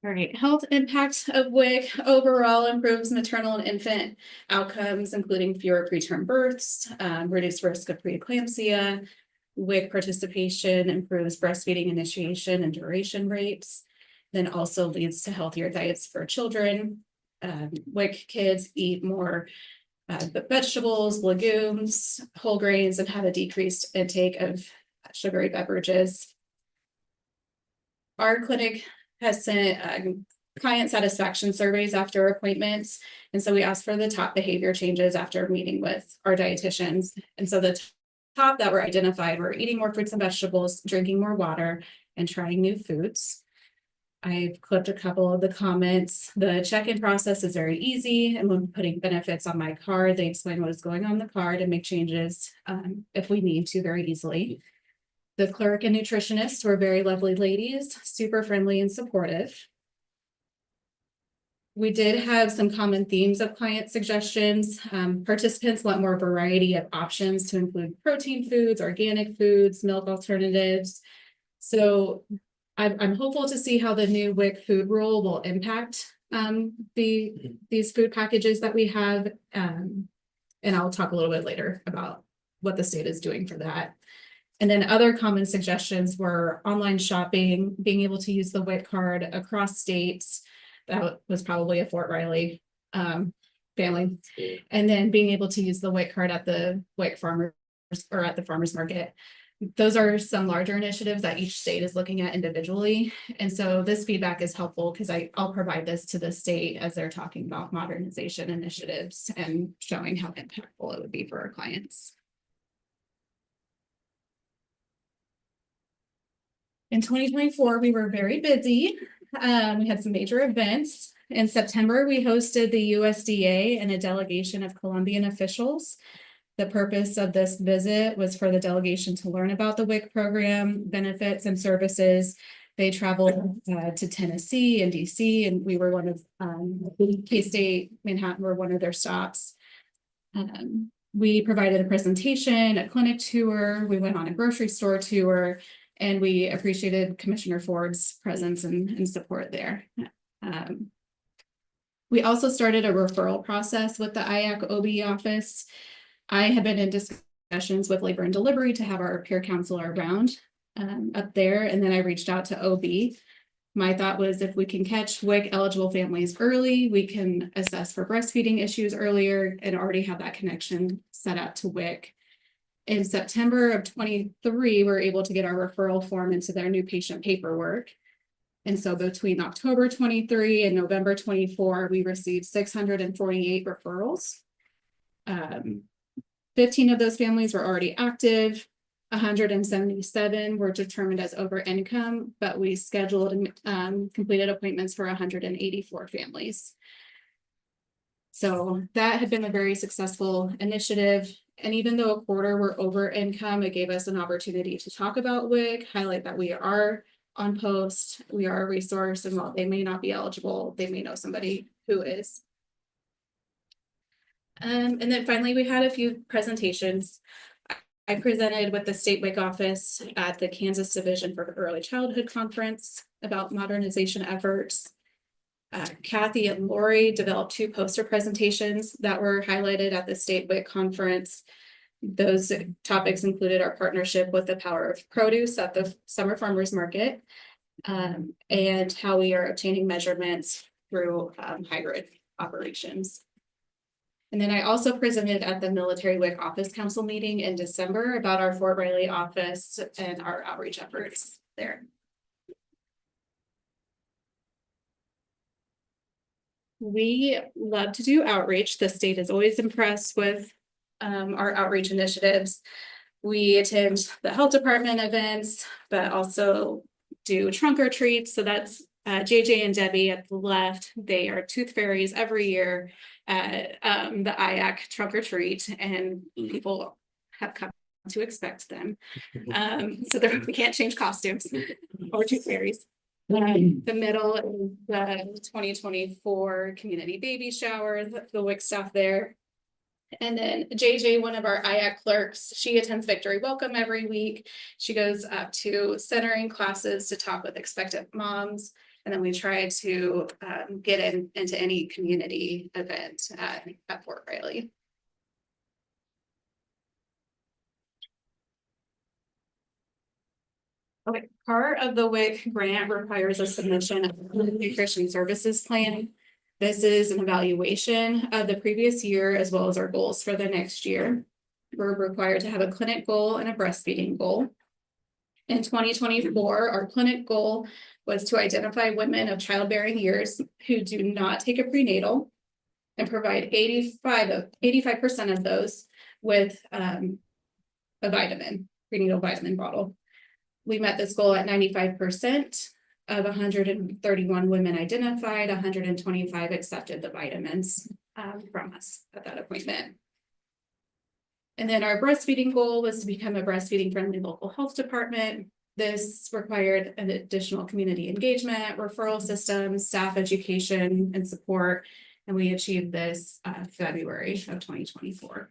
All right, health impact of WIC overall improves maternal and infant outcomes, including fewer preterm births, reduced risk of preeclampsia. WIC participation improves breastfeeding initiation and duration rates, then also leads to healthier diets for children. WIC kids eat more vegetables, legumes, whole grains, and have a decreased intake of sugary beverages. Our clinic has sent client satisfaction surveys after appointments. And so we asked for the top behavior changes after meeting with our dietitians. And so the top that were identified were eating more fruits and vegetables, drinking more water, and trying new foods. I've clipped a couple of the comments. The check-in process is very easy. And when putting benefits on my card, they explain what is going on the card and make changes if we need to very easily. The clerk and nutritionists were very lovely ladies, super friendly and supportive. We did have some common themes of client suggestions. Participants want more variety of options to include protein foods, organic foods, milk alternatives. So I'm hopeful to see how the new WIC food rule will impact these food packages that we have. And I'll talk a little bit later about what the state is doing for that. And then other common suggestions were online shopping, being able to use the WIC card across states. That was probably a Fort Riley family. And then being able to use the WIC card at the WIC farmers or at the farmers market. Those are some larger initiatives that each state is looking at individually. And so this feedback is helpful because I'll provide this to the state as they're talking about modernization initiatives and showing how impactful it would be for our clients. In 2024, we were very busy. We had some major events. In September, we hosted the USDA and a delegation of Colombian officials. The purpose of this visit was for the delegation to learn about the WIC program, benefits and services. They traveled to Tennessee and DC, and we were one of K-State, Manhattan were one of their stops. We provided a presentation, a clinic tour. We went on a grocery store tour. And we appreciated Commissioner Ford's presence and support there. We also started a referral process with the IAC OB office. I have been in discussions with Labor and Delivery to have our peer counselor around up there. And then I reached out to OB. My thought was if we can catch WIC eligible families early, we can assess for breastfeeding issues earlier and already have that connection set up to WIC. In September of 23, we're able to get our referral form into their new patient paperwork. And so between October 23 and November 24, we received 648 referrals. 15 of those families were already active. 177 were determined as over income, but we scheduled and completed appointments for 184 families. So that had been a very successful initiative. And even though a quarter were over income, it gave us an opportunity to talk about WIC, highlight that we are on post, we are a resource, and while they may not be eligible, they may know somebody who is. And then finally, we had a few presentations. I presented with the state WIC office at the Kansas Division for Early Childhood Conference about modernization efforts. Kathy and Lori developed 2 poster presentations that were highlighted at the state WIC conference. Those topics included our partnership with the Power of Produce at the Summer Farmers Market and how we are obtaining measurements through hybrid operations. And then I also presented at the Military WIC Office Council meeting in December about our Fort Riley office and our outreach efforts there. We love to do outreach. The state is always impressed with our outreach initiatives. We attend the health department events, but also do trunk or treats. So that's JJ and Debbie at the left. They are tooth fairies every year at the IAC trunk or treat, and people have come to expect them. So we can't change costumes or tooth fairies. The middle is the 2024 community baby shower, the WIC staff there. And then JJ, one of our IAC clerks, she attends Victory Welcome every week. She goes up to centering classes to talk with expectant moms. And then we try to get into any community event at Fort Riley. Okay, part of the WIC grant requires a submission of a nutrition services plan. This is an evaluation of the previous year as well as our goals for the next year. We're required to have a clinic goal and a breastfeeding goal. In 2024, our clinic goal was to identify women of childbearing years who do not take a prenatal and provide 85% of those with a prenatal vitamin bottle. We met this goal at 95%. Of 131 women identified, 125 accepted the vitamins from us at that appointment. And then our breastfeeding goal was to become a breastfeeding friendly local health department. This required an additional community engagement, referral systems, staff education, and support. And we achieved this February of 2024.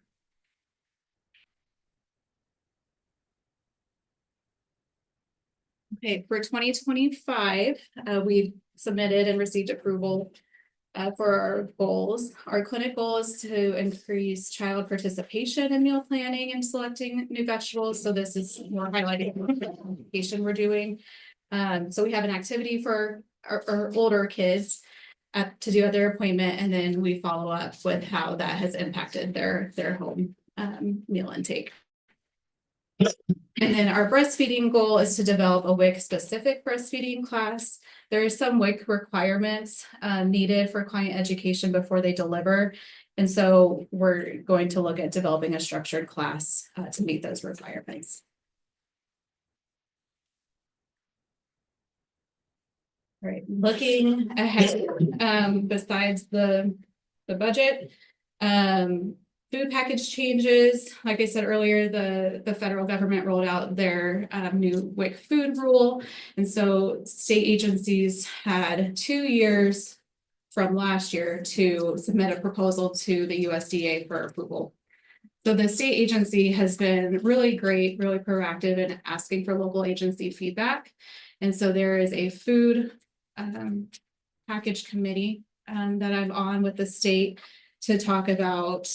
Okay, for 2025, we've submitted and received approval for our goals. Our clinic goal is to increase child participation in meal planning and selecting new vegetables. So this is more highlighting the application we're doing. So we have an activity for our older kids to do at their appointment, and then we follow up with how that has impacted their home meal intake. And then our breastfeeding goal is to develop a WIC specific breastfeeding class. There are some WIC requirements needed for client education before they deliver. And so we're going to look at developing a structured class to meet those requirements. All right, looking ahead, besides the budget, food package changes. Like I said earlier, the federal government rolled out their new WIC food rule. And so state agencies had 2 years from last year to submit a proposal to the USDA for approval. So the state agency has been really great, really proactive in asking for local agency feedback. And so there is a food package committee that I'm on with the state to talk about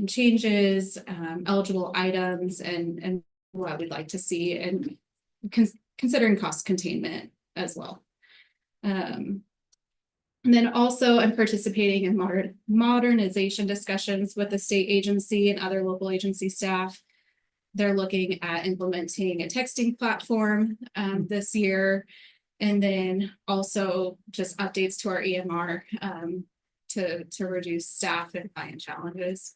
changes, eligible items, and what we'd like to see, and considering cost containment as well. And then also I'm participating in modernization discussions with the state agency and other local agency staff. They're looking at implementing a texting platform this year, and then also just updates to our EMR to reduce staff and client challenges.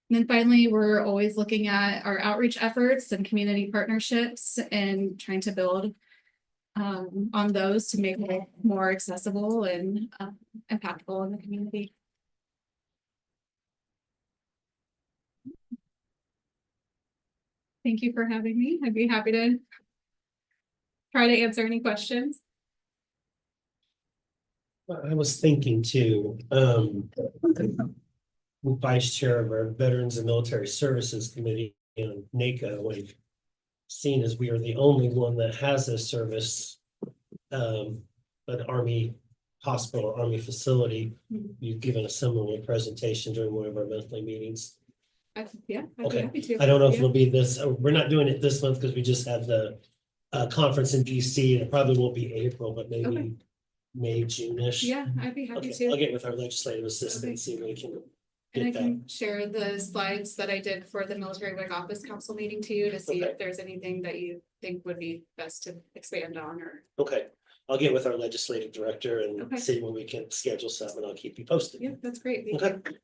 And then finally, we're always looking at our outreach efforts and community partnerships and trying to build on those to make it more accessible and impactful in the community. Thank you for having me. I'd be happy to try to answer any questions. I was thinking too, Vice Chair of our Veterans and Military Services Committee in NACO, we've seen as we are the only one that has this service, an Army hospital, Army facility. You've given a similar presentation during one of our monthly meetings. Yeah, I'd be Okay. happy to. I don't know if it'll be this, we're not doing it this month because we just had the conference in DC, and it probably won't be April, but maybe Okay. May, June-ish. Yeah, I'd be happy Okay, I'll to. get with our legislative assistant, see if we can And I get that. can share the slides that I did for the military WIC office council meeting to you to see Okay. if there's anything that you think would be best to expand on or. Okay, I'll get with our legislative director and Okay. see when we can schedule something. I'll keep you posted. Yeah, that's great. Thank Okay. you.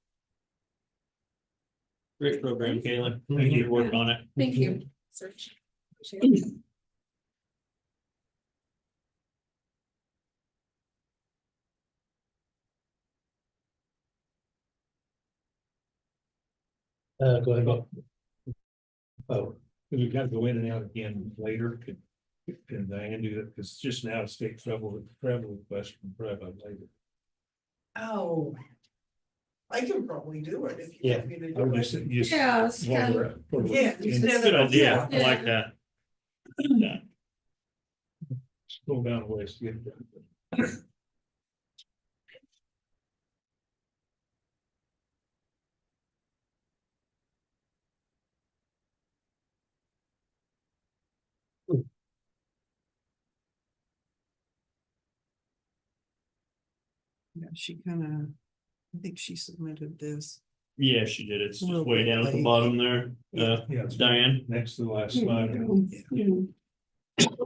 Great program, Caitlin. Thank you. Good work on it. Thank you. Search. Appreciate it. Go ahead, Bob. Oh, We gotta go in and out again later. Can Diane do that? Because it's just an out-of-state travel request from Breva later. Oh. I can probably do it if you Yeah. want me to I would do just, it. just. Yeah, it's while kind we're of, at- while we're- Yeah, and instead Good of- idea. I Yeah. like that. Scroll down a ways to get there. Yeah, she kind of, I think she submitted this. Yeah, she did. It's A little just way bit down at the late. bottom there. Yeah, it's Diane. next to the last here slide. you go.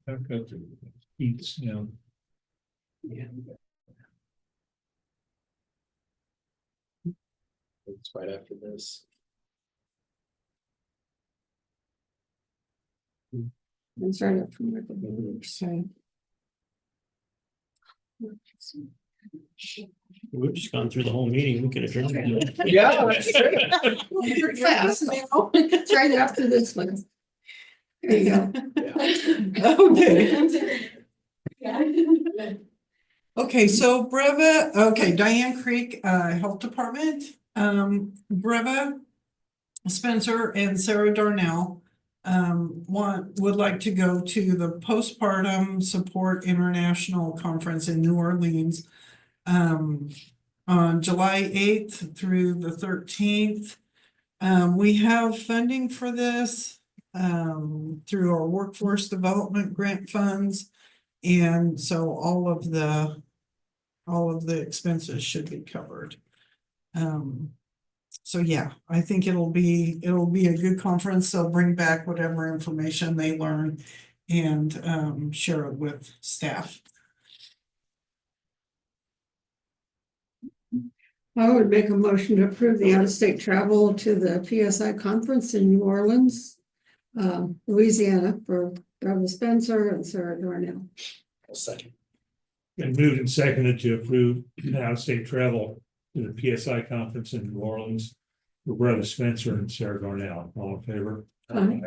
I've got the eats, you know. it's right after this. It's right up from where the boobs say. We've just gone through the whole meeting. We could adjourn. Yeah. You're fast now. It's right after this one. There you go. Okay. Okay, so Breva, okay, Diane Creek, Health Department, Breva, Spencer and Sarah Darnell. Would like to go to the Postpartum Support International Conference in New Orleans. On July 8th through the 13th. We have funding for this, through our workforce development grant funds. And so all of the expenses should be covered. So yeah, I think it'll be a good conference. They'll bring back whatever information they learn and share it with staff. I would make a motion to approve the out-of-state travel to the PSI conference in New Orleans, Louisiana for Breva Spencer and Sarah Darnell. I'll second. And moved and seconded to approve out-of-state travel to the PSI conference in New Orleans for Breva Spencer and Sarah Darnell. All in favor? Aye.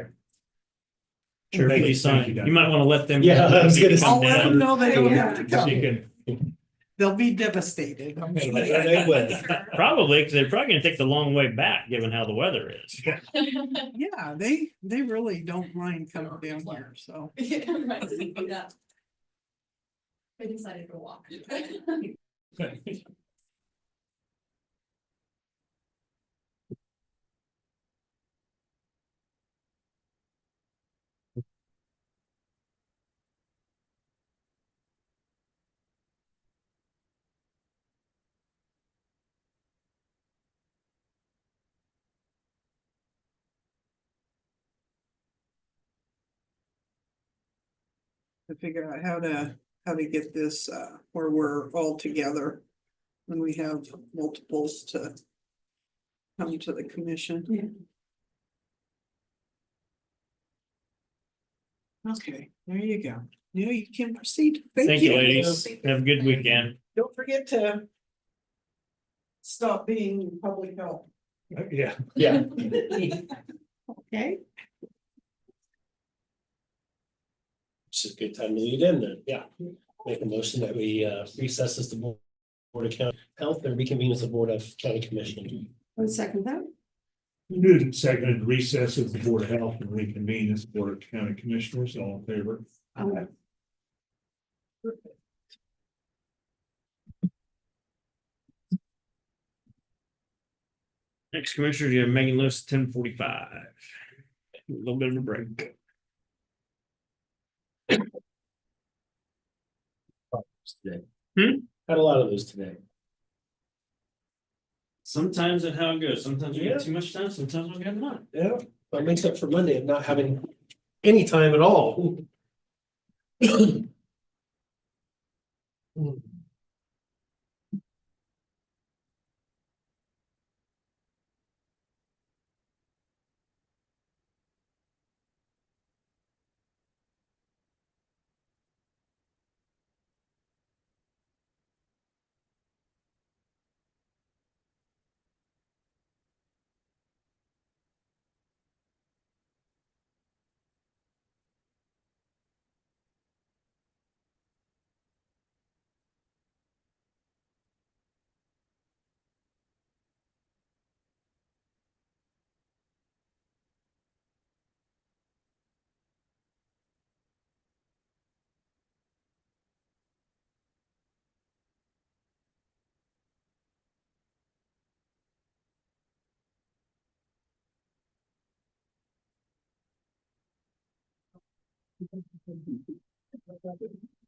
Sure, Thank you. please Thank sign. you, Doug. You might want to let them. Yeah, I was gonna I'll let them down. know they don't have to So you come. can. They'll be devastated. I'm sure. They would. Probably, because they're probably gonna take the long way back, given how the weather is. Yeah, they really don't mind coming down here, so. I decided to walk. To figure out how to get this, where we're all together. When we have multiples to come to the commission. Yeah. Okay, there you go. Now you can proceed. Thank you, ladies. Have a good weekend. Don't forget to stop being public health. Yeah. Yeah. Okay. It's a good time to lead in then, yeah. Make a motion that we recess as the Board of County Health and reconvene as the Board of County Commission. One second that. Moved and seconded recess of the Board of Health and reconvene as the Board of County Commissioners. All in favor? Next, Commissioner, you have Megan Lewis, 10:45. little bit of a break. Had a lot of those today. Sometimes it how it goes. Sometimes we get too much time, sometimes we get none. Yeah, that makes up for Monday of not having any time at all.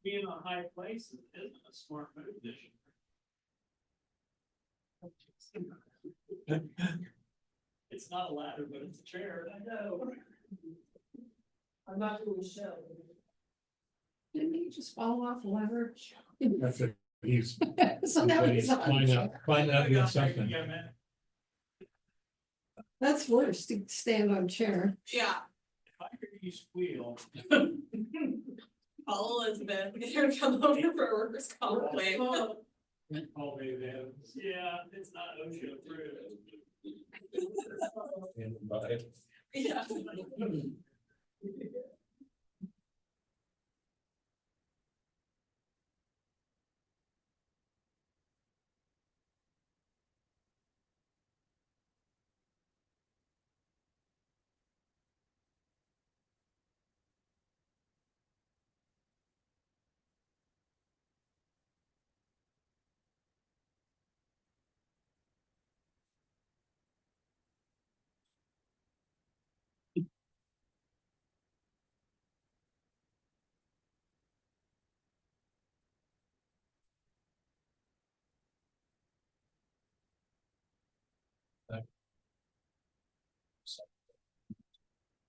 Being in a high place isn't a smart move this year. It's not a ladder, but it's a chair, I know. I'm not doing a show. Didn't he just fall off a ladder? That's it. He's. So now he's Find on. out doing something. That's worse to stand on chair. Yeah. If I hear you squeal. Call Elizabeth, get her to come over for a workers' comp claim. Call Dave Adams. Yeah, it's not OSHA approved. Yeah.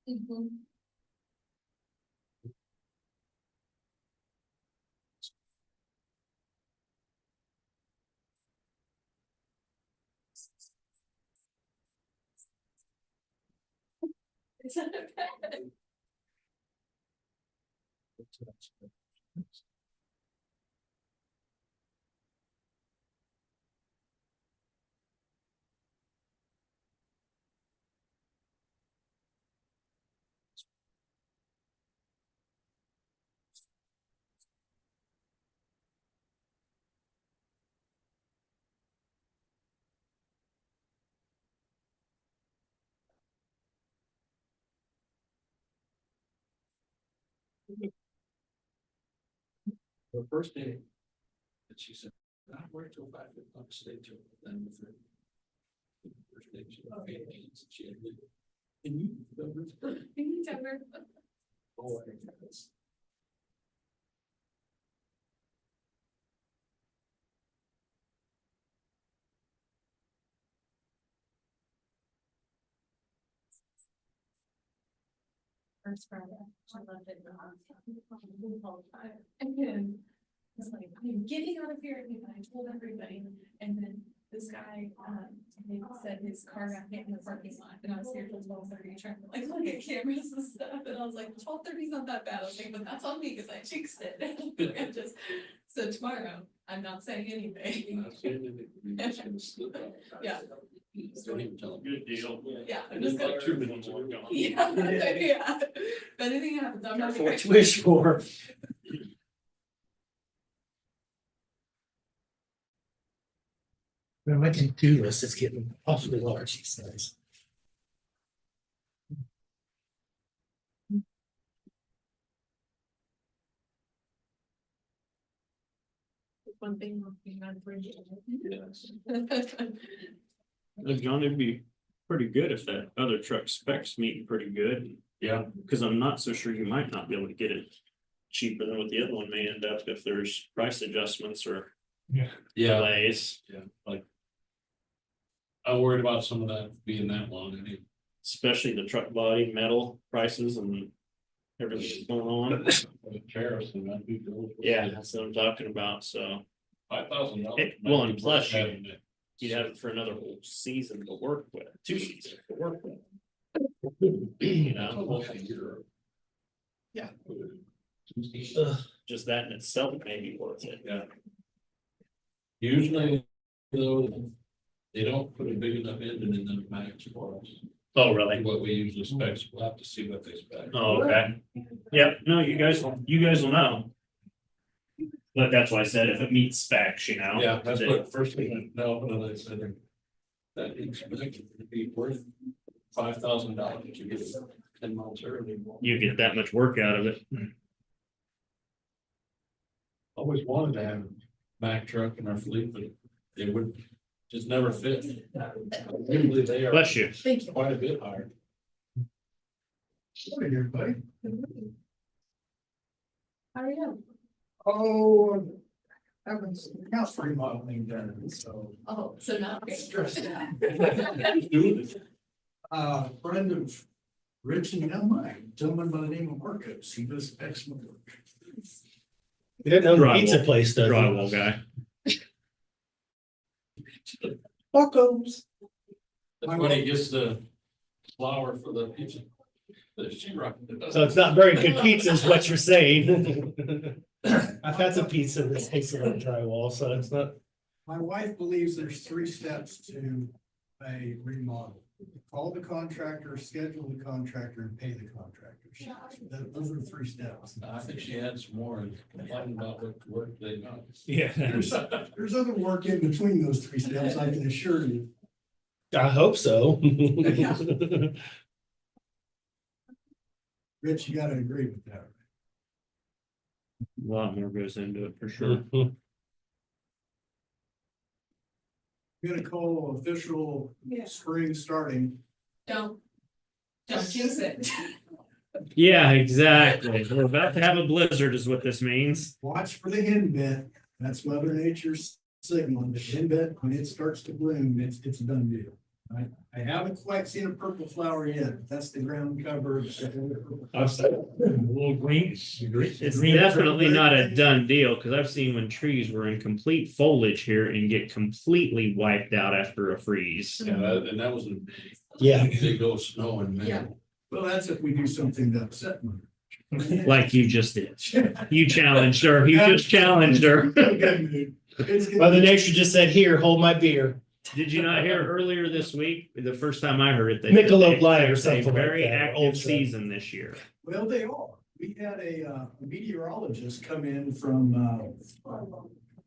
Mhm. Is that okay? The first day that she said, I worked till 5 o'clock, stay till then with her. First day she had pains, she had. And you. Never. Oh, I think that's. First Friday, I loved it. The whole time. And then it's like, I'm getting out of here, and I told everybody, and then this guy, he said his car got hit in the parking lot, and I was here till 12:30 trying to like look at cameras and stuff, and I was like, 12:30 is not that bad, I was like, but that's on me, cause I jinxed it. And just, so tomorrow, I'm not saying anything. Yeah. Don't even tell them. Good deal. Yeah, I'm And just then gonna. like 2 minutes we're gone. Yeah, yeah, if anything happens, I'm not. What you wish for. Well, my to-do list is getting awfully large these days. One thing will be on for you. Yes. Johnny B. pretty good if that other truck specs meet pretty good. Yeah. Cause I'm not so sure you might not be able to get it cheaper than what the other one may end up if there's price adjustments or Yeah. delays. Yeah, like. I'm worried about some of that being that long, anyway. Especially the truck body, metal prices and everything that's going on. The tariffs and that. Yeah, that's what I'm talking about, so. $5,000. Well, and plus you'd have it for another whole season to work with, 2 seasons to work with. You know, Yeah. just that in itself may be worth it. Yeah. Usually, though, they don't put a big enough engine in the max for us. Oh, really? What we usually spec, we'll have to see what they spec. Oh, okay. Yep, no, you guys will know. But that's why I said if it meets specs, you know. Yeah, that's what first thing, no, when I said that expected to be worth $5,000 to get it 10 months early. You get that much work out of it. Always wanted to have a Mack truck in our fleet, but they would just never fit. Usually they are. Bless you. Thank you. Quite a bit higher. Morning, everybody. How are you? Oh, having some house remodeling done, so. Oh, so not. Stressed out. Friend of Rich and Emma, a gentleman by the name of Marcos, he does excellent work. You didn't own the Drywall. pizza place, does Drywall guy. Marcos. That's when he gets the flour for the pizza. The sheetrock. So it's not very good pizza is what you're saying. I've had some pizza that tastes like drywall, so it's not. My wife believes there's 3 steps to a remodel. Call the contractor, schedule the contractor, and pay the contractor. Those are 3 steps. I think she had some more and complained about what work they got. Yeah. There's other work in between those 3 steps, I can assure you. I hope so. Rich, you gotta agree with that. A lot more goes into it for sure. Gonna call official spring starting. Don't jinx it. Yeah, exactly. We're about to have a blizzard is what this means. Watch for the hen bit. That's Mother Nature's signal. The hen bit, when it starts to bloom, it's a done deal. I haven't quite seen a purple flower yet. But that's the ground cover. I've seen a little green. It's definitely not a done deal, because I've seen when trees were in complete foliage here and get completely wiped out after a freeze. Yeah, and that was in May. Yeah. They go snow in May. Yeah. Well, that's if we do something to upset Mother. Like you just did. You challenged her. You just challenged her. Mother Nature just said, "Here, hold my beer." Did you not hear earlier this week? The first time I heard it, they Michelob Light or it's a something like very that, or active Ultra. season this year. Well, they are. We had a meteorologist come in from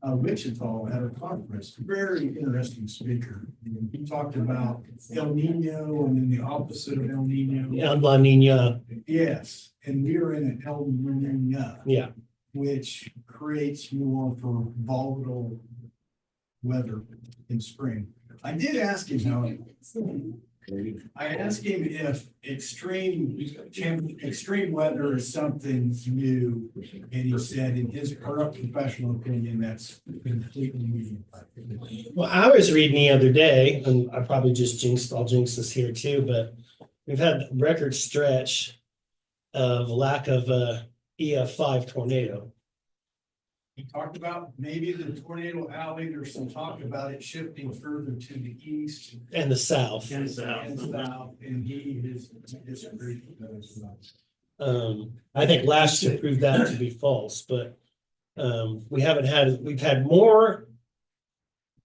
Wichita at a conference, very interesting speaker. And he talked about El Nino and then the opposite of El Nino. And La Nina. Yes, and we are in an El Nino. Yeah. Which creates more for volatile weather in spring. I did ask him how. I asked him if extreme weather is something new, and he said, in his professional opinion, that's completely new. Well, I was reading the other day, and I probably just I'll jinx this here too, but we've had a record stretch of lack of EF5 tornado. He talked about maybe the tornado alley, there's some talk about it shifting further to the east. And the south. And south, and he is disagreed with that as well. I think last year proved that to be false, but we've had more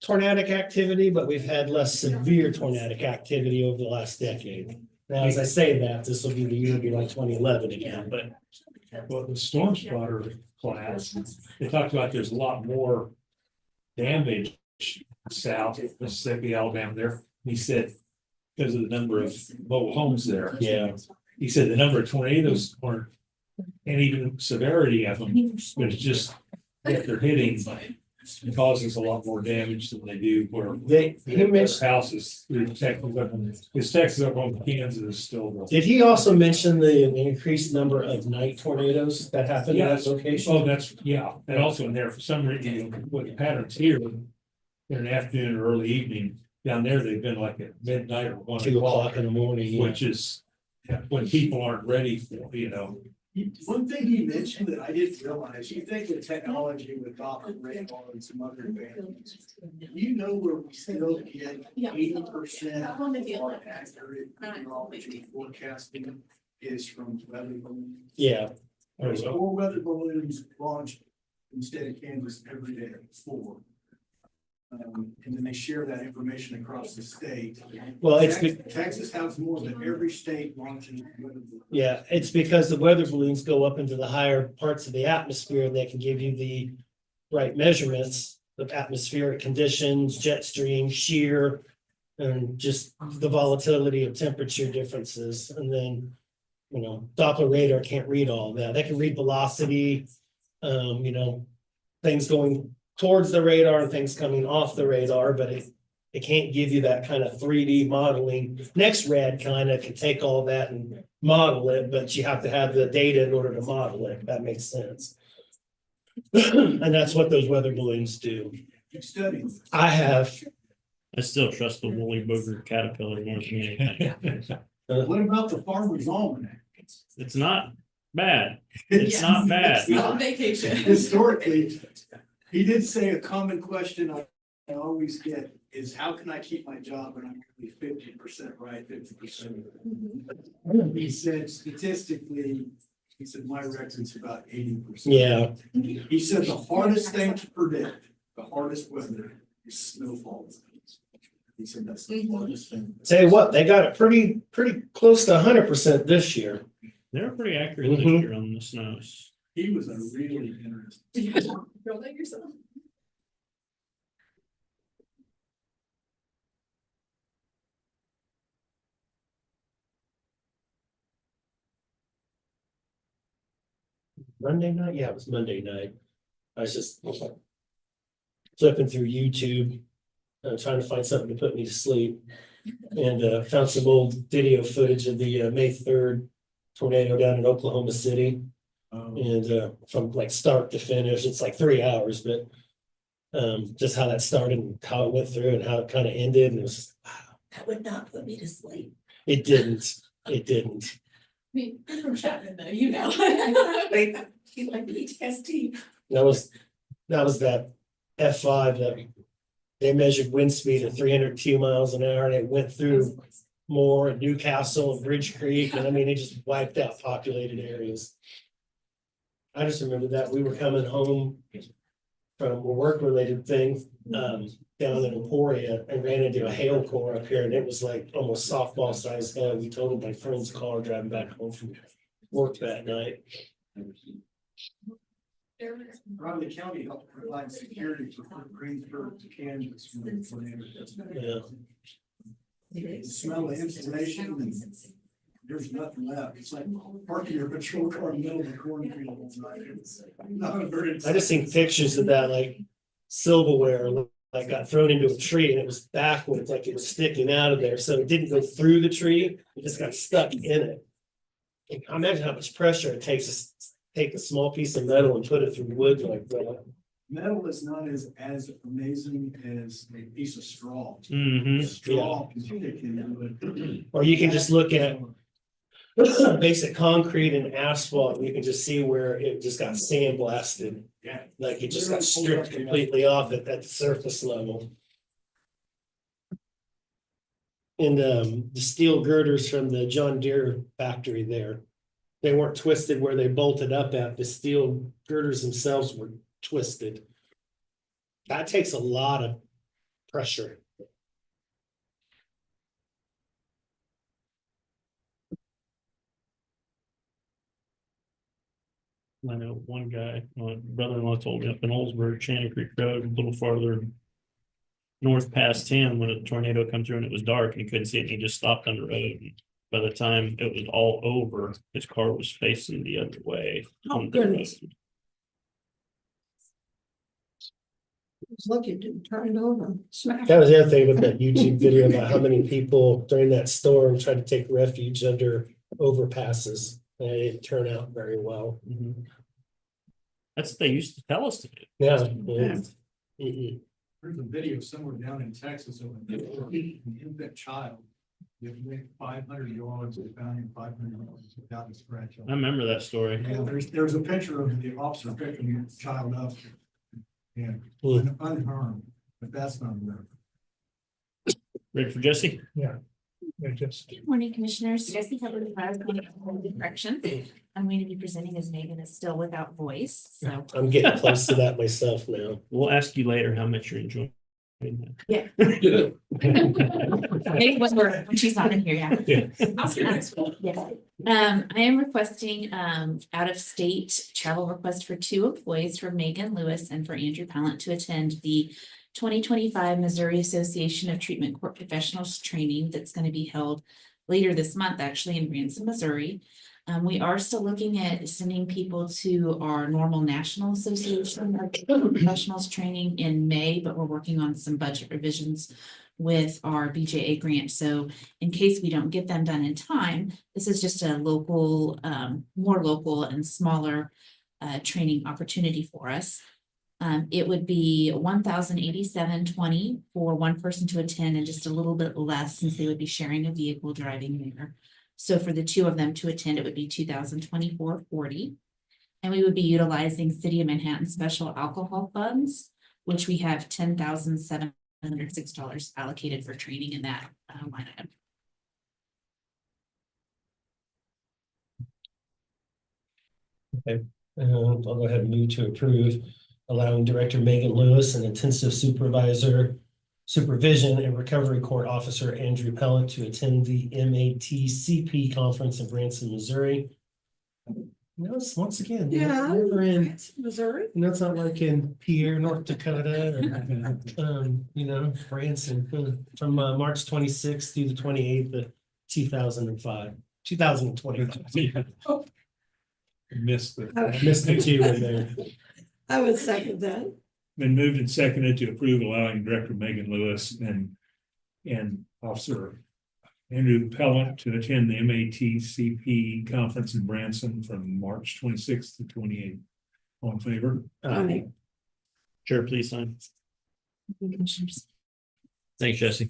tornadic activity, but we've had less severe tornadic activity over the last decade. Now, as I say that, this will be the year, be like 2011 again, but. Well, the storm spotter class, they talked about there's a lot more damage south of Mississippi, Alabama there. He said, because of the number of mobile homes there. Yeah. He said the number of tornadoes and even severity of them, but it's just that they're hitting causes a lot more damage than they do where. He mentioned, Houses, it's Texas up on Kansas still. did he also mention the increased number of night tornadoes that happen in that location? Oh, that's, yeah, and also in there, for some reason, what the patterns here. In the afternoon or early evening, down there, they've been like at midnight or 1 2 o'clock, o'clock in the morning. Yeah. which is. When people aren't ready for, One thing he mentioned that I didn't realize, you think with technology with Doppler radar and some other advances, you know where we still get 80% I wanna be more like that. accurate meteorology forecasting is from weather balloons. Yeah. There's 4 weather balloons launched in the state of Kansas every day, 4. And then they share that information across the state. Well, it's Texas has more than every state launching weather balloons. Yeah, it's because the weather balloons go up into the higher parts of the atmosphere and they can give you the right measurements of atmospheric conditions, jet stream, shear, and just the volatility of temperature differences. And then, Doppler radar can't read all of that. They can read velocity, things going towards the radar and things coming off the radar, but it can't give you that kind of 3D modeling. NextRad kind of can take all that and model it, but you have to have the data in order to model it, if that makes sense. And that's what those weather balloons do. Keep studying. I have. I still trust the woolly booger caterpillar more than anything. What about the Farmer's Almanac? It's not bad. It's not bad. On vacation. Historically, he did say a common question I always get is how can I keep my job when I'm only 50% right, 50%? He said statistically, he said my record's about 80%. Yeah. He said the hardest thing to predict, the hardest weather is snowfall. He said that's the hardest thing. Tell you what, they got it pretty close to 100% this year. They're pretty accurate this year on the snows. He was a really interesting. Feel like yourself. Monday night? Yeah, it was Monday night. I was just flipping through YouTube, trying to find something to put me to sleep. And found some old video footage of the May 3rd tornado down in Oklahoma City. And from like start to finish, it's like 3 hours, but just how that started and how it went through and how it kind of ended. And it was just, wow. That would not put me to sleep. It didn't. I mean, I'm from Chapman though, Like PTSD. That was that F5 that they measured wind speed at 302 miles an hour and it went through Moore and Newcastle and Bridge Creek. And I mean, it just wiped out populated areas. I just remember that we were coming home from a work-related thing down in Emporia and ran into a hail core up here and it was like almost softball size hail. We totaled my friend's car driving back home from work that night. Riley County helped provide security for Greensburg to Kansas. Yeah. The smell of insulation and there's nothing left. It's like parking your patrol car in the middle of the cornfield. Not a very. I just seen pictures of that like silverware like got thrown into a tree and it was backwards, like it was sticking out of there. So it didn't go through the tree, it just got stuck in it. And imagine how much pressure it takes to take a small piece of metal and put it through wood like that. Metal is not as amazing as a piece of straw. Mm-hmm. Straw can do it. Or you can just look at basic concrete and asphalt, and you can just see where it just got sandblasted. Yeah. Like it just got stripped completely off at the surface level. And the steel girders from the John Deere factory there, they weren't twisted where they bolted up at. The steel girders themselves were twisted. That takes a lot of pressure. I know one guy, my brother-in-law told me up in Oldsburg, Shannon Creek Road, a little farther north past him, when a tornado come through and it was dark and he couldn't see it, and he just stopped on the road. And by the time it was all over, his car was facing the other way. Oh, on the goodness. road. Look, you didn't turn it over, smash. That was the other thing with that YouTube video about how many people during that storm tried to take refuge under overpasses. And it didn't turn out very well. That's what they used to tell us to do. Yeah. There's a video somewhere down in Texas of an infant child. They went 500 yards, they found him 500 yards without a scratch. I remember that story. And there's a picture of the officer picking the child up. And unharmed, but that's not enough. Ready for Jesse? Good morning, Commissioners. Jesse Hubbard, Corrections. I'm going to be presenting as Megan is still without voice, so. I'm getting close to that myself now. We'll ask you later how much you're enjoying that. Yeah. Maybe when she's not in here, yeah. Yeah. I am requesting out of state travel request for 2 employees, for Megan Lewis and for Andrew Pallant, to attend the 2025 Missouri Association of Treatment Court Professionals training that's going to be held later this month, actually in Branson, Missouri. We are still looking at sending people to our normal National Association of Professionals training in May, but we're working on some budget revisions with our BJA grant. So in case we don't get them done in time, this is just a local, more local and smaller training opportunity for us. It would be $1,087.20 for one person to attend, and just a little bit less since they would be sharing a vehicle driving there. So for the 2 of them to attend, it would be $2,024.40. And we would be utilizing City of Manhattan special alcohol funds, which we have $10,706 allocated for training in that line item. Okay, I'll go ahead and move to approve allowing Director Megan Lewis and Intensive Supervision and Recovery Court Officer Andrew Pellant to attend the MATCP conference in Branson, Missouri. It's once again, Yeah. we're in, Missouri. it's not like in Pierre, North Dakota, or Branson, from March 26th through the 28th of 2025. Missed Missed the 2 in there. I would second that. Been moved and seconded to approve allowing Director Megan Lewis and Officer Andrew Pellant to attend the MATCP conference in Branson from March 26th to 28th. All in favor? Chair, please sign. Commissioners. Thanks, Jesse.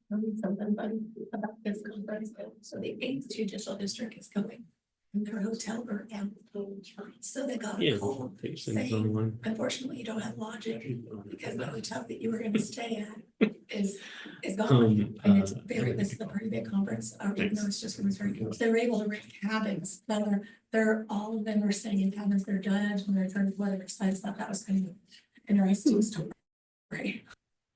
Tell me something funny about this conference. So the 8th Judicial District is going, and their hotel burned down. So they got a call saying, unfortunately, you don't have lodging because the hotel that you were going to stay at is gone. And it's this is a pretty big conference. I didn't know it's just for Missouri. They were able to rent cabins. Now they're all of them were staying in cabins. They're judge and their attorney, whatever. So I thought that was kind of interesting story.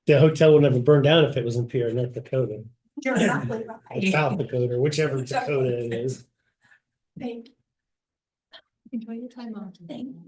The hotel would never burn down if it was in Pierre, North Dakota. You're exactly right. South Dakota, whichever Dakota it is. Thank you. Enjoy your time off. Thank you.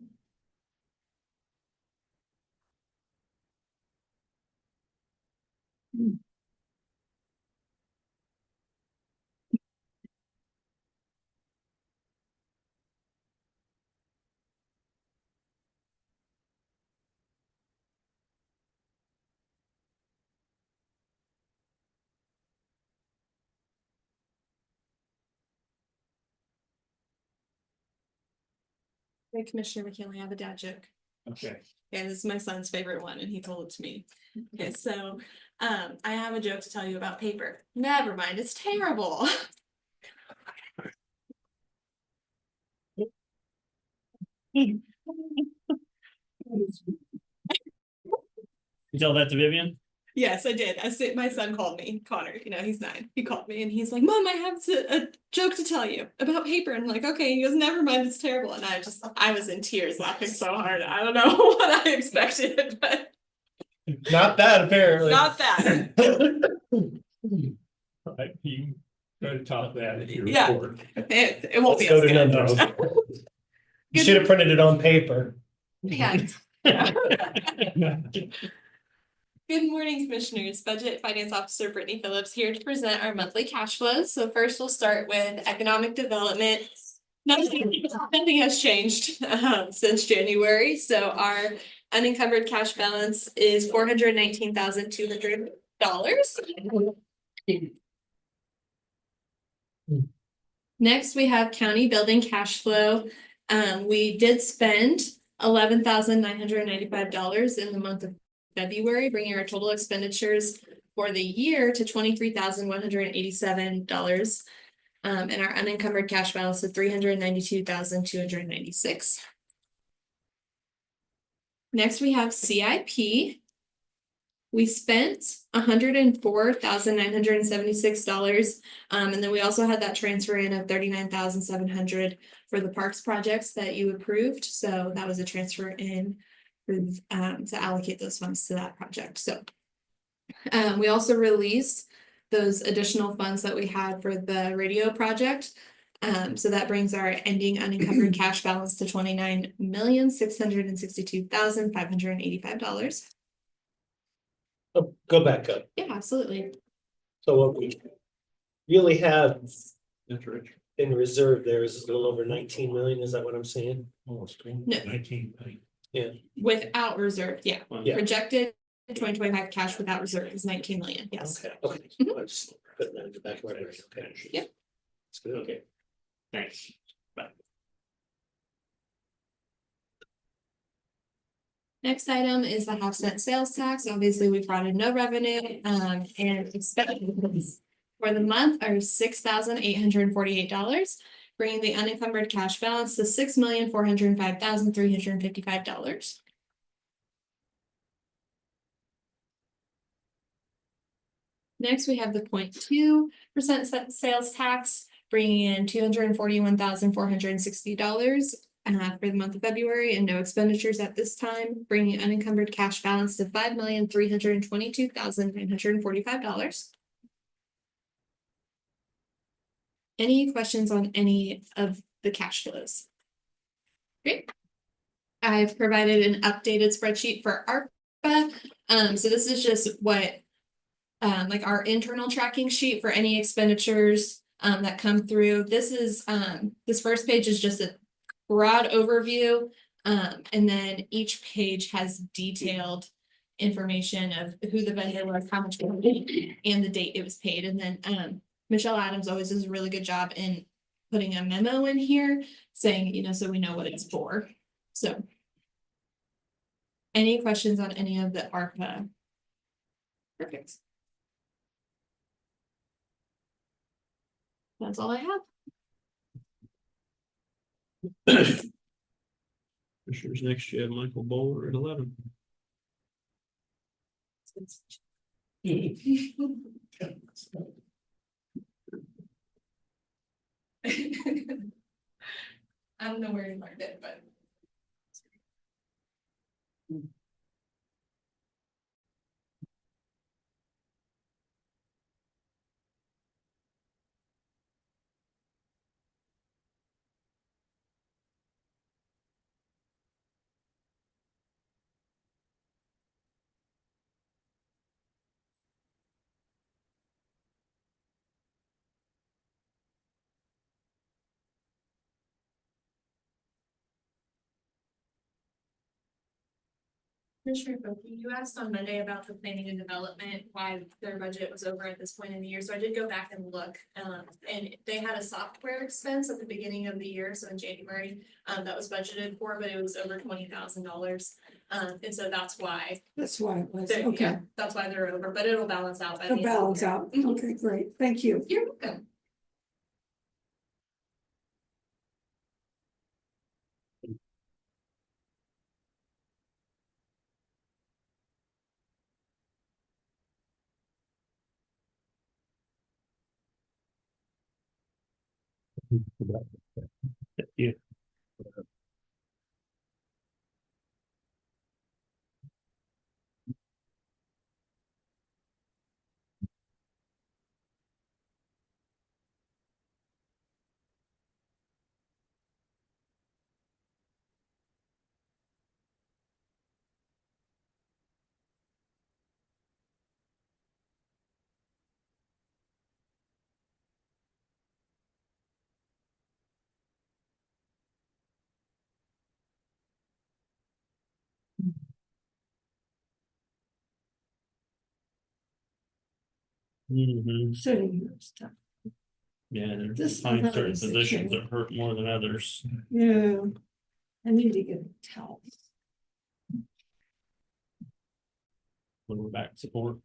Hey, Commissioner McKinley, I have a dad joke. Okay. Yeah, this is my son's favorite one, and he told it to me. Okay, so I have a joke to tell you about paper. Never mind, it's terrible. You tell that to Vivian? Yes, I did. My son called me, Connor, he's 9. He called me and he's like, Mom, I have a joke to tell you about paper. And I'm like, okay. He goes, never mind, it's terrible. And I was in tears laughing so hard. I don't know what I expected, but Not that apparently. not that. Right, you try to top that in your Yeah. report. It won't Let's be go as to good. numbers. You should have printed it on paper. Yeah. Good morning, Commissioners. Budget Finance Officer Brittany Phillips here to present our monthly cash flows. So first we'll start with economic development. Nothing has changed since January. So our unencumbered cash balance is $419,200. Next, we have county building cash flow. We did spend $11,995 in the month of February, bringing our total expenditures for the year to $23,187. And our unencumbered cash balance of $392,296. Next, we have CIP. We spent $104,976. And then we also had that transfer in of $39,700 for the parks projects that you approved. So that was a transfer in to allocate those funds to that project. So we also released those additional funds that we had for the radio project. So that brings our ending unencumbered cash balance to $29,662,585. Oh, go back up. Yeah, absolutely. So what we really have That's rich. in reserve there is a little over 19 million. Is that what I'm saying? Almost. No. 19. Without reserve, yeah. Yeah. Projected 2025 cash without reserve is 19 million, yes. Okay. I'm just putting that in the back of my brain. Okay. Yep. That's good. Okay. Thanks. Next item is the half-cent sales tax. Obviously, we brought in no revenue, and expenses for the month are $6,848, bringing the unencumbered cash balance to $6,405,355. Next, we have the 0.2% sales tax, bringing in $241,460 for the month of February, and no expenditures at this time, bringing unencumbered cash balance to $5,322,945. Any questions on any of the cash flows? Great. I've provided an updated spreadsheet for ARPA. So this is just what like our internal tracking sheet for any expenditures that come through. This is this first page is just a broad overview, and then each page has detailed information of who the vendor was, how much we paid, and the date it was paid. And then Michelle Adams always does a really good job in putting a memo in here saying, so we know what it's for. So any questions on any of the ARPA? Perfect. That's all I have. Commissioners, next you have Michael Bowler at 11. I don't know where you marked it, but. Commissioner Wilkie, you asked on Monday about the planning and development, why their budget was over at this point in the year. So I did go back and look, and they had a software expense at the beginning of the year. So in January, that was budgeted for, but it was over $20,000. And so that's why. That's why it was, Yeah, okay. that's why they're over, but it'll balance out. By the It'll end of the balance year. out. Okay, great. Thank you. You're welcome. Yeah. Sitting here stuff. Yeah, This find is certain very positions secure. that hurt more than others. Yeah. I need to get a towel. Lower back support.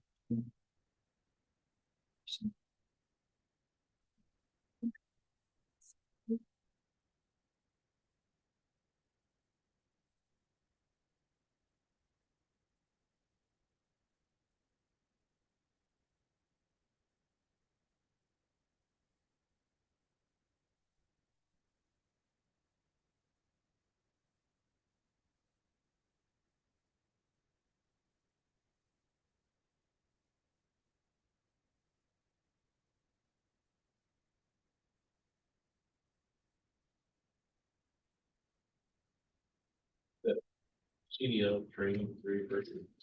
CDL training through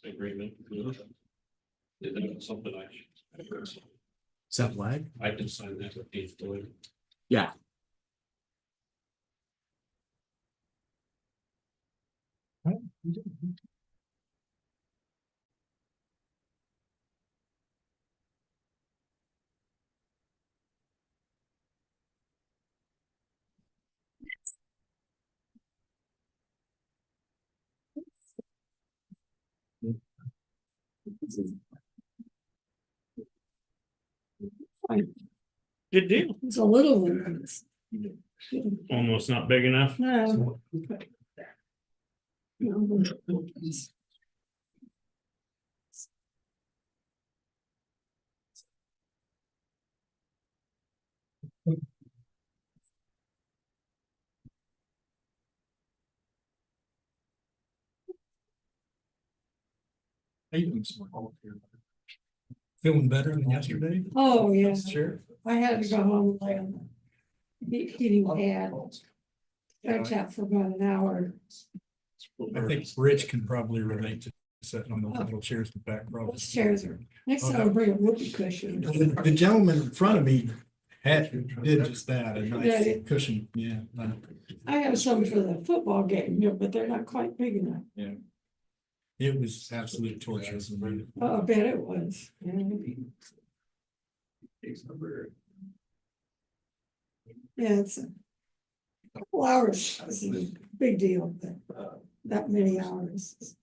agreement. Is that something I should? Is that flag? I can sign that with Keith Doyle. Yeah. Good deal. It's a little one. Almost not big enough. No. Feeling better than yesterday? Oh, yeah. Sure. I had to go home and lay on the heating pad. Stretch out for about an hour. I think Rich can probably relate to sitting on those little chairs in the back row. Those chairs are, next time I'll bring a whoopee cushion. The gentleman in front of me did just that, a Did nice it? cushion, yeah. I have some for the football game, you know, but they're not quite big enough. Yeah. It was absolute torture. Oh, I bet it was. Yeah, it's a couple hours. It's a big deal, but that many hours.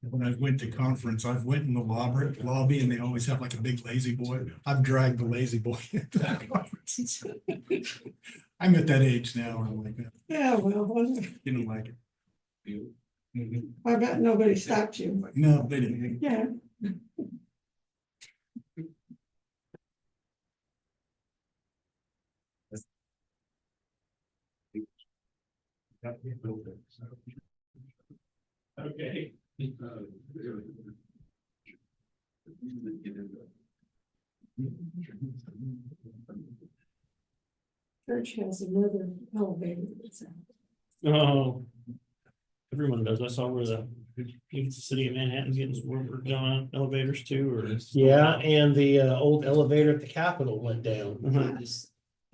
When I went to conference, I've went in the lobby and they always have like a big lazy boy. I've dragged the lazy boy into the conference. I'm at that age now. I'm like, Yeah, well, you don't like it. Mhm. I bet nobody stopped you. No, they didn't. Yeah. Okay. Church has another elevator that's out. Oh. Everyone does. I saw where the city of Manhattan's getting some work done on elevators too, or. Yeah, and the old elevator at the Capitol went down.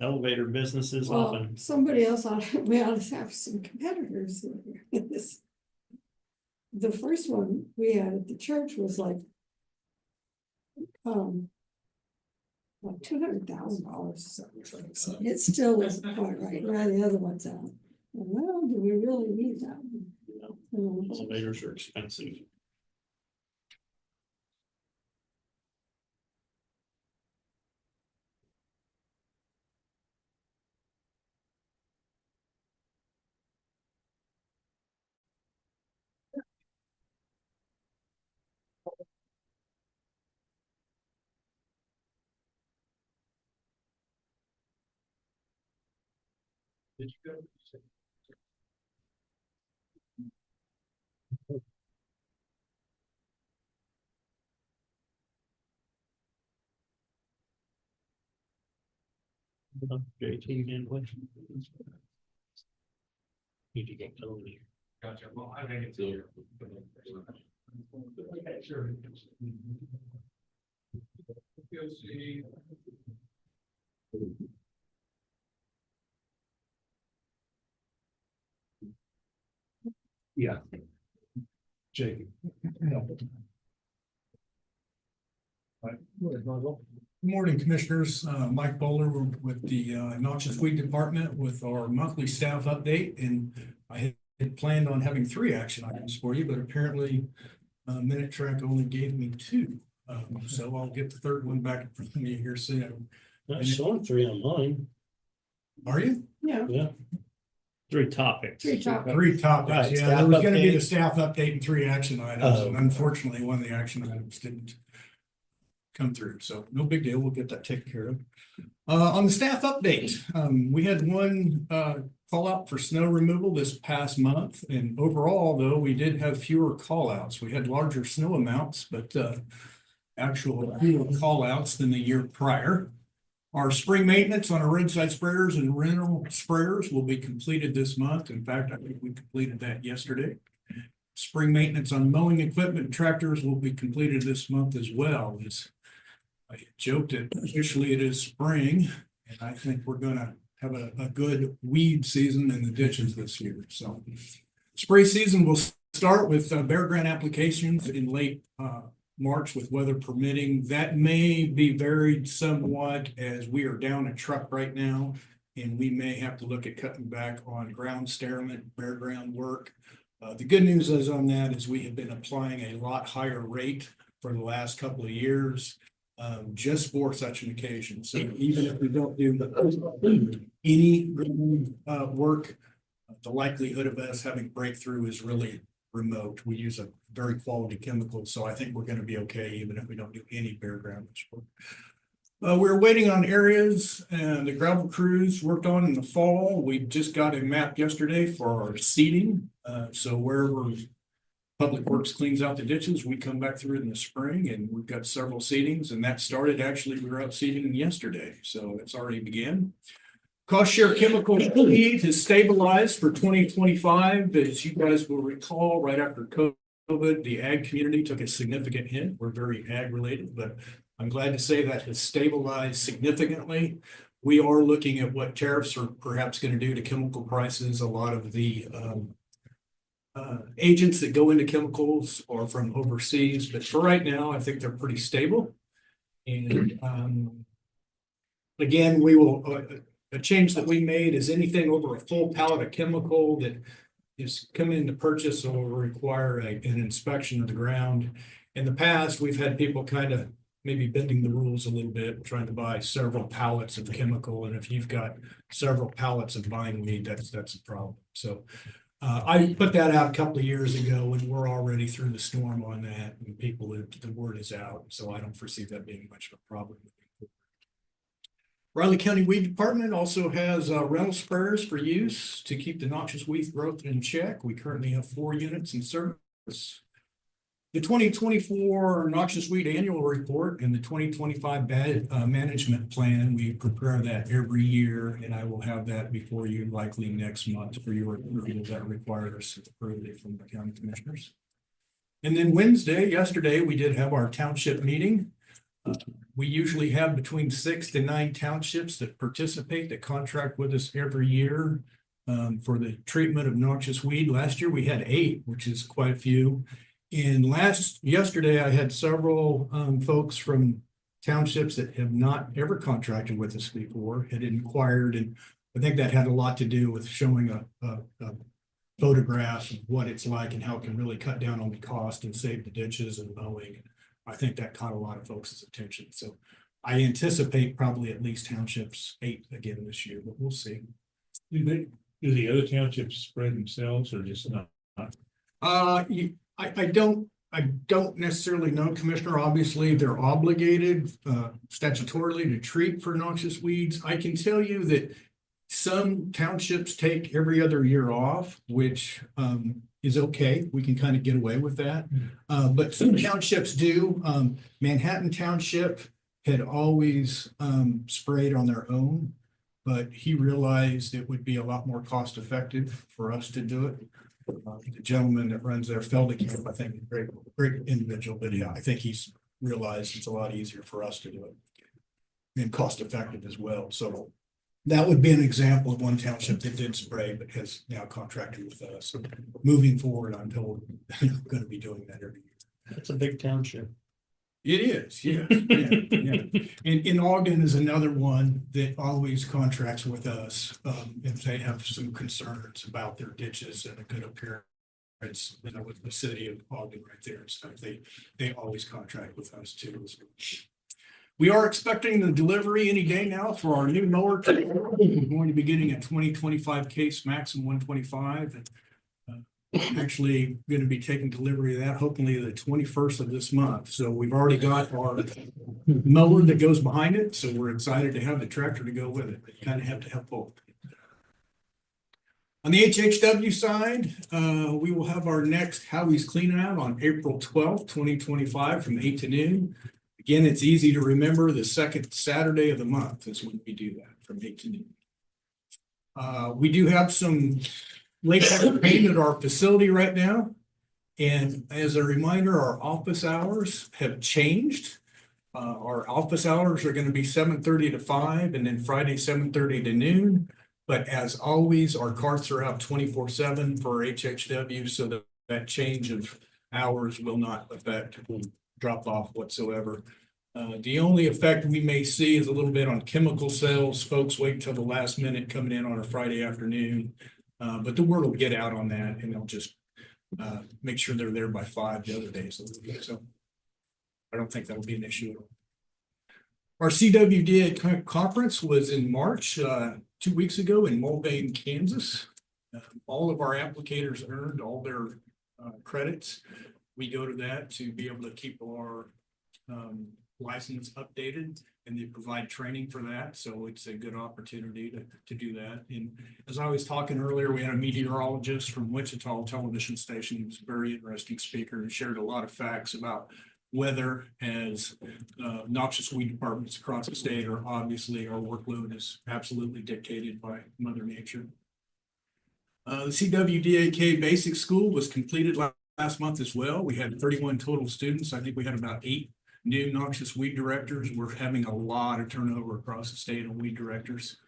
Elevator businesses Well, open. somebody else we ought to have some competitors in this. The first one we had at the church was like $200,000. It still isn't quite right. Now the other one's out. Well, do we really need that one? Elevators are expensive. Did you go? JT again, what? Need to get going. Gotcha. Well, I think it's here. Okay, sure. Go see. Yeah. Jake. Good morning, Commissioners. Mike Bowler with the Noxious Weed Department with our monthly staff update. And I had planned on having 3 action items for you, but apparently Minute Track only gave me 2. So I'll get the 3rd one back in front of me here soon. Not showing 3 on mine. Are you? Yeah. Yeah. 3 topics. 3 topics. 3 topics. Right, Yeah, staff there was gonna be update. the staff update and 3 action items. Oh. And unfortunately, one of the action items didn't come through. So no big deal. We'll get that taken care of. On the staff update, we had one call out for snow removal this past month. And overall, though, we did have fewer call outs. We had larger snow amounts, but actual fewer call outs than the year prior. Our spring maintenance on our roadside sprayers and rental sprayers will be completed this month. In fact, I think we completed that yesterday. Spring maintenance on mowing equipment and tractors will be completed this month as well. As I joked that officially it is spring, and I think we're gonna have a good weed season in the ditches this year. So spray season will start with Bear Grant applications in late March with weather permitting. That may be varied somewhat as we are down a truck right now, and we may have to look at cutting back on ground sterilant, bare ground work. The good news is on that is we have been applying a lot higher rate for the last couple of years. Just for such an occasion. So even if we don't do any work, the likelihood of us having breakthrough is really remote. We use a very quality chemical, so I think we're going to be okay even if we don't do any bare ground work. We're waiting on areas and the gravel crews worked on in the fall. We just got a map yesterday for our seeding. So wherever Public Works cleans out the ditches, we come back through in the spring, and we've got several seedings, and that started actually, we were out seeding yesterday, so it's already began. Cost share chemical need has stabilized for 2025. As you guys will recall, right after COVID, the ag community took a significant hit. We're very ag related, but I'm glad to say that has stabilized significantly. We are looking at what tariffs are perhaps going to do to chemical prices. A lot of the agents that go into chemicals are from overseas, but for right now, I think they're pretty stable. And again, we will, a change that we made is anything over a full pallet of chemical that is coming into purchase will require an inspection of the ground. In the past, we've had people kind of maybe bending the rules a little bit, trying to buy several pallets of chemical. And if you've got several pallets of bindweed, that's a problem. So I put that out a couple of years ago, and we're already through the storm on that, and people, the word is out, so I don't foresee that being much of a problem. Riley County Weed Department also has rental sprayers for use to keep the noxious weed growth in check. We currently have 4 units in service. The 2024 Noxious Weed Annual Report and the 2025 Management Plan, we prepare that every year, and I will have that before you likely next month for your approval. That requires approval from the county commissioners. And then yesterday, we did have our township meeting. We usually have between 6 to 9 townships that participate, that contract with us every year for the treatment of noxious weed. Last year, we had 8, which is quite a few. And yesterday, I had several folks from townships that have not ever contracted with us before, had inquired, and I think that had a lot to do with showing a photograph of what it's like and how it can really cut down on the cost and save the ditches and mowing. I think that caught a lot of folks' attention. So I anticipate probably at least townships 8 again this year, but we'll see. Do the other townships spread themselves or just not? I don't necessarily know, Commissioner. Obviously, they're obligated statutorily to treat for noxious weeds. I can tell you that Some townships take every other year off, which is okay. We can kind of get away with that. But some townships do. Manhattan Township had always sprayed on their own, but he realized it would be a lot more cost effective for us to do it. The gentleman that runs their Feldicamp, I think, great individual, but yeah, I think he's realized it's a lot easier for us to do it and cost effective as well. So that would be an example of one township that did spray, but has now contracted with us. So moving forward, I'm told they're going to be doing that every year. That's a big township. It is, yeah, yeah. And Ogden is another one that always contracts with us if they have some concerns about their ditches and a good appearance. You know, with the city of Ogden right there and stuff, they always contract with us too. We are expecting the delivery any day now for our new mower. We're going to be getting a 2025 case Maxim 125. And actually going to be taking delivery of that hopefully the 21st of this month. So we've already got our mower that goes behind it. So we're excited to have the tractor to go with it. But you kind of have to help both. On the HHW side, we will have our next Howie's Clean Out on April 12th, 2025 from 8 to noon. Again, it's easy to remember, the second Saturday of the month is when we do that from 8 to noon. We do have some latex paint at our facility right now. And as a reminder, our office hours have changed. Our office hours are going to be 7:30 to 5 and then Friday 7:30 to noon. But as always, our carts are out 24/7 for HHW, so that change of hours will not affect drop off whatsoever. The only effect we may see is a little bit on chemical sales. Folks wait till the last minute coming in on a Friday afternoon. But the word will get out on that and they'll just make sure they're there by 5 the other days. So I don't think that'll be an issue at all. Our CWDA conference was in March, 2 weeks ago in Mulvane, Kansas. All of our applicators earned all their credits. We go to that to be able to keep our license updated, and they provide training for that. So it's a good opportunity to do that. And as I was talking earlier, we had a meteorologist from Wichita television station. He was a very interesting speaker and shared a lot of facts about weather as noxious weed departments across the state are obviously, our workload is absolutely dictated by Mother Nature. The CWDAK Basic School was completed last month as well. We had 31 total students. I think we had about 8 new noxious weed directors. We're having a lot of turnover across the state on weed directors.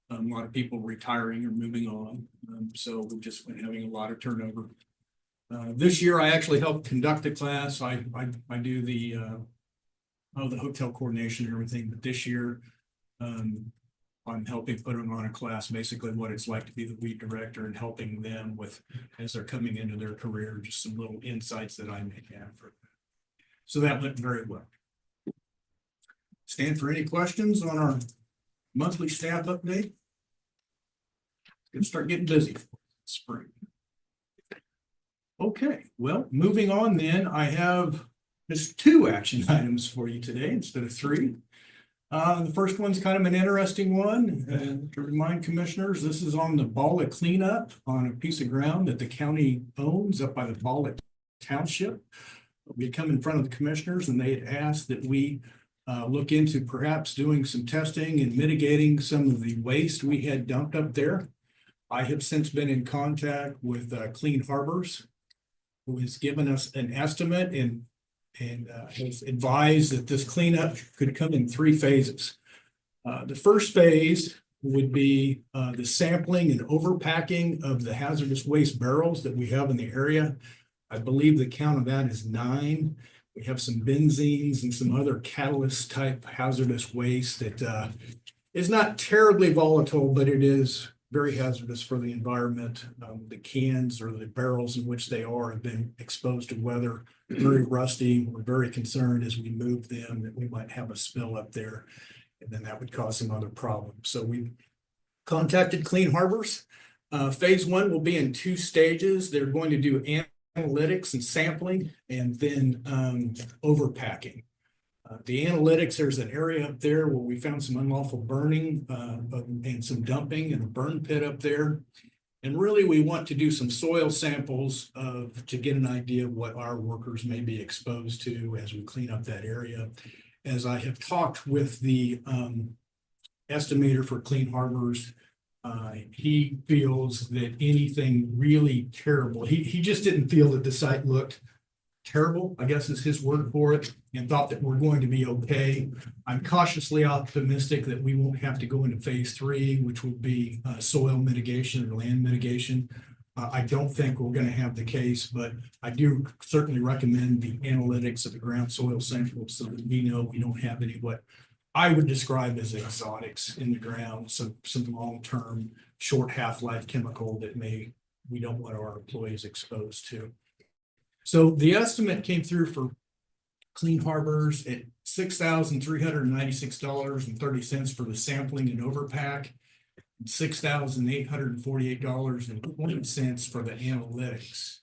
A lot of people retiring or moving on. So we've just been having a lot of turnover. This year, I actually helped conduct the class. I do the hotel coordination and everything. But this year, I'm helping put them on a class, basically what it's like to be the weed director and helping them with, as they're coming into their career, just some little insights that I may have for them. So that went very well. Stand for any questions on our monthly staff update? It's going to start getting busy for spring. Okay, well, moving on then, I have just 2 action items for you today instead of 3. The first one's kind of an interesting one. To remind commissioners, this is on the Balla cleanup on a piece of ground that the county owns up by the Balla Township. We had come in front of the commissioners and they had asked that we look into perhaps doing some testing and mitigating some of the waste we had dumped up there. I have since been in contact with Clean Harbors, who has given us an estimate and has advised that this cleanup could come in 3 phases. The first phase would be the sampling and overpacking of the hazardous waste barrels that we have in the area. I believe the count of that is 9. We have some benzenes and some other catalyst type hazardous waste that is not terribly volatile, but it is very hazardous for the environment. The cans or the barrels in which they are have been exposed to weather, very rusty. We're very concerned as we move them that we might have a spill up there, and then that would cause some other problems. So we contacted Clean Harbors. Phase 1 will be in 2 stages. They're going to do analytics and sampling and then overpacking. The analytics, there's an area up there where we found some unlawful burning and some dumping in a burn pit up there. And really, we want to do some soil samples to get an idea of what our workers may be exposed to as we clean up that area. As I have talked with the estimator for Clean Harbors, he feels that anything really terrible, he just didn't feel that the site looked terrible, I guess is his word for it, and thought that we're going to be okay. I'm cautiously optimistic that we won't have to go into phase 3, which would be soil mitigation or land mitigation. I don't think we're going to have the case, but I do certainly recommend the analytics of the ground soil samples so that we know we don't have any what I would describe as exotics in the ground, some long-term short half-life chemical that we don't want our employees exposed to. So the estimate came through for Clean Harbors at $6,396.30 for the sampling and overpack, and $6,848.20 for the analytics.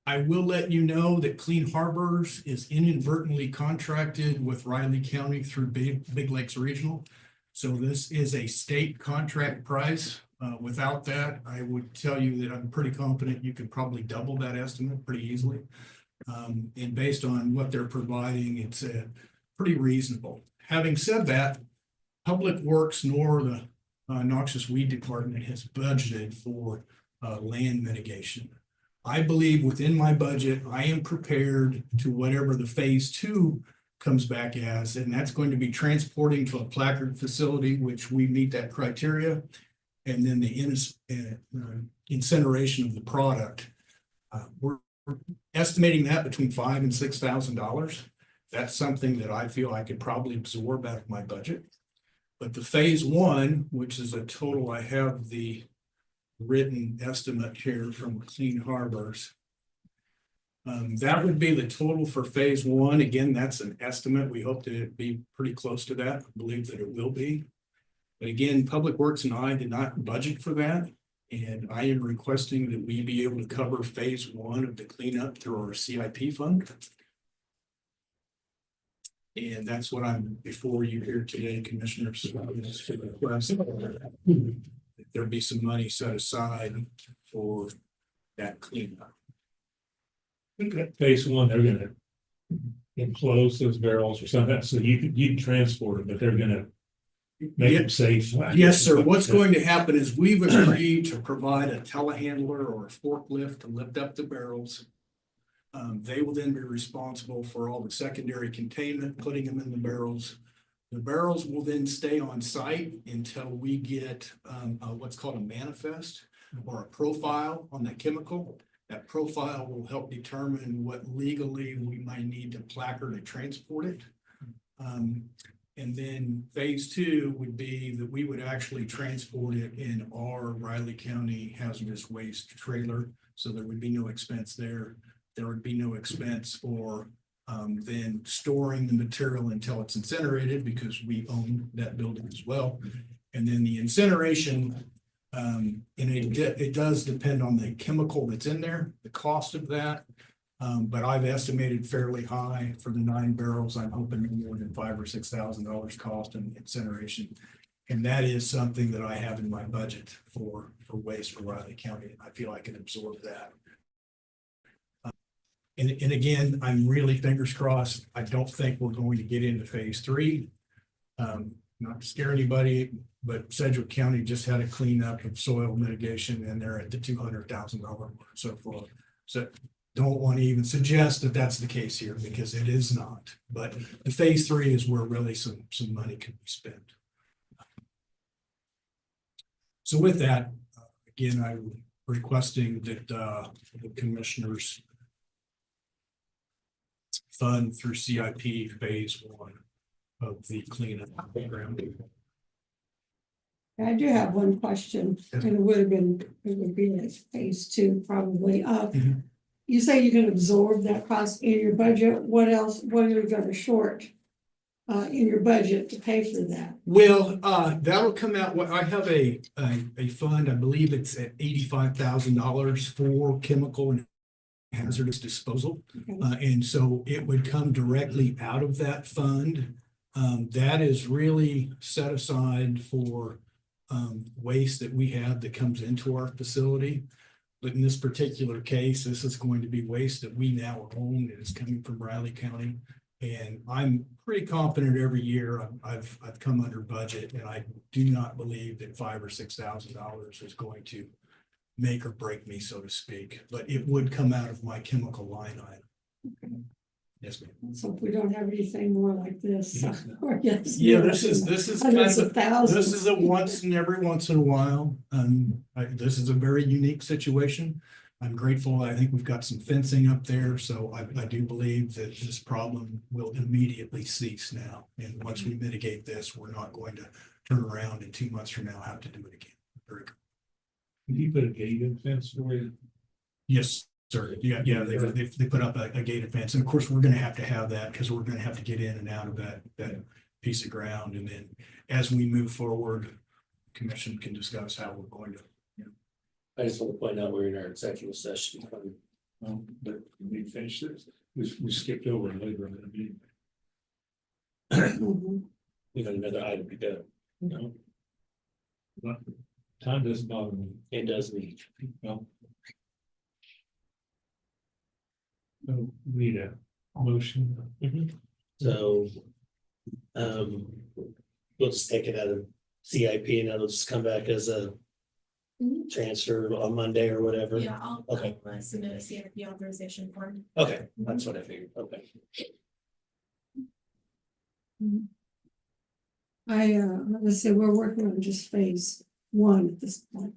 I will let you know that Clean Harbors is inadvertently contracted with Riley County through Big Lakes Regional. So this is a state contract price. Without that, I would tell you that I'm pretty confident you could probably double that estimate pretty easily. And based on what they're providing, it's pretty reasonable. Having said that, Public Works nor the Noxious Weed Department has budgeted for land mitigation. I believe within my budget, I am prepared to whatever the phase 2 comes back as, and that's going to be transporting to a placard facility, which we meet that criteria. And then the incineration of the product. We're estimating that between $5,000 and $6,000. That's something that I feel I could probably absorb out of my budget. But the phase 1, which is a total, I have the written estimate here from Clean Harbors. That would be the total for phase 1. Again, that's an estimate. We hope to be pretty close to that. I believe that it will be. But again, Public Works and I did not budget for that. And I am requesting that we be able to cover phase 1 of the cleanup through our CIP fund. And that's what I'm before you here today, Commissioners. There'll be some money set aside for that cleanup. Phase 1, they're gonna enclose those barrels or something, so you can transport them, but they're gonna make them safe. Yes, sir. What's going to happen is we've agreed to provide a telehandler or a forklift to lift up the barrels. They will then be responsible for all the secondary containment, putting them in the barrels. The barrels will then stay on site until we get what's called a manifest or a profile on that chemical. That profile will help determine what legally we might need to placard and transport it. And then phase 2 would be that we would actually transport it in our Riley County hazardous waste trailer. So there would be no expense there. There would be no expense for then storing the material until it's incinerated because we own that building as well. And then the incineration, and it does depend on the chemical that's in there, the cost of that. But I've estimated fairly high for the 9 barrels. I'm hoping more than $5,000 or $6,000 cost in incineration. And that is something that I have in my budget for waste for Riley County. I feel I can absorb that. And again, I'm really fingers crossed. I don't think we're going to get into phase 3. Not to scare anybody, but Sedgwick County just had a cleanup of soil mitigation and they're at the $200,000 mark so far. So don't want to even suggest that that's the case here because it is not. But the phase 3 is where really some money can be spent. So with that, again, I'm requesting that the commissioners fund through CIP phase 1 of the cleanup program. I do have one question, and it would be in phase 2 probably. You say you can absorb that cost in your budget. What else? What are you going to short in your budget to pay for that? Well, that'll come out. I have a fund. I believe it's at $85,000 for chemical and hazardous disposal. And so it would come directly out of that fund. That is really set aside for waste that we have that comes into our facility. But in this particular case, this is going to be waste that we now own and is coming from Riley County. And I'm pretty confident every year I've come under budget, and I do not believe that $5,000 or $6,000 is going to make or break me, so to speak, but it would come out of my chemical line item. Yes, ma'am. Let's hope we don't have anything more like this. Or yes, Yeah, this is kind hundreds of, of thousands. this is a once in every once in a while. This is a very unique situation. I'm grateful. I think we've got some fencing up there, so I do believe that this problem will immediately cease now. And once we mitigate this, we're not going to turn around in 2 months from now, have to do it again. Very good. Did you put a gated fence for you? Yes, sir. Yeah, they put up a gated fence. And of course, we're gonna have to have that because we're gonna have to get in and out of that piece of ground. And then as we move forward, commission can discuss how we're going to. I just want to point out we're in our executive session. But we finished this. We skipped over later in the meeting. We got another item to go. No. Time doesn't bother me. It does me. No. So we need a motion. So, we'll just take it out of CIP and it'll just come back as a transfer on Monday or whatever. Yeah, I'll Okay. submit a CIP authorization form. Okay, that's what I figured. Okay. Let's say we're working on just phase 1 at this point.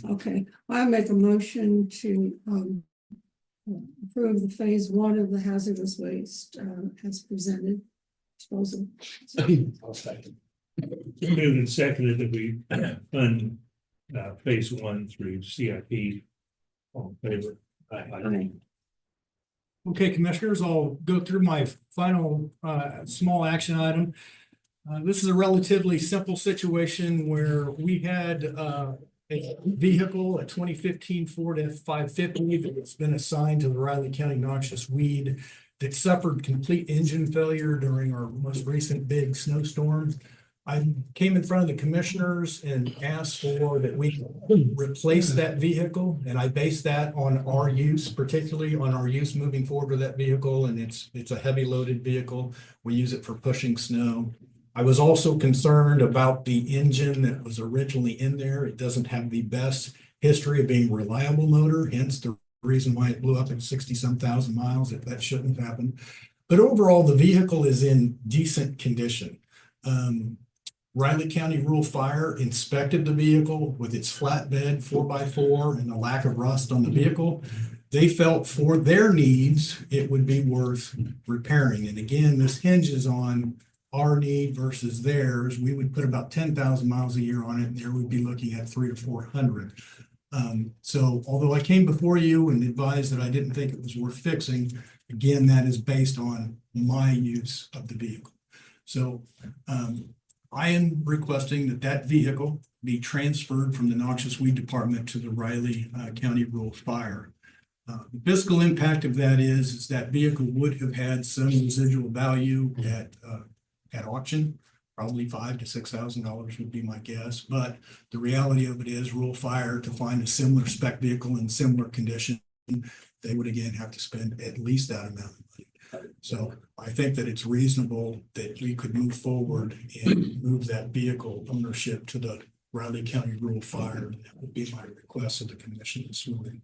Okay, I make a motion to approve the phase 1 of the hazardous waste as presented. Disposal. I'll second. Moved and seconded that we fund phase 1 through CIP. All in favor? Aye. Okay, commissioners, I'll go through my final small action item. This is a relatively simple situation where we had a vehicle, a 2015 Ford F-550 that's been assigned to the Riley County Noxious weed that suffered complete engine failure during our most recent big snowstorm. I came in front of the commissioners and asked for that we replace that vehicle, and I based that on our use, particularly on our use moving forward with that vehicle, and it's a heavy loaded vehicle. We use it for pushing snow. I was also concerned about the engine that was originally in there. It doesn't have the best history of being a reliable motor, hence the reason why it blew up at 60-some thousand miles. That shouldn't have happened. But overall, the vehicle is in decent condition. Riley County Rural Fire inspected the vehicle with its flatbed 4x4 and the lack of rust on the vehicle. They felt for their needs, it would be worth repairing. And again, this hinges on our need versus theirs. We would put about 10,000 miles a year on it, and there we'd be looking at 300 to 400. So although I came before you and advised that I didn't think it was worth fixing, again, that is based on my use of the vehicle. So I am requesting that that vehicle be transferred from the Noxious Weed Department to the Riley County Rural Fire. The fiscal impact of that is that vehicle would have had some residual value at auction, probably $5,000 to $6,000 would be my guess. But the reality of it is, Rural Fire, to find a similar spec vehicle in similar condition, they would again have to spend at least that amount of money. So I think that it's reasonable that we could move forward and move that vehicle ownership to the Riley County Rural Fire. And that would be my request of the commission this morning.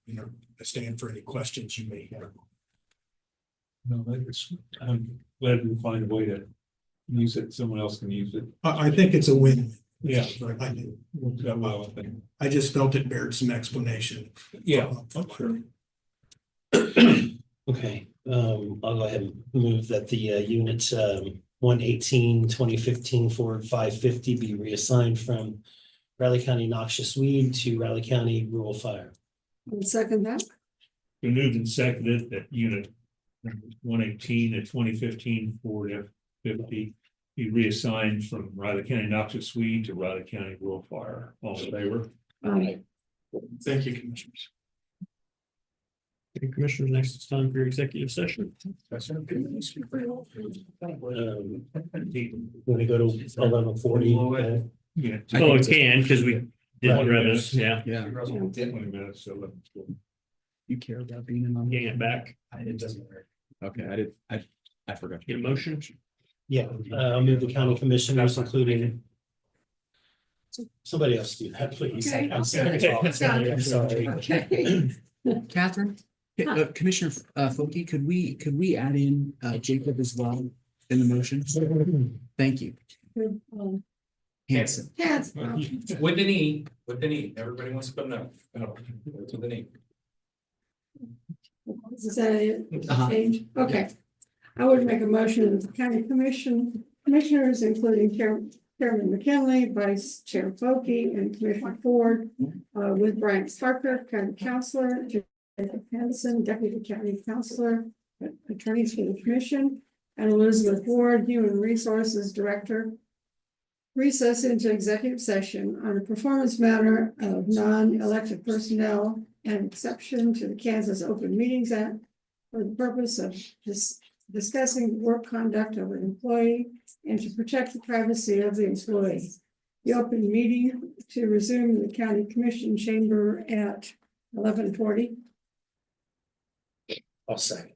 You know, I stand for any questions you may have. No, I'm glad we find a way to use it. Someone else can use it. I think it's a win. Yeah. I just felt it bared some explanation. Yeah, sure. Okay, I'll go ahead and move that the unit 118 2015 Ford 550 be reassigned from Riley County Noxious Weed to Riley County Rural Fire. I'll second that. We moved and seconded that unit 118 to 2015 Ford F-50 be reassigned from Riley County Noxious Weed to Riley County Rural Fire. All in favor? Aye. Thank you, commissioners. Commissioners, next it's time for your executive session. Want to go to 11:40? Yeah, oh, it can, because we didn't read this, yeah. Yeah. 20 minutes, so You care about being in on? Getting it back. It doesn't work. Okay, I forgot. Get a motion? Yeah, I'll move the county commissioners, including. Somebody else do that, please. Okay, I'm sorry. I'm sorry. Catherine, Commissioner Folke, could we add in Jacob as well in the motion? Thank you. Hanson. Yes. With an E, everybody wants to put no. No, it's with an E. Is that it? Uh-huh. Change? Okay. I would make a motion that the county commissioners, including Chairman McKinley, Vice Chair Folke, and Commissioner Ford, with Brian Parker, County Counselor, Jacob Hanson, Deputy County Counselor, attorneys for the commission, and Elizabeth Ward, Human Resources Director, recess into executive session on a performance matter of non-elected personnel and exception to the Kansas Open Meetings Act for the purpose of discussing work conduct of an employee and to protect the privacy of the employee. The open meeting to resume in the county commission chamber at 11:40. I'll second.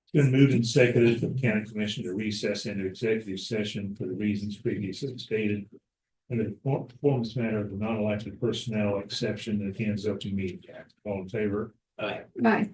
It's been moved and seconded for the county commission to recess into executive session for the reasons previously stated. Under the performance matter of the non-elected personnel exception to the Kansas Open Meeting Act. All in favor? Aye. Aye.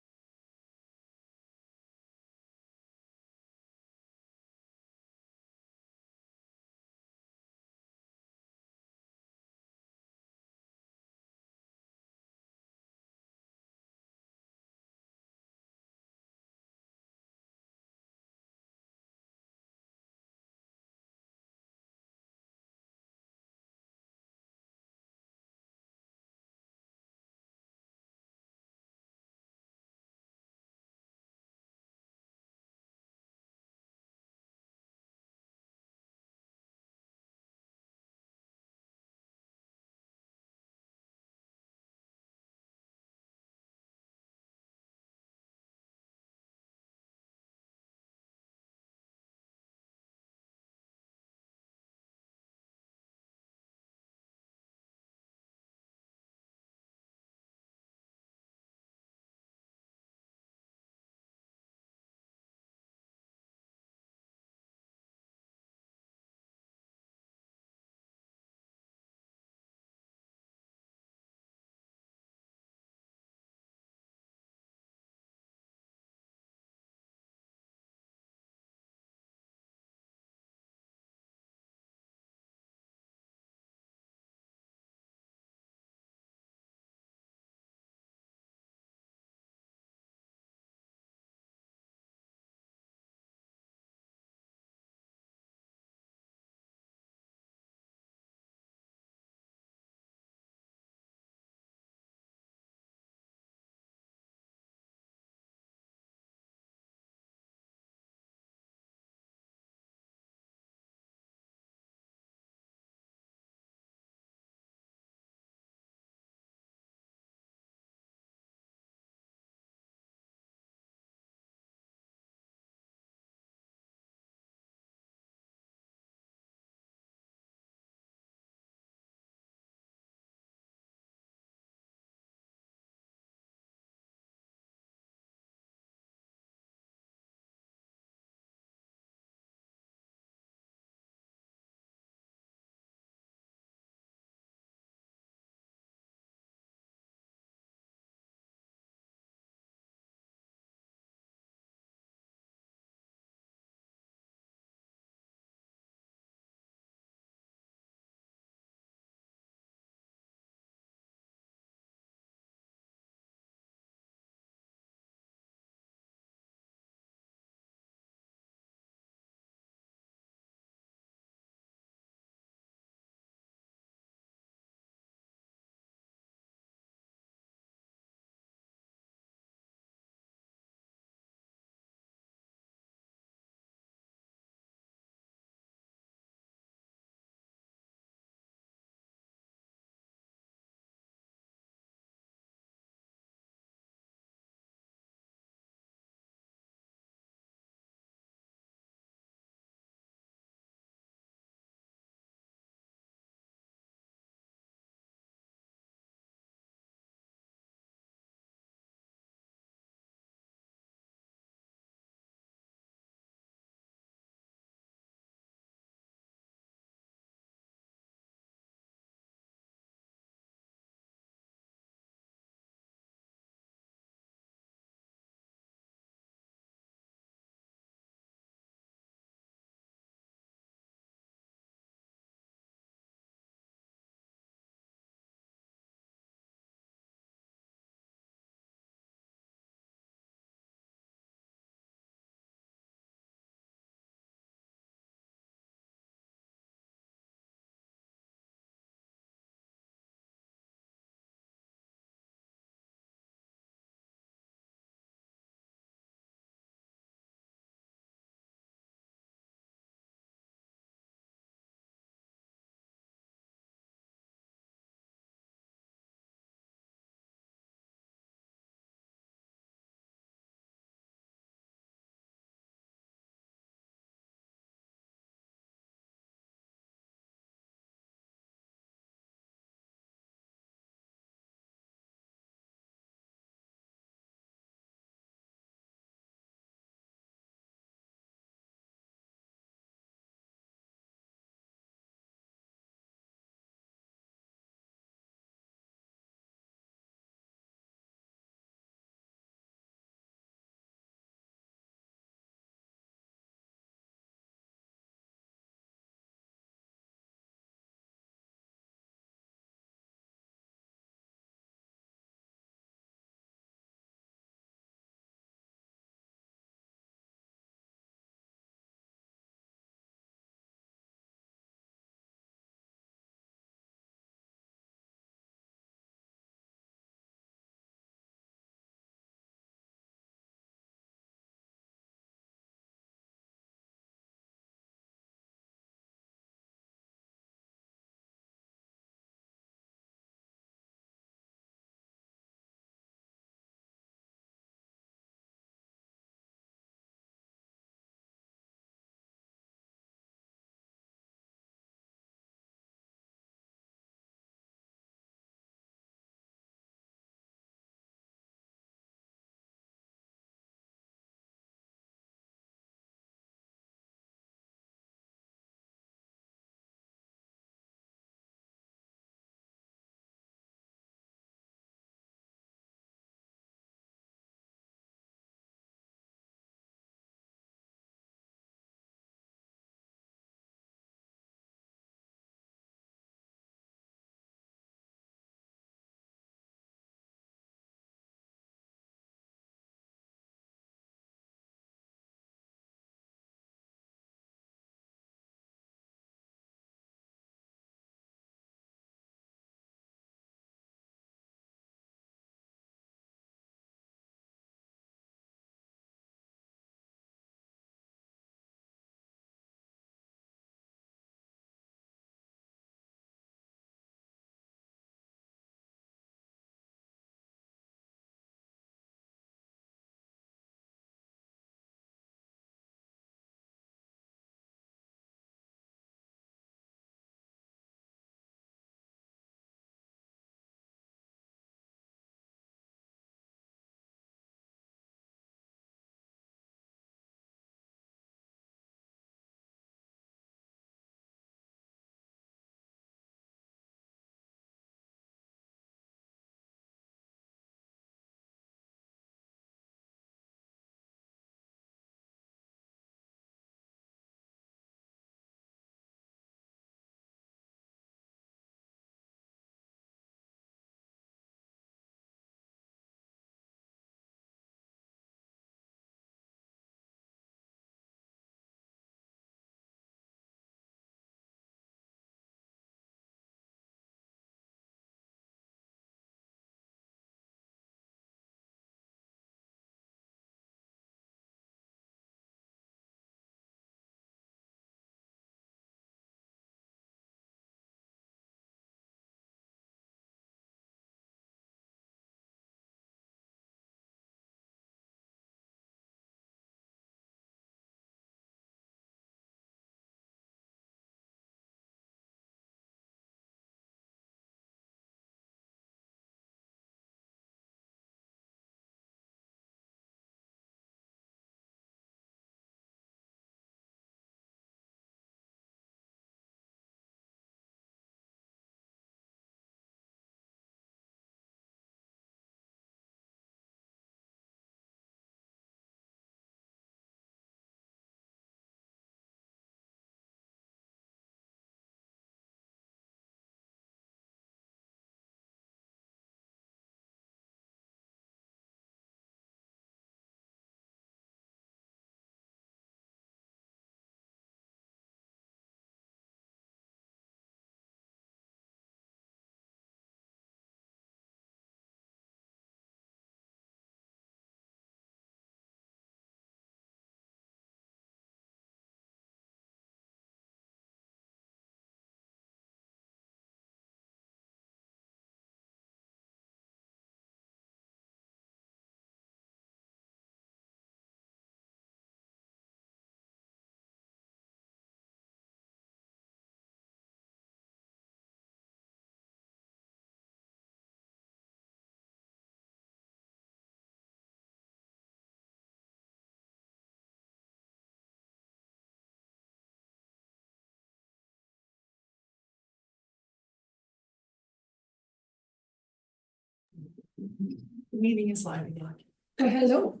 The meeting is live again. Oh, hello.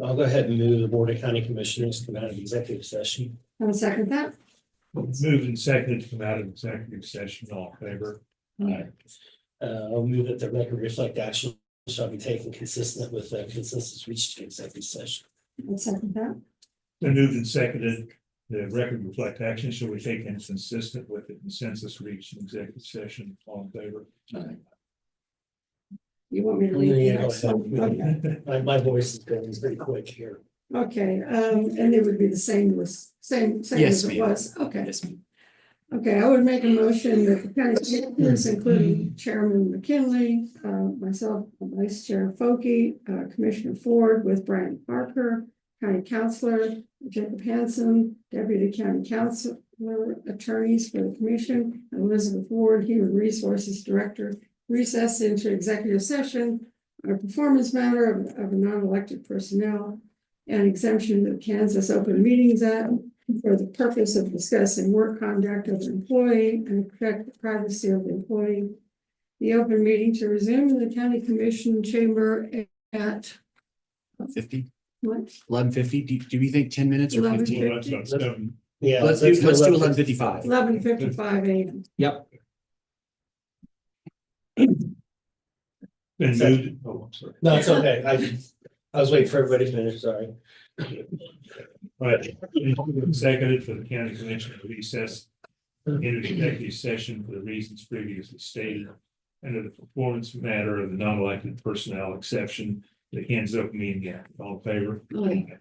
I'll go ahead and move the Board of County Commissioners come out of executive session. I'll second that. Moved and seconded to come out of executive session, all in favor? I'll move that the record reflect action shall be taken consistent with the consensus reached in executive session. I'll second that. Been moved and seconded, the record reflect action shall be taken consistent with the consensus reached in executive session, all in favor? You want me to read the Yeah, go next one? ahead. Okay. My voice is going pretty quick here. Okay, and it would be the same as, same Yes, as it ma'am. was, okay. Yes, ma'am. Okay, I would make a motion that the county commissioners, including Chairman McKinley, myself, Vice Chair Folke, Commissioner Ford with Brian Parker, County Counselor Jacob Hansen, Deputy County Counselor, attorneys for the commission, and Elizabeth Ward, Human Resources Director, recess into executive session on a performance matter of a non-elected personnel and exemption to the Kansas Open Meetings Act for the purpose of discussing work conduct of an employee and protect the privacy of the employee. The open meeting to resume in the county commission chamber at 50, what? 11:50. Do we think 10 minutes or 15? Well, that's about 7. Yeah. Let's do 11:55. 11:55 a.m. Yep. Been moved, oh, I'm sorry. No, it's okay. I was waiting for everybody to finish, sorry. Right, seconded for the county commission to recess into executive session for the reasons previously stated. Under the performance matter of the non-elected personnel exception, the Kansas Open Meeting Act, all in favor? Aye.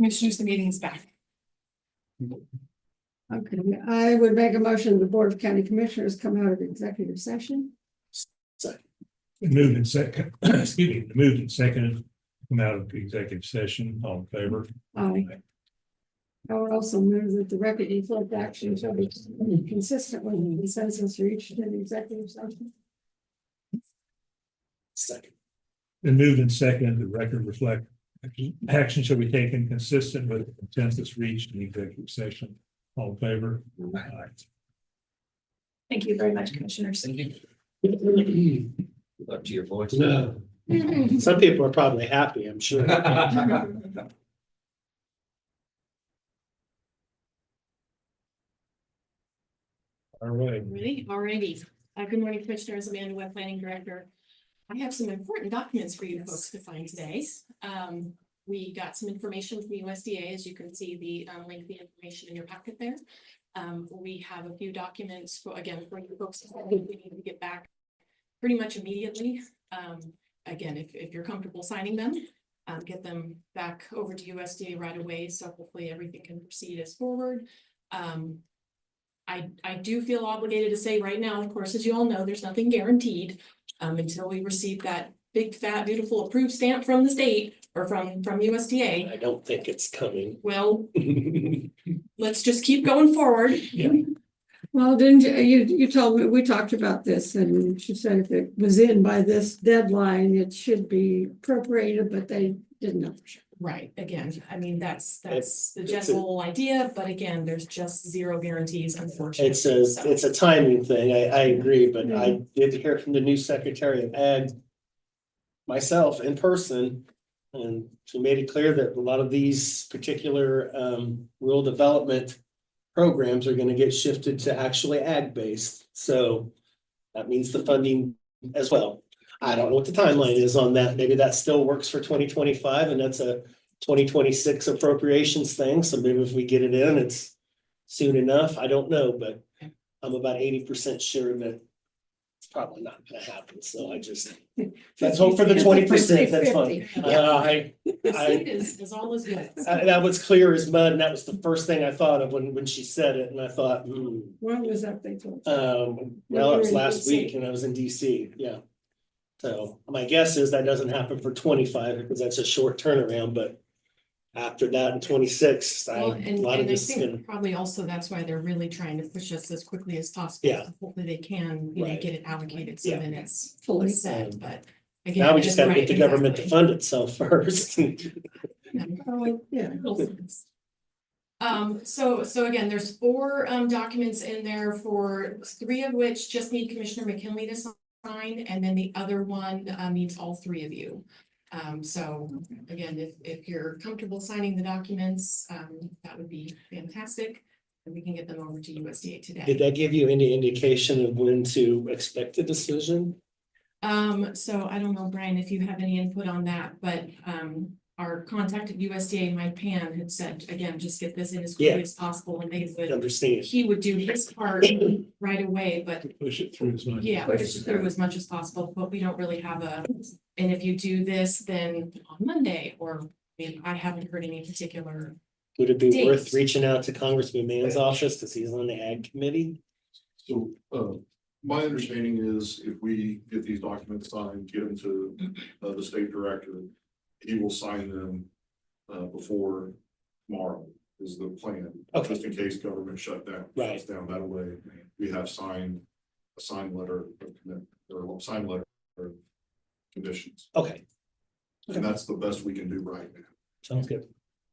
Commissioners, the meeting is back. Okay, I would make a motion, the Board of County Commissioners come out of executive session. Moved in second, excuse me, moved in second, come out of the executive session, all in favor? Aye. I would also move that the record reflect action shall be consistent with the consensus reached in the executive session. Second. Been moved in second, the record reflect action shall be taken consistent with the consensus reached in the executive session, all in favor? Aye. Thank you very much, Commissioners. Up to your voice. No. Some people are probably happy, I'm sure. All right. Ready? Alrighty. Good morning, Commissioners. Amanda Webb, Planning Director. I have some important documents for you folks to sign today. We got some information from USDA, as you can see the lengthy information in your packet there. We have a few documents for you folks to sign. We need to get back pretty much immediately. Again, if you're comfortable signing them, get them back over to USDA right away. So hopefully everything can proceed as forward. I do feel obligated to say right now, of course, as you all know, there's nothing guaranteed until we receive that big, fat, beautiful approved stamp from the state or from USDA. I don't think it's coming. Well, let's just keep going forward. Yeah. Well, didn't you told me, we talked about this and she said if it was in by this deadline, it should be appropriated, but they didn't know for sure. Right, again, I mean, that's the general idea, but again, there's just zero guarantees, unfortunately. It's a timing thing, I agree, but I did hear from the new Secretary of Ag myself in person, and she made it clear that a lot of these particular rural development programs are gonna get shifted to actually ag-based, so that means the funding as well. I don't know what the timeline is on that. Maybe that still works for 2025 and that's a 2026 appropriations thing. So maybe if we get it in, it's soon enough. I don't know, but I'm about 80% sure that it's probably not gonna happen. So let's hope for the 20%. That's fine. Is all is good. That was clear as mud, and that was the first thing I thought of when she said it, and I thought, When was that they told you? well, it was last week and I was in DC, yeah. So my guess is that doesn't happen for 25 because that's a short turnaround, but after that in 26, Well, a and lot of I this is gonna. think probably also that's why they're really trying to push us as quickly as possible. Yeah. So hopefully they can, Right. get it allocated so Yeah. then it's fully set, but. Again, Now we just gotta get the right, government to exactly. fund itself first. Oh, yeah. So again, there's 4 documents in there for 3 of which just need Commissioner McKinley to sign, and then the other one needs all 3 of you. So again, if you're comfortable signing the documents, that would be fantastic. And we can get them over to USDA today. Did that give you any indication of when to expect a decision? So I don't know, Brian, if you have any input on that, but our contact at USDA, Mike Pan, had said, again, just get this in as quickly as possible, and they would. Understand. He would do his part right away, but Push it through as much. yeah, push it through as much as possible, but we don't really have and if you do this, then on Monday, or, I mean, I haven't heard any particular. Would it be Date. worth reaching out to Congressman Mann's office because he's on the ag committee? So, my understanding is if we get these documents signed, get them to the state director, he will sign them before tomorrow is the plan. Okay. Just in case government shutdown. Right. Shuts down that way, we have a signed letter of commitment or signed letter of conditions. Okay. And that's the best we can do right now. Sounds good.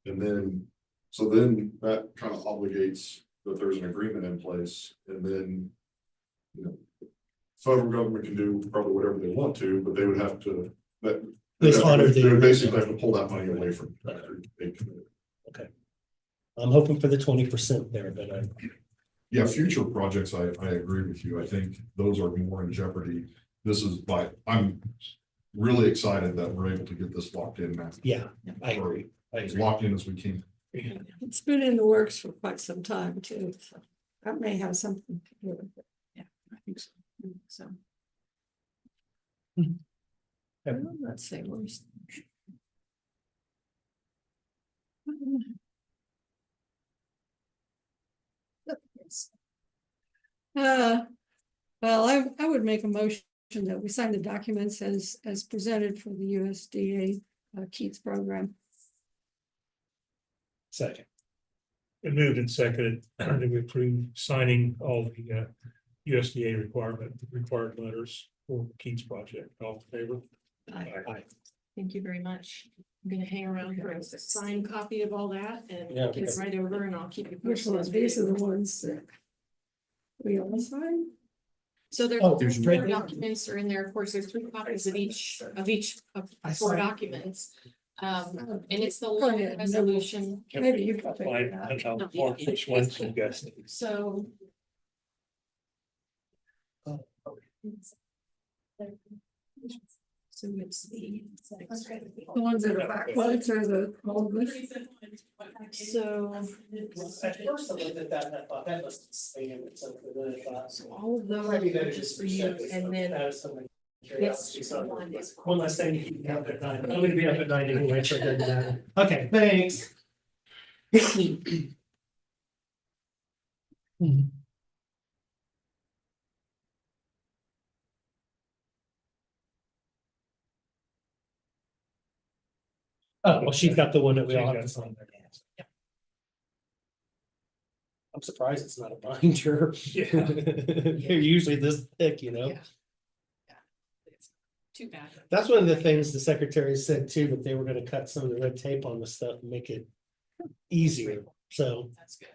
And then, so then that kind of obligates that there's an agreement in place, and then, you know, federal government can do probably whatever they want to, but they would have to, Just honor they would the. basically have to pull that money away from. Okay. I'm hoping for the 20% there, but Yeah, future projects, I agree with you. I think those are more in jeopardy. I'm really excited that we're able to get this locked in now. yeah, I agree. As locked in as we can. It's been in the works for quite some time too, so that may have something to do with it. Yeah, I think so. So. Let's see, where's. Well, I would make a motion that we sign the documents as presented for the USDA Keats program. Second. It moved and seconded that we approve signing all the USDA required letters for the Keats project. All in favor? Aye. Thank you very much. I'm gonna hang around for a signed copy of all that and Yeah. get it right over and I'll keep you Which posted. ones? These are the ones that we all sign. So there's Oh, there's right four there. documents are in there. Of course, there's 3 copies of each of I four saw it. documents. And it's the Go loan ahead. resolution. Maybe you can Fine, figure it out. and I'll mark which ones you guys. So. So it's the. The ones that are backwards are the old ones. So. At first I looked at that and I thought that must stay in it, so All of those are just for you and then. one last thing to keep me up at night. I'm gonna be up at night anyway, so it doesn't matter. Okay, thanks. Oh, well, she's got the one that we all have to sign. I'm surprised it's not a binder. Yeah. They're usually this thick, you know? Yeah. Too bad. That's one of the things the secretary said too, that they were gonna cut some of the red tape on the stuff and make it easier, so. That's good.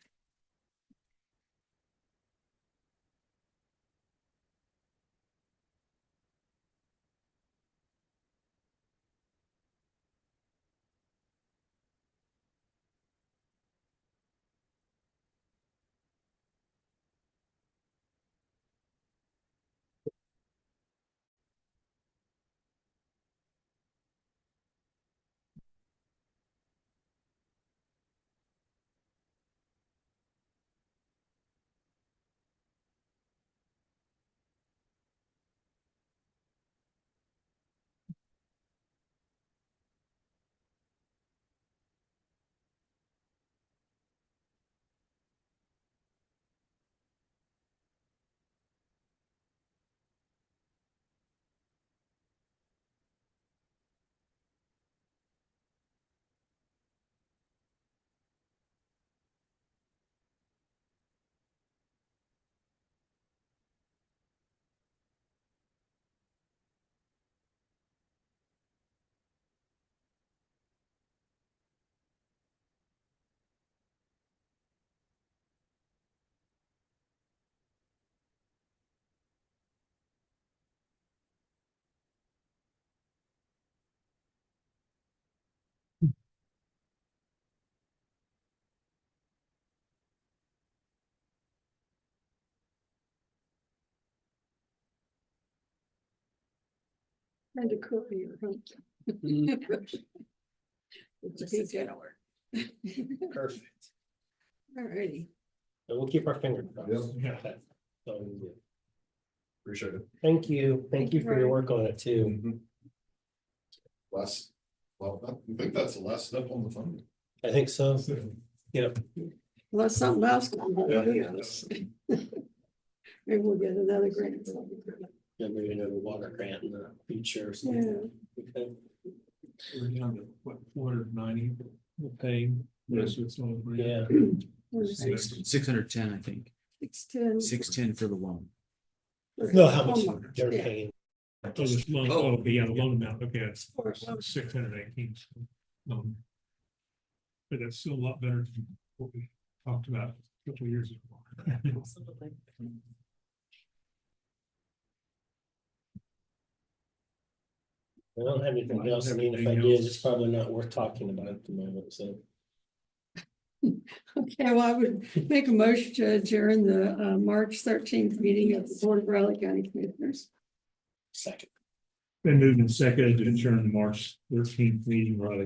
And a cookie or something. It's a big hour. Perfect. Alrighty. And we'll keep our fingers crossed. Yeah. So, Appreciate it. thank you for your work on it too. Last, well, I think that's the last step on the phone. I think so. Yep. Unless something else comes up. Yeah. Maybe we'll get another grant. Yeah, maybe another water grant in the future or Yeah. something. Okay. We're down to what, 490, we're paying, the rest of it's all free. Yeah. 610, I think. 610. 610 for the loan. No, how much they're paying. Oh, this loan, oh, okay, yeah, the loan amount, okay, it's For- 618. But that's still a lot better than what we talked about a couple of years ago. Absolutely. I don't have anything else. I mean, if I did, it's probably not worth talking about at the moment, so. Okay, well, I would make a motion to adjourn the March 13th meeting of the Board of Raleigh County Commissioners. Second. Been moved and seconded to adjourn the March 13th meeting, Riley